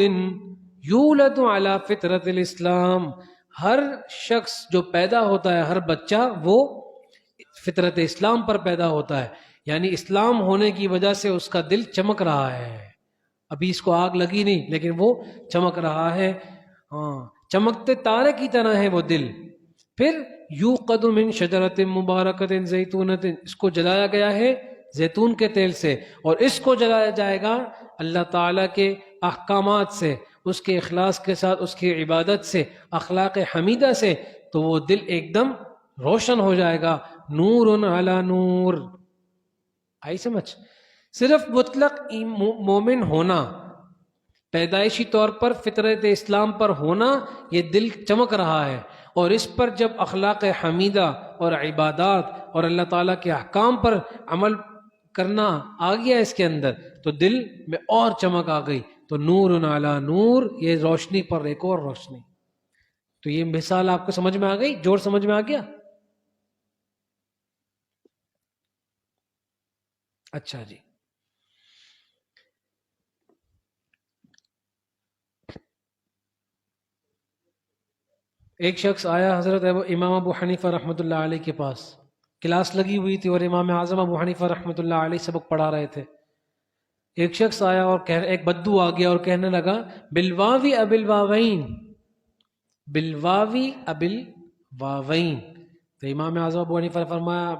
یولد علی فطرت الاسلام، ہر شخص جو پیدا ہوتا ہے، ہر بچہ وہ فطرت اسلام پر پیدا ہوتا ہے. یعنی اسلام ہونے کی وجہ سے اس کا دل چمک رہا ہے. ابھی اس کو آگ لگی نہیں لیکن وہ چمک رہا ہے. ہاں، چمکتے تارے کی طرح ہے وہ دل. پھر یوقد من شجرۃ مبارکۃ زیتونۃ، اس کو جلایا گیا ہے زیتون کے تیل سے، اور اس کو جلایا جائے گا اللہ تعالیٰ کے احکامات سے، اس کے اخلاص کے ساتھ، اس کی عبادت سے، اخلاق حمیدہ سے. تو وہ دل ایک دم روشن ہو جائے گا. نور علی نور. آئی سمجھ؟ صرف مطلق مومن ہونا، پیدائشی طور پر فطرت اسلام پر ہونا، یہ دل چمک رہا ہے. اور اس پر جب اخلاق حمیدہ اور عبادات اور اللہ تعالیٰ کے احکام پر عمل کرنا آ گیا اس کے اندر، تو دل میں اور چمک آ گئی. تو نور علی نور، یہ روشنی پر ایک اور روشنی. تو یہ مثال آپ کو سمجھ میں آ گئی؟ جوڑ سمجھ میں آ گیا؟ اچھا جی. ایک شخص آیا حضرت امام ابو حنیفہ رحمۃ اللہ علیہ کے پاس، کلاس لگی ہوئی تھی اور امام اعظم ابو حنیفہ رحمۃ اللہ علیہ سبق پڑھا رہے تھے. ایک شخص آیا اور ایک بدو آ گیا اور کہنے لگا بالواوی ابل واوین، بالواوی ابل واوین. تو امام اعظم ابو حنیفہ نے فرمایا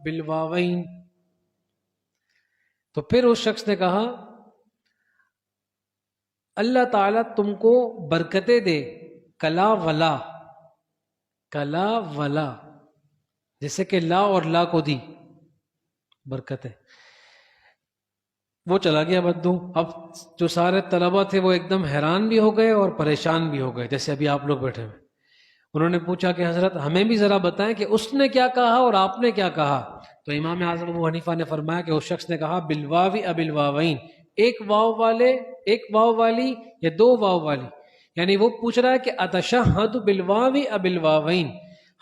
بالواوین. تو پھر اس شخص نے کہا اللہ تعالیٰ تم کو برکتیں دے، کلا ولا، کلا ولا، جیسے کہ لا اور لا کو دی برکتیں. وہ چلا گیا بدو. اب جو سارے طلبہ تھے وہ ایک دم حیران بھی ہو گئے اور پریشان بھی ہو گئے، جیسے ابھی آپ لوگ بیٹھے ہوئے. انہوں نے پوچھا کہ حضرت ہمیں بھی ذرا بتائیں کہ اس نے کیا کہا اور آپ نے کیا کہا. تو امام اعظم ابو حنیفہ نے فرمایا کہ اس شخص نے کہا بالواوی ابل واوین، ایک واو والے، ایک واو والی یا دو واو والی. یعنی وہ پوچھ رہا ہے کہ اتشہد بالواوی ابل واوین،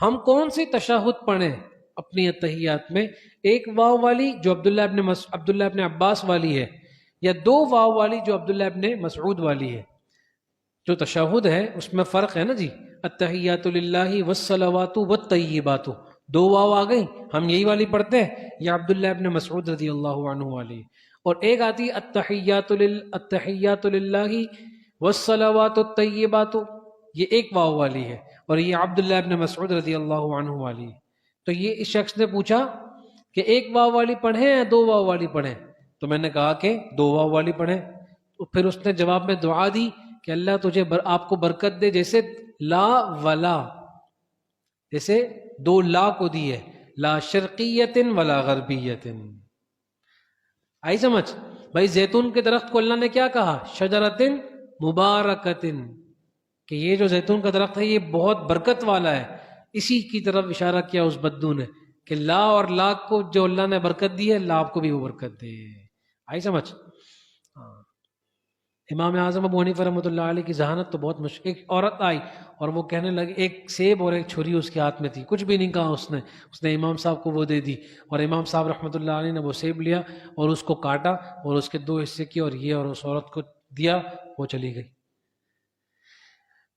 ہم کون سی تشہد پڑھیں اپنی اتحیات میں، ایک واو والی جو عبداللہ ابن عباس والی ہے، یا دو واو والی جو عبداللہ ابن مسعود والی ہے. جو تشہد ہے اس میں فرق ہے نا جی، التحیات للہ والصلوات والطیبات، دو واو آ گئی، ہم یہی والی پڑھتے ہیں یا عبداللہ ابن مسعود رضی اللہ عنہ والی. اور ایک آتی التحیات للہ والصلوات الطیبات، یہ ایک واو والی ہے، اور یہ عبداللہ ابن مسعود رضی اللہ عنہ والی. تو یہ اس شخص نے پوچھا کہ ایک واو والی پڑھیں یا دو واو والی پڑھیں؟ تو میں نے کہا کہ دو واو والی پڑھیں. تو پھر اس نے جواب میں دعا دی کہ اللہ تجھے آپ کو برکت دے، جیسے لا ولا، جیسے دو لا کو دی ہے، لا شرقیت ولا غربیت. آئی سمجھ؟ بھائی زیتون کے درخت کو اللہ نے کیا کہا؟ شجرۃ مبارکۃ، کہ یہ جو زیتون کا درخت ہے یہ بہت برکت والا ہے. اسی کی طرف اشارہ کیا اس بدو نے کہ لا اور لا کو جو اللہ نے برکت دی ہے، اللہ آپ کو بھی وہ برکت دے. آئی سمجھ؟ ہاں. امام اعظم ابو حنیفہ رحمۃ اللہ علیہ کی ذہانت تو بہت مشکل. ایک عورت آئی اور وہ کہنے لگی، ایک سیب اور ایک چھری اس کے ہاتھ میں تھی، کچھ بھی نہیں کہا اس نے امام صاحب کو وہ دے دی، اور امام صاحب رحمۃ اللہ علیہ نے وہ سیب لیا اور اس کو کاٹا اور اس کے دو حصے کیے اور یہ اور اس عورت کو دیا، وہ چلی گئی.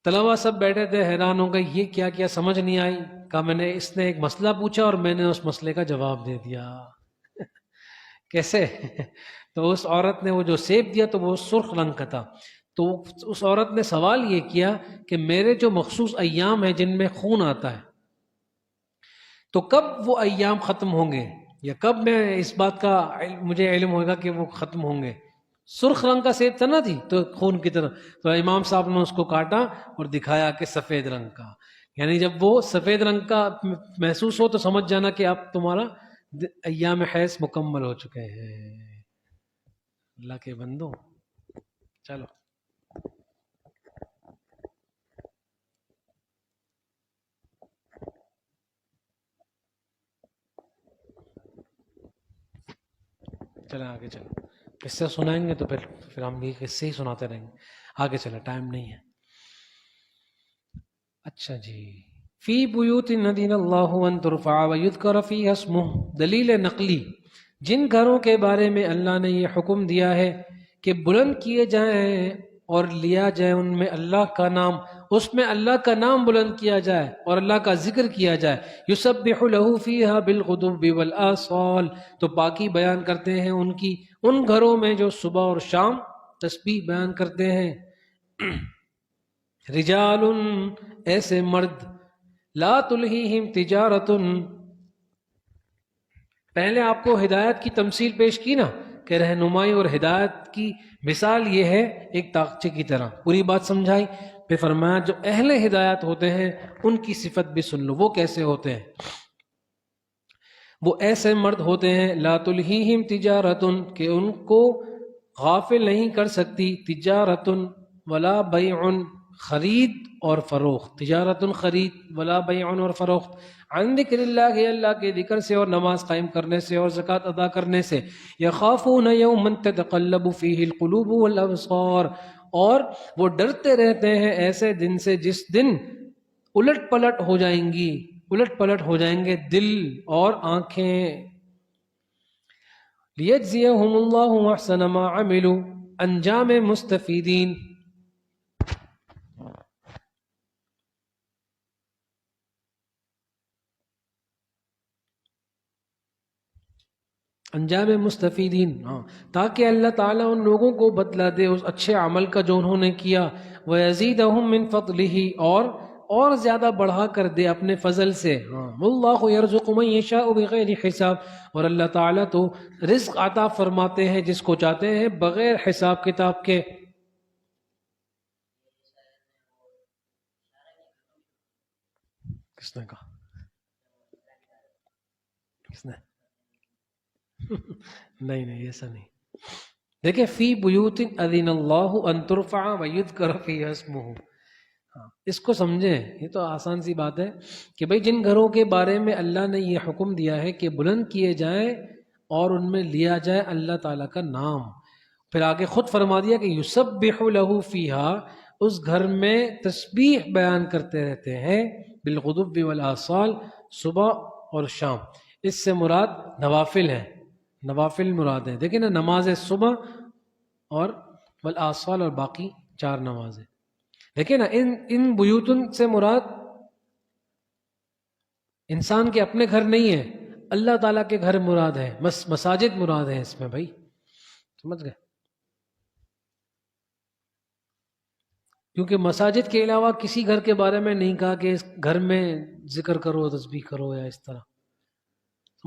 طلبا سب بیٹھے تھے، حیران ہو گئے، یہ کیا کیا سمجھ نہیں آئی. کہا اس نے ایک مسئلہ پوچھا اور میں نے اس مسئلے کا جواب دے دیا. کیسے؟ تو اس عورت نے وہ جو سیب دیا تو وہ سرخ رنگ کا تھا، تو اس عورت نے سوال یہ کیا کہ میرے جو مخصوص ایام ہیں جن میں خون آتا ہے، تو کب وہ ایام ختم ہوں گے، یا کب میں اس بات کا مجھے علم ہوگا کہ وہ ختم ہوں گے؟ سرخ رنگ کا سیب تھا نا جی، تو خون کی طرح. تو امام صاحب نے اس کو کاٹا اور دکھایا کہ سفید رنگ کا، یعنی جب وہ سفید رنگ کا محسوس ہو تو سمجھ جانا کہ اب تمہارا ایام حیض مکمل ہو چکے ہیں. اللہ کے بندو، چلو چلیں آگے چلیں. قصے سنائیں گے تو پھر ہم یہ قصے ہی سناتے رہیں گے. آگے چلیں، ٹائم نہیں ہے. اچھا جی، فی بیوت ندین اللہ ان ترفع ویذکر فیہا اسمہ. دلیل نقلی، جن گھروں کے بارے میں اللہ نے یہ حکم دیا ہے کہ بلند کیے جائیں اور لیا جائے ان میں اللہ کا نام، اس میں اللہ کا نام بلند کیا جائے اور اللہ کا ذکر کیا جائے. یسبح له فیہا بالغدو والآصال، تو پاکی بیان کرتے ہیں ان کی ان گھروں میں جو صبح اور شام تسبیح بیان کرتے ہیں. رجال، ایسے مرد، لا تلہیہم تجارت، پہلے آپ کو ہدایت کی تمثیل پیش کی نا کہ رہنمائی اور ہدایت کی مثال یہ ہے ایک تاغچے کی طرح، پوری بات سمجھائی. پھر فرمایا جو اہل ہدایت ہوتے ہیں ان کی صفت بھی سن لو، وہ کیسے ہوتے ہیں. وہ ایسے مرد ہوتے ہیں لا تلہیہم تجارت، کہ ان کو غافل نہیں کر سکتی تجارت ولا بیع، خرید اور فروخت، تجارت خرید، ولا بیع اور فروخت، عن ذکر اللہ، اللہ کے ذکر سے اور نماز قائم کرنے سے اور زکوٰۃ ادا کرنے سے. یخافون یوما تتقلب فیہ القلوب والابصار، اور وہ ڈرتے رہتے ہیں ایسے دن سے جس دن الٹ پلٹ ہو جائیں گی، الٹ پلٹ ہو جائیں گے دل اور آنکھیں. لیجزیہم اللہ احسن ما عملوا، انجام مستفیدین. انجام مستفیدین، ہاں، تاکہ اللہ تعالیٰ ان لوگوں کو بدلہ دے اس اچھے عمل کا جو انہوں نے کیا. وَيَزِيدَهُم مِّن فَضْلِهِ، اور زیادہ بڑھا کر دے اپنے فضل سے. ہاں، وَاللَّهُ يَرْزُقُ مَن يَشَاءُ بِغَيْرِ حساب، اور اللہ تعالیٰ تو رزق عطا فرماتے ہیں جس کو چاہتے ہیں بغیر حساب کتاب کے. کس نے کہا؟ کس نے؟ نہیں ایسا نہیں. دیکھیں، فی بیوت اذن اللہ ان ترفع ویذکر فیہا اسمہ، اس کو سمجھیں. یہ تو آسان سی بات ہے کہ بھئی جن گھروں کے بارے میں اللہ نے یہ حکم دیا ہے کہ بلند کیے جائیں اور ان میں لیا جائے اللہ تعالیٰ کا نام. پھر آگے خود فرما دیا کہ یسبح له فیہا، اس گھر میں تسبیح بیان کرتے رہتے ہیں بالغدو والآصال، صبح اور شام. اس سے مراد نوافل ہیں، نوافل مراد ہیں. دیکھیں نا، نماز صبح اور والآصال اور باقی 4 نمازیں. دیکھیں نا، ان بیوتن سے مراد انسان کے اپنے گھر نہیں ہے، اللہ تعالیٰ کے گھر مراد ہے، مساجد مراد ہے اس میں. بھائی سمجھ گئے؟ کیونکہ مساجد کے علاوہ کسی گھر کے بارے میں نہیں کہا کہ اس گھر میں ذکر کرو، تسبیح کرو یا اس طرح.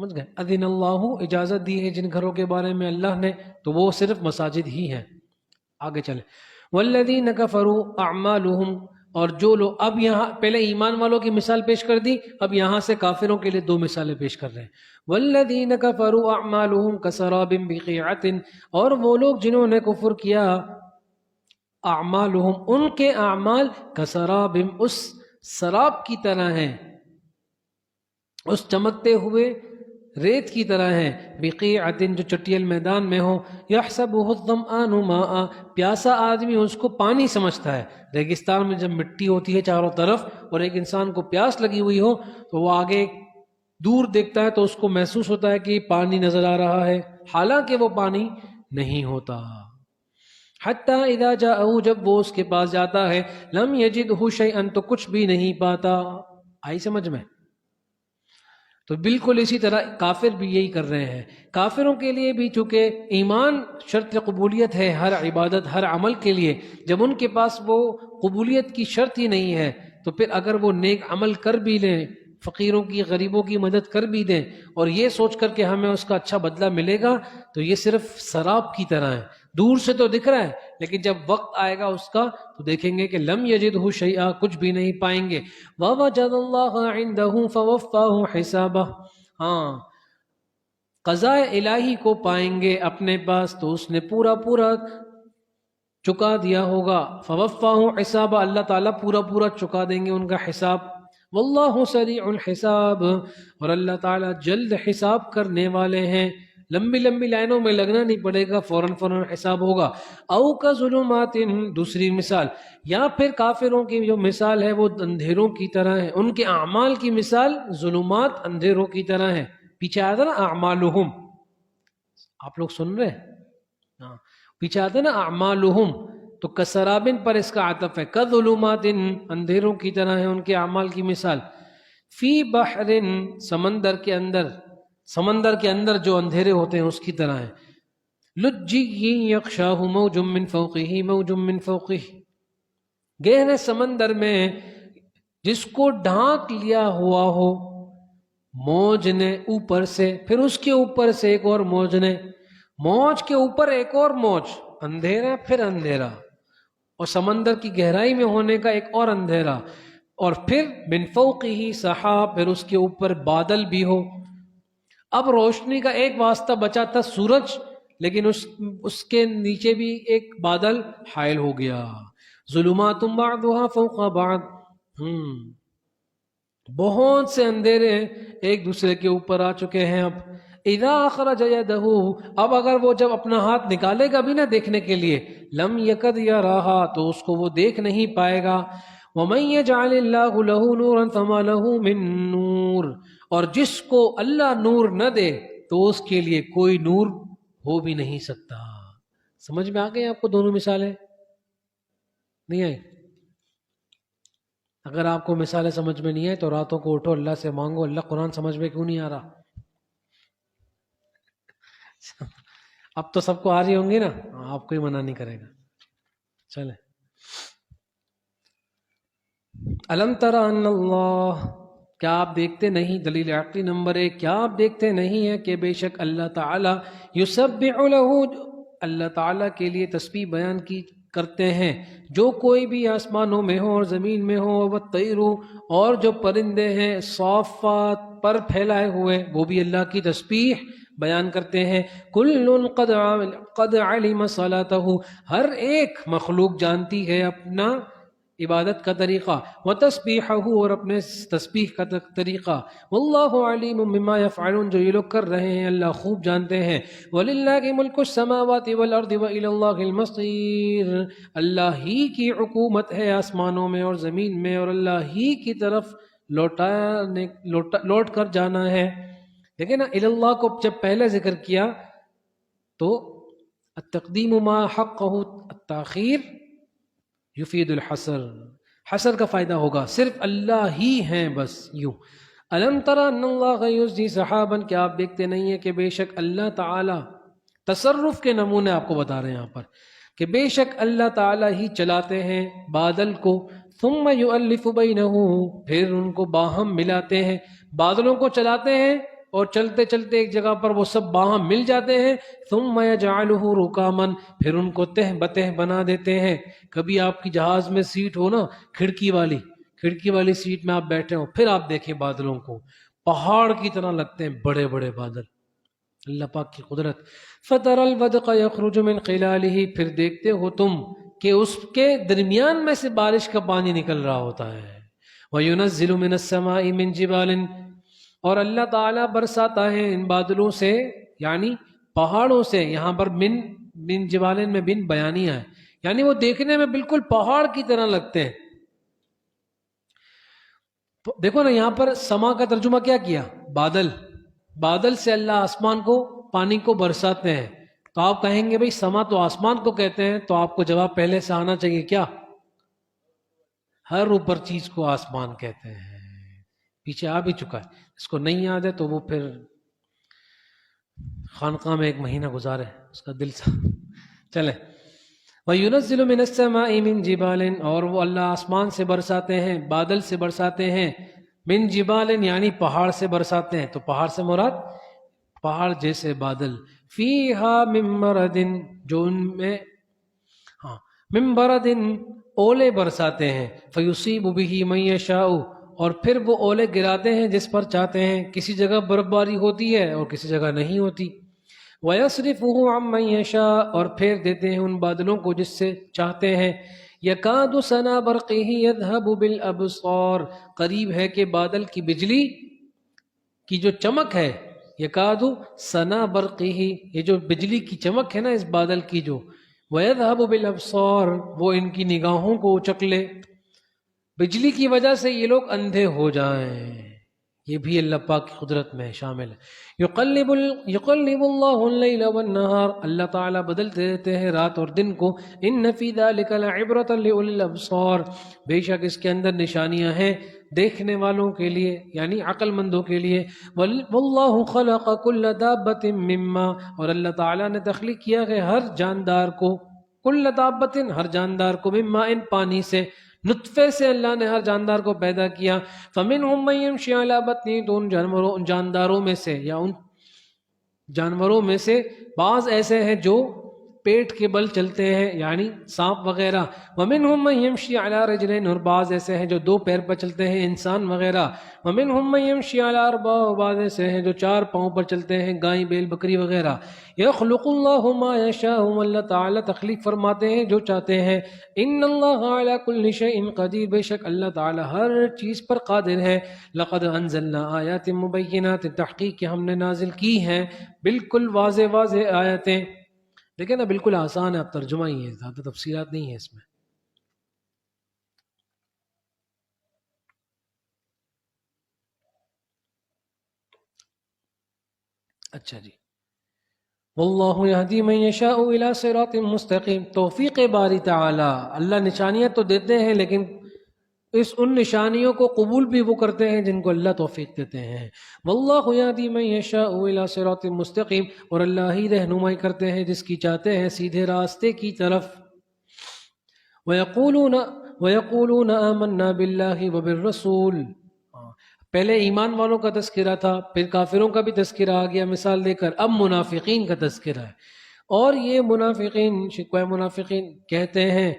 سمجھ گئے؟ اذن اللہ، اجازت دی ہے جن گھروں کے بارے میں اللہ نے، تو وہ صرف مساجد ہی ہیں۔ آگے چلیں، والذین کفروا اعمالهم، اور جو لوگ، اب یہاں پہلے ایمان والوں کی مثال پیش کر دی، اب یہاں سے کافروں کے لیے دو مثالیں پیش کر رہے ہیں۔ والذین کفروا اعمالهم کسراب بقیعۃ، اور وہ لوگ جنہوں نے کفر کیا، اعمالهم، ان کے اعمال کسراب، اس سراب کی طرح ہیں، اس چمکتے ہوئے ریت کی طرح ہیں، بقیعۃ، جو چٹیل میدان میں ہو، یحسبہ الظمآن ماء، پیاسا آدمی اس کو پانی سمجھتا ہے۔ ریگستان میں جب مٹی ہوتی ہے چاروں طرف اور ایک انسان کو پیاس لگی ہوئی ہو تو وہ آگے دور دیکھتا ہے تو اس کو محسوس ہوتا ہے کہ پانی نظر آ رہا ہے، حالانکہ وہ پانی نہیں ہوتا۔ حتی اذا جاءہ، جب وہ اس کے پاس جاتا ہے، لم یجدہ شیئا، تو کچھ بھی نہیں پاتا۔ آئی سمجھ میں؟ تو بالکل اسی طرح کافر بھی یہی کر رہے ہیں۔ کافروں کے لیے بھی چونکہ ایمان شرط قبولیت ہے ہر عبادت، ہر عمل کے لیے، جب ان کے پاس وہ قبولیت کی شرط ہی نہیں ہے تو پھر اگر وہ نیک عمل کر بھی لیں، فقیروں کی، غریبوں کی مدد کر بھی دیں، اور یہ سوچ کر کہ ہمیں اس کا اچھا بدلہ ملے گا، تو یہ صرف سراب کی طرح ہے، دور سے تو دکھ رہا ہے لیکن جب وقت آئے گا اس کا تو دیکھیں گے کہ لم یجدہ شیئا، کچھ بھی نہیں پائیں گے۔ وَوَجَدَ اللَّهَ عِندَهُ فَوَفَّاهُ حِسَابَهُ، ہاں قضاء الہی کو پائیں گے اپنے پاس تو اس نے پورا پورا چکا دیا ہوگا۔ فَوَفَّاهُ حِسَابَهُ، اللہ تعالیٰ پورا پورا چکا دیں گے ان کا حساب۔ واللہ سریع الحساب، اور اللہ تعالیٰ جلد حساب کرنے والے ہیں، لمبی لمبی لائنوں میں لگنا نہیں پڑے گا، فوراً فوراً حساب ہوگا۔ او کظلمات، دوسری مثال، یا پھر کافروں کی جو مثال ہے وہ اندھیروں کی طرح ہے، ان کے اعمال کی مثال ظلمات، اندھیروں کی طرح ہے۔ پیچھے آیا تھا نا اعمالہم، آپ لوگ سن رہے ہیں؟ ہاں، پیچھے آتا ہے نا اعمالہم، تو کسرابن پر اس کا عطف ہے، کظلمات، اندھیروں کی طرح ہے ان کے اعمال کی مثال، فی بحر، سمندر کے اندر، سمندر کے اندر جو اندھیرے ہوتے ہیں اس کی طرح ہے، لجی یغشاہ موج من فوقہ موج من فوقہ، گہرے سمندر میں جس کو ڈھانک لیا ہوا ہو موج نے اوپر سے، پھر اس کے اوپر سے ایک اور موج نے، موج کے اوپر ایک اور موج، اندھیرا پھر اندھیرا، اور سمندر کی گہرائی میں ہونے کا ایک اور اندھیرا، اور پھر من فوقہ سحاب، پھر اس کے اوپر بادل بھی ہو۔ اب روشنی کا ایک واسطہ بچا تھا سورج، لیکن اس کے نیچے بھی ایک بادل حائل ہو گیا۔ ظلمات بعضها فوق بعض، بہت سے اندھیرے ایک دوسرے کے اوپر آ چکے ہیں۔ اب اذا اخرج یدہ، اب اگر وہ جب اپنا ہاتھ نکالے گا بھی نہ دیکھنے کے لیے، لم یکد یراہا، تو اس کو وہ دیکھ نہیں پائے گا۔ ومن یجعل اللہ لہ نورا فما لہ من نور، اور جس کو اللہ نور نہ دے تو اس کے لیے کوئی نور ہو بھی نہیں سکتا۔ سمجھ میں آ گئی آپ کو دونوں مثالیں؟ نہیں آئی؟ اگر آپ کو مثالیں سمجھ میں نہیں آئے تو راتوں کو اٹھو، اللہ سے مانگو، اللہ قرآن سمجھ میں کیوں نہیں آ رہا؟ اب تو سب کو آ رہی ہوں گی نا، آپ کو ہی منع نہیں کرے گا۔ چلے، الم تر ان اللہ، کیا آپ دیکھتے نہیں، دلیل عقلی نمبر 1، کیا آپ دیکھتے نہیں ہیں کہ بے شک اللہ تعالیٰ یسبح لہ، اللہ تعالیٰ کے لیے تسبیح بیان کی کرتے ہیں جو کوئی بھی آسمانوں میں ہو اور زمین میں ہو، والطیر، اور جو پرندے ہیں، صافات، پر پھیلائے ہوئے، وہ بھی اللہ کی تسبیح بیان کرتے ہیں۔ کل قد علم صلاتہ، ہر ایک مخلوق جانتی ہے اپنا عبادت کا طریقہ، وتسبیحہ، اور اپنے تسبیح کا طریقہ، واللہ علیم بما یفعلون، جو یہ لوگ کر رہے ہیں اللہ خوب جانتے ہیں۔ وَلِلَّهِ مُلْكُ السَّمَاوَاتِ وَالْأَرْضِ وَإِلَى اللَّهِ الْمَصِيرُ، اللہ ہی کی حکومت ہے آسمانوں میں اور زمین میں، اور اللہ ہی کی طرف لوٹ کر جانا ہے۔ دیکھیں نا، الی اللہ کو جب پہلے ذکر کیا تو التقدیم ما حقہ التاخیر یفید الحصر، حصر کا فائدہ ہوگا، صرف اللہ ہی ہیں بس یوں۔ الم تر ان اللہ یزجی سحابا، کیا آپ دیکھتے نہیں ہیں کہ بے شک اللہ تعالی، تصرف کے نمونے آپ کو بتا رہے ہیں یہاں پر، کہ بے شک اللہ تعالی ہی چلاتے ہیں بادل کو، ثم یؤلف بینہ، پھر ان کو باہم ملاتے ہیں، بادلوں کو چلاتے ہیں اور چلتے چلتے ایک جگہ پر وہ سب وہاں مل جاتے ہیں. ثم یجعلہ رکاما، پھر ان کو تہ بتہ بنا دیتے ہیں. کبھی آپ کی جہاز میں سیٹ ہو نا کھڑکی والی سیٹ میں آپ بیٹھے ہو، پھر آپ دیکھیں بادلوں کو، پہاڑ کی طرح لگتے ہیں بڑے بڑے بادل، اللہ پاک کی قدرت. فَتَرَى الْوَدْقَ يَخْرُجُ مِنْ خِلَالِهِ، پھر دیکھتے ہو تم کہ اس کے درمیان میں سے بارش کا پانی نکل رہا ہوتا ہے. وَيُنَزِّلُ مِنَ السَّمَاءِ مِنْ جِبَالٍ، اور اللہ تعالیٰ برساتا ہے ان بادلوں سے، یعنی پہاڑوں سے. یہاں پر من جبالن میں بن بیانیہ ہے، یعنی وہ دیکھنے میں بالکل پہاڑ کی طرح لگتے ہیں. دیکھو نا یہاں پر سما کا ترجمہ کیا بادل سے اللہ آسمان کو پانی کو برساتے ہیں. تو آپ کہیں گے بھئی سما تو آسمان کو کہتے ہیں، تو آپ کو جواب پہلے سے آنا چاہیے کیا؟ ہر اوپر چیز کو آسمان کہتے ہیں. پیچھے آ بھی چکا ہے، اس کو نہیں یاد ہے تو وہ پھر خانقاہ میں 1 مہینہ گزارے اس کا دل سا چلے. وَيُنَزِّلُ مِنَ السَّمَاءِ مِنْ جِبَالٍ، اور وہ اللہ آسمان سے برساتے ہیں، بادل سے برساتے ہیں. من جبال یعنی پہاڑ سے برساتے ہیں. تو پہاڑ سے مراد پہاڑ جیسے بادل. فیہا من برد، جو ان میں من برد اولے برساتے ہیں. فیصیب بہ من یشاء، اور پھر وہ اولے گراتے ہیں جس پر چاہتے ہیں. کسی جگہ برف باری ہوتی ہے اور کسی جگہ نہیں ہوتی. وَيَصْرِفُهُ عَمَّن يَشَاءُ، اور پھیر دیتے ہیں ان بادلوں کو جس سے چاہتے ہیں. يَكَادُ سَنَا بَرْقِهِ يَذْهَبُ بِالْأَبْصَارِ، قریب ہے کہ بادل کی بجلی کی جو چمک ہے، يَكَادُ سَنَا بَرْقِهِ، یہ جو بجلی کی چمک ہے نا اس بادل کی جو، وَيَذْهَبُ بِالْأَبْصَارِ، وہ ان کی نگاہوں کو اچک لے. بجلی کی وجہ سے یہ لوگ اندھے ہو جائیں، یہ بھی اللہ پاک کی قدرت میں شامل ہے. یقلب اللہ اللیل والنہار، اللہ تعالیٰ بدلتے رہتے ہیں رات اور دن کو. ان فی ذلک لعبرۃ لأولی الابصار، بے شک اس کے اندر نشانیاں ہیں دیکھنے والوں کے لیے، یعنی عقل مندوں کے لیے. واللہ خلق کل دابۃ مما، اور اللہ تعالیٰ نے تخلیق کیا ہے ہر جاندار کو، کل دابۃ ہر جاندار کو، مما ان پانی سے، نطفے سے اللہ نے ہر جاندار کو پیدا کیا. فَمِنْهُمْ مَن يَمْشِي عَلَى بَطْنِهِ، تو ان جانداروں میں سے یا ان جانوروں میں سے بعض ایسے ہیں جو پیٹ کے بل چلتے ہیں، یعنی سانپ وغیرہ. وَمِنْهُمْ مَن يَمْشِي عَلَى رِجْلَيْنِ، اور بعض ایسے ہیں جو 2 پیر پر چلتے ہیں، انسان وغیرہ. وَمِنْهُمْ مَن يَمْشِي عَلَى أَرْبَعٍ، اور بعض ایسے ہیں جو 4 پاؤں پر چلتے ہیں، گائیں بیل بکری وغیرہ. يَخْلُقُ اللَّهُ مَا يَشَاءُ، اللہ تعالیٰ تخلیق فرماتے ہیں جو چاہتے ہیں. ان اللہ علی کل شیء قدیر، بے شک اللہ تعالیٰ ہر چیز پر قادر ہے. لقد انزلنا آیات مبینات، تحقیق کہ ہم نے نازل کی ہیں بالکل واضح آیتیں. دیکھیں نا بالکل آسان ہے، اب ترجمہ ہی ہے، زیادہ تفصیلات نہیں ہے اس میں. اچھا جی، واللہ یہدی من یشاء الی صراط مستقیم. توفیق باری تعالی، اللہ نشانیاں تو دیتے ہیں لیکن ان نشانیوں کو قبول بھی وہ کرتے ہیں جن کو اللہ توفیق دیتے ہیں. واللہ یہدی من یشاء الی صراط مستقیم، اور اللہ ہی رہنمائی کرتے ہیں جس کی چاہتے ہیں سیدھے راستے کی طرف. وَيَقُولُونَ آمَنَّا بِاللَّهِ وَبِالرَّسُولِ، پہلے ایمان والوں کا تذکرہ تھا، پھر کافروں کا بھی تذکرہ آ گیا مثال دے کر، اب منافقین کا تذکرہ ہے. اور یہ منافقین، شکوہ منافقین کہتے ہیں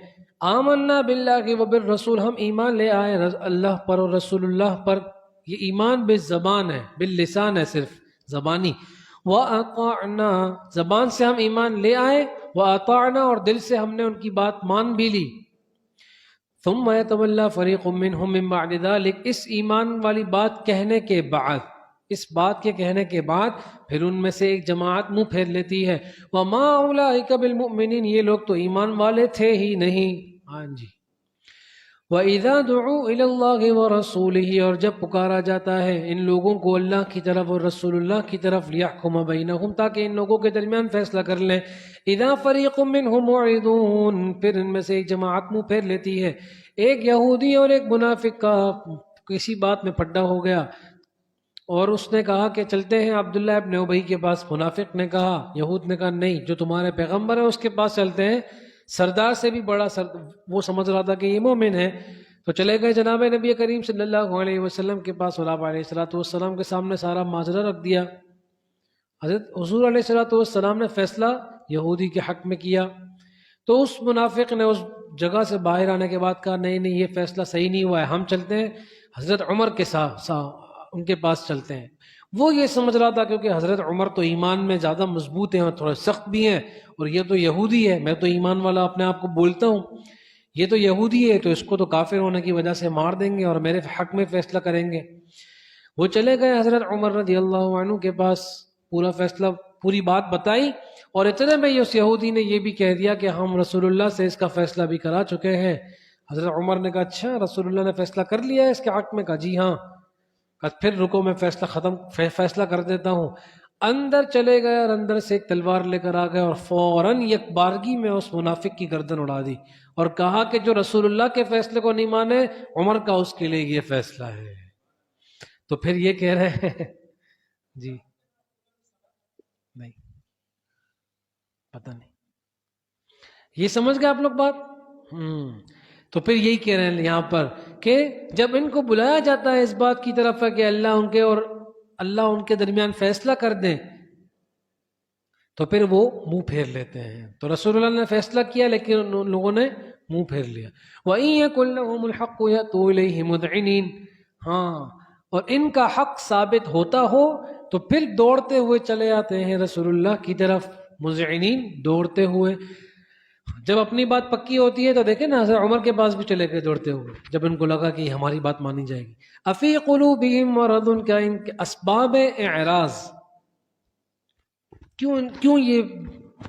آمنا باللہ وبالرسول، ہم ایمان لے آئے اللہ پر اور رسول اللہ پر. یہ ایمان بالزبان ہے، باللسان ہے، صرف زبانی. وَأَطَعْنَا، زبان سے ہم ایمان لے آئے، وَأَطَعْنَا، اور دل سے ہم نے ان کی بات مان بھی لی. ثم يتولى فريق منهم من بعد ذلك، اس ایمان والی بات کہنے کے بعد، اس بات کے کہنے کے بعد پھر ان میں سے ایک جماعت منہ پھیر لیتی ہے. وما اولئک بالمؤمنین، یہ لوگ تو ایمان والے تھے ہی نہیں. ہاں جی. وَإِذَا دُعُوا إِلَى اللَّهِ وَرَسُولِهِ، اور جب پکارا جاتا ہے ان لوگوں کو اللہ کی طرف اور رسول اللہ کی طرف، لِيَحْكُمَ بَيْنَهُمْ، تاکہ ان لوگوں کے درمیان فیصلہ کر لیں. اِذَا فَرِيقٌ مِّنْهُمْ مُعْرِضُونَ، پھر ان میں سے ایک جماعت منہ پھیر لیتی ہے. ایک یہودی اور ایک منافق کا کسی بات میں پھڈا ہو گیا، اور اس نے کہا کہ چلتے ہیں عبداللہ ابن ابی کے پاس. منافق نے کہا، یہود نے کہا نہیں، جو تمہارے پیغمبر ہے اس کے پاس چلتے ہیں. سردار سے بھی بڑا وہ سمجھ رہا تھا کہ یہ مومن ہے. تو چلے گئے جناب نبی کریم صلی اللہ علیہ وسلم کے پاس اور آپ علیہ السلام کے سامنے سارا ماجرا رکھ دیا. حضرت حضور علیہ السلام نے فیصلہ یہودی کے حق میں کیا. تو اس منافق نے اس جگہ سے باہر آنے کے بعد کہا نہیں نہیں، یہ فیصلہ صحیح نہیں ہوا ہے، ہم چلتے ہیں حضرت عمر کے ساتھ ان کے پاس چلتے ہیں. وہ یہ سمجھ رہا تھا کیونکہ حضرت عمر تو ایمان میں زیادہ مضبوط ہیں اور تھوڑے سخت بھی ہیں، اور یہ تو یہودی ہے، میں تو ایمان والا اپنے آپ کو بولتا ہوں، یہ تو یہودی ہے تو اس کو تو کافر ہونے کی وجہ سے مار دیں گے اور میرے حق میں فیصلہ کریں گے. وہ چلے گئے حضرت عمر رضی اللہ عنہ کے پاس، پورا فیصلہ پوری بات بتائی، اور اتنے میں اس یہودی نے یہ بھی کہہ دیا کہ ہم رسول اللہ سے اس کا فیصلہ بھی کرا چکے ہیں. حضرت عمر نے کہا اچھا رسول اللہ نے فیصلہ کر لیا ہے اس کے حق میں؟ کہا جی ہاں. کہا پھر رکو میں فیصلہ کر دیتا ہوں. اندر چلے گئے اور اندر سے ایک تلوار لے کر آ گئے اور فوراً یک بارگی میں اس منافق کی گردن اڑا دی اور کہا کہ جو رسول اللہ کے فیصلے کو نہیں مانے عمر کا اس کے لیے یہ فیصلہ ہے. تو پھر یہ کہہ رہے ہیں جی نہیں پتہ نہیں، یہ سمجھ گئے آپ لوگ بات؟ تو پھر یہی کہہ رہے ہیں یہاں پر کہ جب ان کو بلایا جاتا ہے اس بات کی طرف ہے کہ اللہ ان کے درمیان فیصلہ کر دیں، تو پھر وہ منہ پھیر لیتے ہیں. تو رسول اللہ نے فیصلہ کیا لیکن ان لوگوں نے منہ پھیر لیا. وَإِن يَكُن لَّهُمُ الْحَقُّ يَأْتُوا إِلَيْهِ مُذْعِنِينَ. ہاں، اور ان کا حق ثابت ہوتا ہو تو پھر دوڑتے ہوئے چلے آتے ہیں رسول اللہ کی طرف، مذعنین دوڑتے ہوئے. جب اپنی بات پکی ہوتی ہے تو دیکھیں نا حضرت عمر کے پاس بھی چلے گئے دوڑتے ہوئے جب ان کو لگا کہ ہماری بات مانی جائے گی. افی قلوبہم مرض، کا ان کے اسباب اعراض، کیوں یہ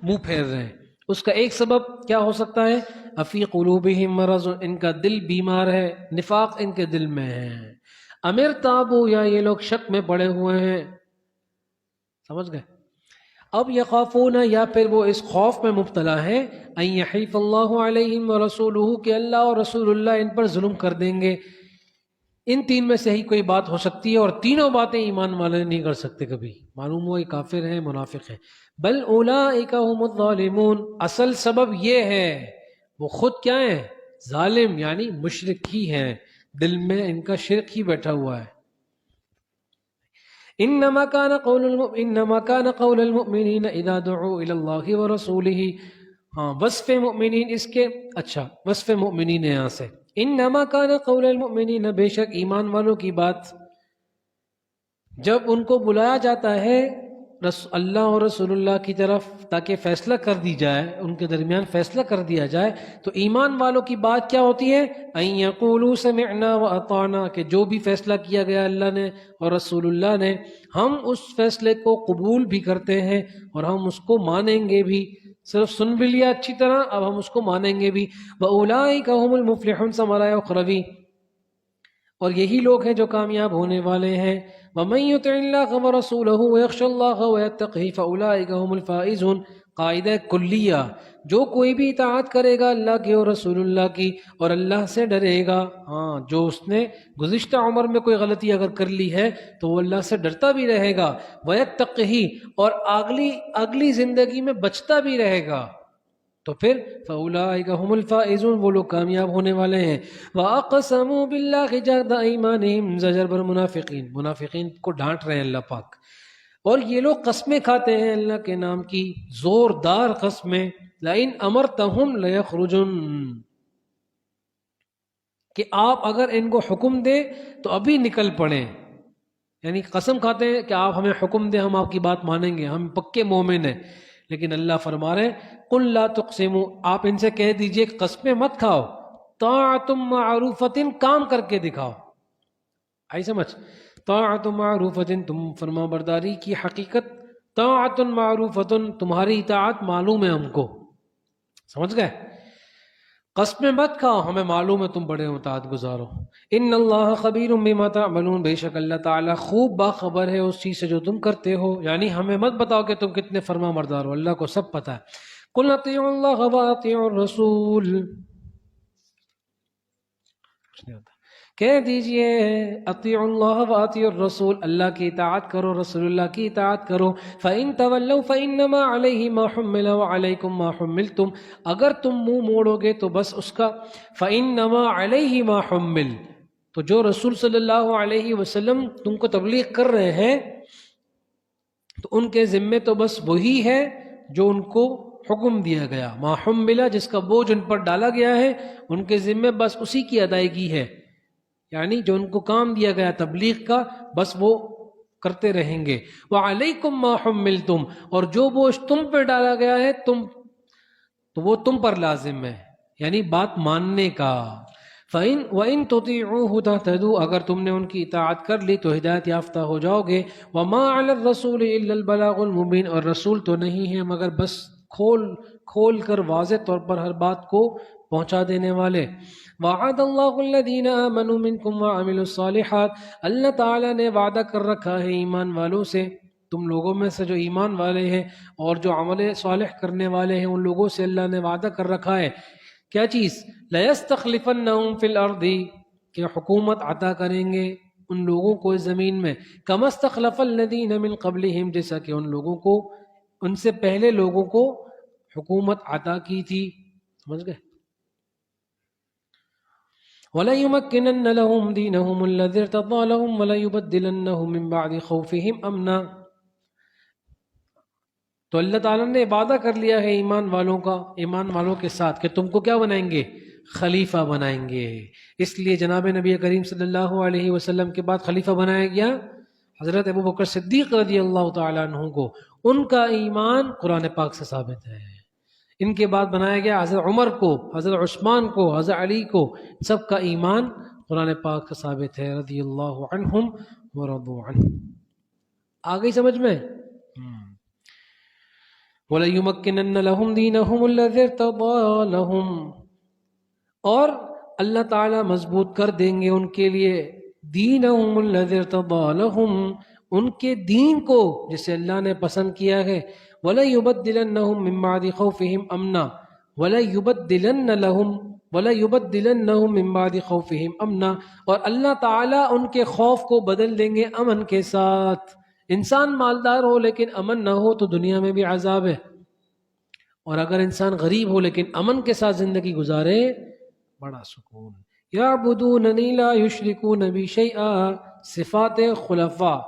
منہ پھیر رہے ہیں؟ اس کا ایک سبب کیا ہو سکتا ہے؟ افی قلوبہم مرض، ان کا دل بیمار ہے، نفاق ان کے دل میں ہے. امر تابو، یا یہ لوگ شک میں پڑے ہوئے ہیں. سمجھ گئے؟ اب یخافون، یا پھر وہ اس خوف میں مبتلا ہے، ان یحیف اللہ علیہم ورسولہ، کہ اللہ اور رسول اللہ ان پر ظلم کر دیں گے. ان تین میں سے ہی کوئی بات ہو سکتی ہے، اور تینوں باتیں ایمان والے نہیں کر سکتے کبھی. معلوم ہوا یہ کافر ہیں، منافق ہیں. بل اولئک هم الظالمون، اصل سبب یہ ہے وہ خود کیا ہیں؟ ظالم، یعنی مشرک ہی ہیں، دل میں ان کا شرک ہی بیٹھا ہوا ہے. انما كان قول المؤمنین اذا دعوا الى اللہ ورسولہ. ہاں، وصف مؤمنین اس کے، اچھا وصف مؤمنین یہاں سے، انما كان قول المؤمنین، بے شک ایمان والوں کی بات جب ان کو بلایا جاتا ہے اللہ اور رسول اللہ کی طرف تاکہ فیصلہ کر دی جائے، ان کے درمیان فیصلہ کر دیا جائے، تو ایمان والوں کی بات کیا ہوتی ہے؟ ان یقولوا سمعنا واطعنا، کہ جو بھی فیصلہ کیا گیا اللہ نے اور رسول اللہ نے، ہم اس فیصلے کو قبول بھی کرتے ہیں اور ہم اس کو مانیں گے بھی. صرف سن بھی لیا اچھی طرح، اب ہم اس کو مانیں گے بھی. واولئک هم المفلحون، سمرائے اخروی، اور یہی لوگ ہیں جو کامیاب ہونے والے ہیں. وَمَن يُطِعِ اللَّهَ وَرَسُولَهُ وَيَخْشَ اللَّهَ وَيَتَّقْهِ فَأُولَٰئِكَ هُمُ الْفَائِزُونَ. قاعدہ کلیہ، جو کوئی بھی اطاعت کرے گا اللہ کی اور رسول اللہ کی اور اللہ سے ڈرے گا، ہاں جو اس نے گزشتہ عمر میں کوئی غلطی اگر کر لی ہے تو وہ اللہ سے ڈرتا بھی رہے گا، وَيَتَّقْهِ، اور اگلی زندگی میں بچتا بھی رہے گا، تو پھر فَأُولَٰئِكَ هُمُ الْفَائِزُونَ، وہ لوگ کامیاب ہونے والے ہیں. وَأَقْسَمُوا بِاللَّهِ جَهْدَ أَيْمَانِهِمْ، زجر بر منافقین کو ڈانٹ رہے ہیں اللہ پاک. اور یہ لوگ قسمیں کھاتے ہیں اللہ کے نام کی، زوردار قسمیں. لَإِنْ أَمَرْتَهُمْ لَيَخْرُجُنَّ، کہ آپ اگر ان کو حکم دیں تو ابھی نکل پڑیں. یعنی قسم کھاتے ہیں کہ آپ ہمیں حکم دیں ہم آپ کی بات مانیں گے، ہم پکے مومن ہیں. لیکن اللہ فرما رہے قُلْ لَا تُقْسِمُوا، آپ ان سے کہہ دیجئے قسمیں مت کھاؤ. طاعۃ معروفۃ، کام کر کے دکھاؤ. آئی سمجھ؟ طاعۃ معروفۃ، تم فرما برداری کی حقیقت. طاعۃ معروفۃ، تمہاری اطاعت معلوم ہے ہم کو. سمجھ گئے؟ قسمیں مت کھاؤ، ہمیں معلوم ہے تم بڑے اطاعت گزار ہو. ان اللہ خبیر بما تعملون، بے شک اللہ تعالیٰ خوب باخبر ہے اس چیز سے جو تم کرتے ہو. یعنی ہمیں مت بتاؤ کہ تم کتنے فرما بردار ہو، اللہ کو سب پتہ ہے. قل اطیعوا اللہ واطیعوا الرسول، کہ کہہ دیجئے اطیعوا اللہ و اطیعوا الرسول، اللہ کی اطاعت کرو، رسول اللہ کی اطاعت کرو. فَإِن تَوَلَّوْا فَإِنَّمَا عَلَيْهِ مَا حُمِّلَ وَعَلَيْكُمْ مَا حُمِّلْتُمْ، اگر تم منہ موڑو گے تو بس اس کا فَإِنَّمَا عَلَيْهِ مَا حُمِّلْ، تو جو رسول صلی اللہ علیہ وسلم تم کو تبلیغ کر رہے ہیں تو ان کے ذمے تو بس وہی ہے جو ان کو حکم دیا گیا. ما حملہ، جس کا بوجھ ان پر ڈالا گیا ہے ان کے ذمے بس اسی کی ادائیگی ہے، یعنی جو ان کو کام دیا گیا تبلیغ کا بس وہ کرتے رہیں گے. وعلیکم ما حملتم، اور جو بوجھ تم پہ ڈالا گیا ہے تو وہ تم پر لازم ہے، یعنی بات ماننے کا. وَإِن تُطِيعُوهُ تَهْتَدُوا، اگر تم نے ان کی اطاعت کر لی تو ہدایت یافتہ ہو جاؤ گے. وَمَا عَلَى الرَّسُولِ إِلَّا الْبَلَاغُ الْمُبِينُ، اور رسول تو نہیں ہے مگر بس کھول کر واضح طور پر ہر بات کو پہنچا دینے والے. وعد اللہ الذین آمنوا منکم وعملوا الصالحات، اللہ تعالیٰ نے وعدہ کر رکھا ہے ایمان والوں سے، تم لوگوں میں سے جو ایمان والے ہیں اور جو عمل صالح کرنے والے ہیں ان لوگوں سے اللہ نے وعدہ کر رکھا ہے. کیا چیز؟ لَيَسْتَخْلِفَنَّهُمْ فِي الْأَرْضِ، کہ حکومت عطا کریں گے ان لوگوں کو زمین میں. كَمَا اسْتَخْلَفَ الَّذِينَ مِنْ قَبْلِهِمْ، جیسا کہ ان لوگوں کو ان سے پہلے لوگوں کو حکومت عطا کی تھی. سمجھ گئے؟ وَلَيُمَكِّنَنَّ لَهُمْ دِينَهُمُ الَّذِي ارْتَضَىٰ لَهُمْ وَلَيُبَدِّلَنَّهُمْ مِنْ بَعْدِ خَوْفِهِمْ أَمْنًا. تو اللہ تعالیٰ نے وعدہ کر لیا ہے ایمان والوں کے ساتھ کہ تم کو کیا بنائیں گے؟ خلیفہ بنائیں گے. اس لیے جناب نبی کریم صلی اللہ علیہ وسلم کے بعد خلیفہ بنایا گیا حضرت ابوبکر صدیق رضی اللہ تعالیٰ عنہ کو. ان کا ایمان قرآن پاک سے ثابت ہے. ان کے بعد بنایا گیا حضرت عمر کو، حضرت عثمان کو، حضرت علی کو، سب کا ایمان قرآن پاک سے ثابت ہے. رضی اللہ عنہم ورضوا عنہ. آگئی سمجھ میں؟ وَلَيُمَكِّنَنَّ لَهُمْ دِينَهُمُ الَّذِي ارْتَضَىٰ لَهُمْ، اور اللہ تعالیٰ مضبوط کر دیں گے ان کے لیے دِينَهُمُ الَّذِي ارْتَضَىٰ لَهُمْ، ان کے دین کو جسے اللہ نے پسند کیا ہے. وَلَيُبَدِّلَنَّهُمْ مِن بَعْدِ خَوْفِهِمْ أَمْنًا، وَلَيُبَدِّلَنَّهُمْ مِن بَعْدِ خَوْفِهِمْ أَمْنًا، اور اللہ تعالیٰ ان کے خوف کو بدل دیں گے امن کے ساتھ. انسان مالدار ہو لیکن امن نہ ہو تو دنیا میں بھی عذاب ہے، اور اگر انسان غریب ہو لیکن امن کے ساتھ زندگی گزارے بڑا سکون. یعبدوننی لا یشرکون بی شیئا، صفات خلفاء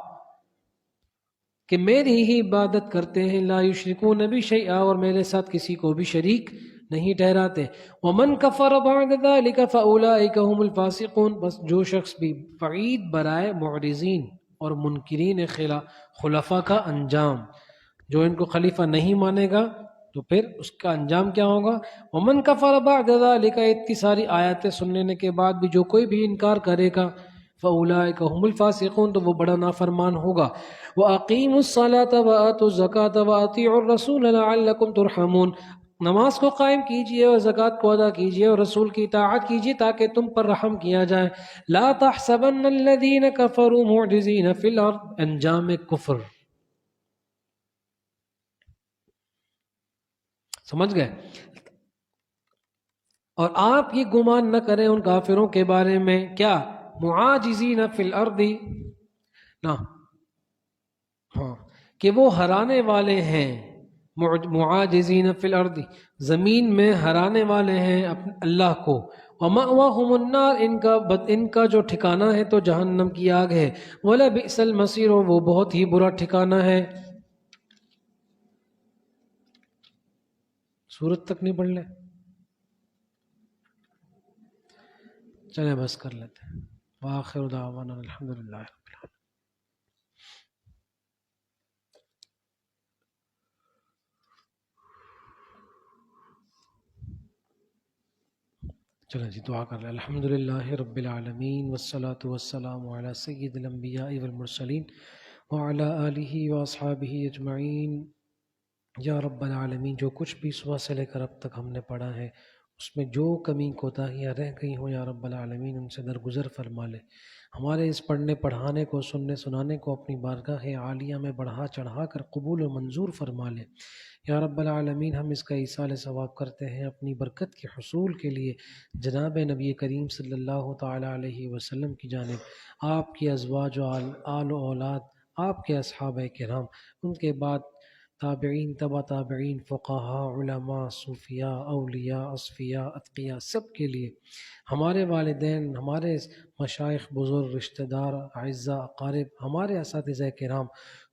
کہ میری ہی عبادت کرتے ہیں، لا یشرکون بی شیئا، اور میرے ساتھ کسی کو بھی شریک نہیں ٹھہراتے. ومن کفر بعد ذلک فاولئک هم الفاسقون، بس جو شخص بھی بعید برائے معرضین اور منکرین خلفاء کا انجام، جو ان کو خلیفہ نہیں مانے گا تو پھر اس کا انجام کیا ہوگا. ومن کفر بعد ذلک، اتنی ساری آیاتیں سننے کے بعد بھی جو کوئی بھی انکار کرے گا فاولئک هم الفاسقون، تو وہ بڑا نافرمان ہوگا. واقیموا الصلاۃ وآتوا الزکاۃ واطیعوا الرسول لعلکم ترحمون، نماز کو قائم کیجئے اور زکوٰۃ کو ادا کیجئے اور رسول کی اطاعت کیجئے تاکہ تم پر رحم کیا جائے. لا تحسبن الذین کفروا معجزین فی الارض، انجام کفر. سمجھ گئے؟ اور آپ یہ گمان نہ کریں ان کافروں کے بارے میں کیا معاجزین فی الارض، نہ ہاں کہ وہ ہرانے والے ہیں. معاجزین فی الارض، زمین میں ہرانے والے ہیں اللہ کو. ومأواہم النار، ان کا جو ٹھکانہ ہے تو جہنم کی آگ ہے. ولبئس المصیر، وہ بہت ہی برا ٹھکانہ ہے. سورت تک نہیں پڑھ لے؟ چلیں بس کر لیتے ہیں. وآخر دعوانا الحمدللہ رب العالمین. چلیں جی دعا کر لیں. الحمدللہ رب العالمین والصلاة والسلام علی سید الانبیاء والمرسلین وعلی آلہ واصحابہ اجمعین. یا رب العالمین، جو کچھ بھی صبح سے لے کر اب تک ہم نے پڑھا ہے اس میں جو کمی کوتاہیاں رہ گئی ہوں یا رب العالمین ان سے درگزر فرما لے. ہمارے اس پڑھنے پڑھانے کو، سننے سنانے کو اپنی بارگاہ عالیہ میں بڑھا چڑھا کر قبول و منظور فرما لے. یا رب العالمین ہم اس کا ایصال ثواب کرتے ہیں اپنی برکت کے حصول کے لیے جناب نبی کریم صلی اللہ تعالیٰ علیہ وسلم کی جانب، آپ کی ازواج و آل و اولاد، آپ کے اصحابہ کرام، ان کے بعد تابعین، تبع تابعین، فقہاء، علماء، صوفیاء، اولیاء، اصفیاء، اتقیاء، سب کے لیے، ہمارے والدین، ہمارے مشائخ، بزرگ، رشتہ دار، اعزاء، اقارب، ہمارے اساتذہ کرام،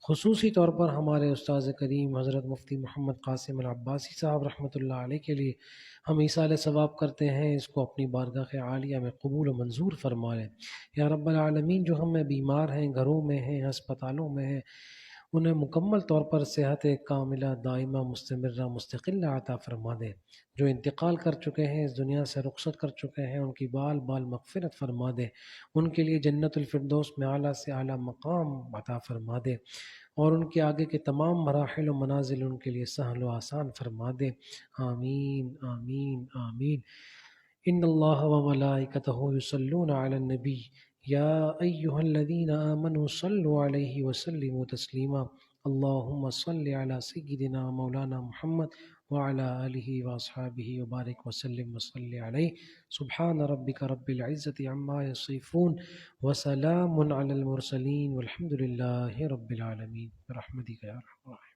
خصوصی طور پر ہمارے استاذ کریم حضرت مفتی محمد قاسم العباسی صاحب رحمۃ اللہ علیہ کے لیے ہم ایصال ثواب کرتے ہیں، اس کو اپنی بارگاہ عالیہ میں قبول و منظور فرما لیں۔ یا رب العالمین جو ہم میں بیمار ہیں، گھروں میں ہیں، ہسپتالوں میں ہیں، انہیں مکمل طور پر صحت کاملہ، دائمہ، مستمرہ، مستقلہ عطا فرما دے۔ جو انتقال کر چکے ہیں، اس دنیا سے رخصت کر چکے ہیں، ان کی بال بال مغفرت فرما دے، ان کے لیے جنت الفردوس میں اعلیٰ سے اعلیٰ مقام عطا فرما دے، اور ان کے آگے کے تمام مراحل و منازل ان کے لیے سہل و آسان فرما دے۔ آمین آمین آمین۔ ان اللہ و ملائکتہ یصلون علی النبی یا ایہا الذین آمنوا صلوا علیہ وسلموا تسلیما۔ اللہم صل علی سیدنا مولانا محمد وعلى آلہ واصحابہ وبارک وسلم وصلی علیہ۔ سبحان ربک رب العزة عما یصفون وسلام علی المرسلین والحمد للہ رب العالمین برحمتک یا ارحم الراحمین۔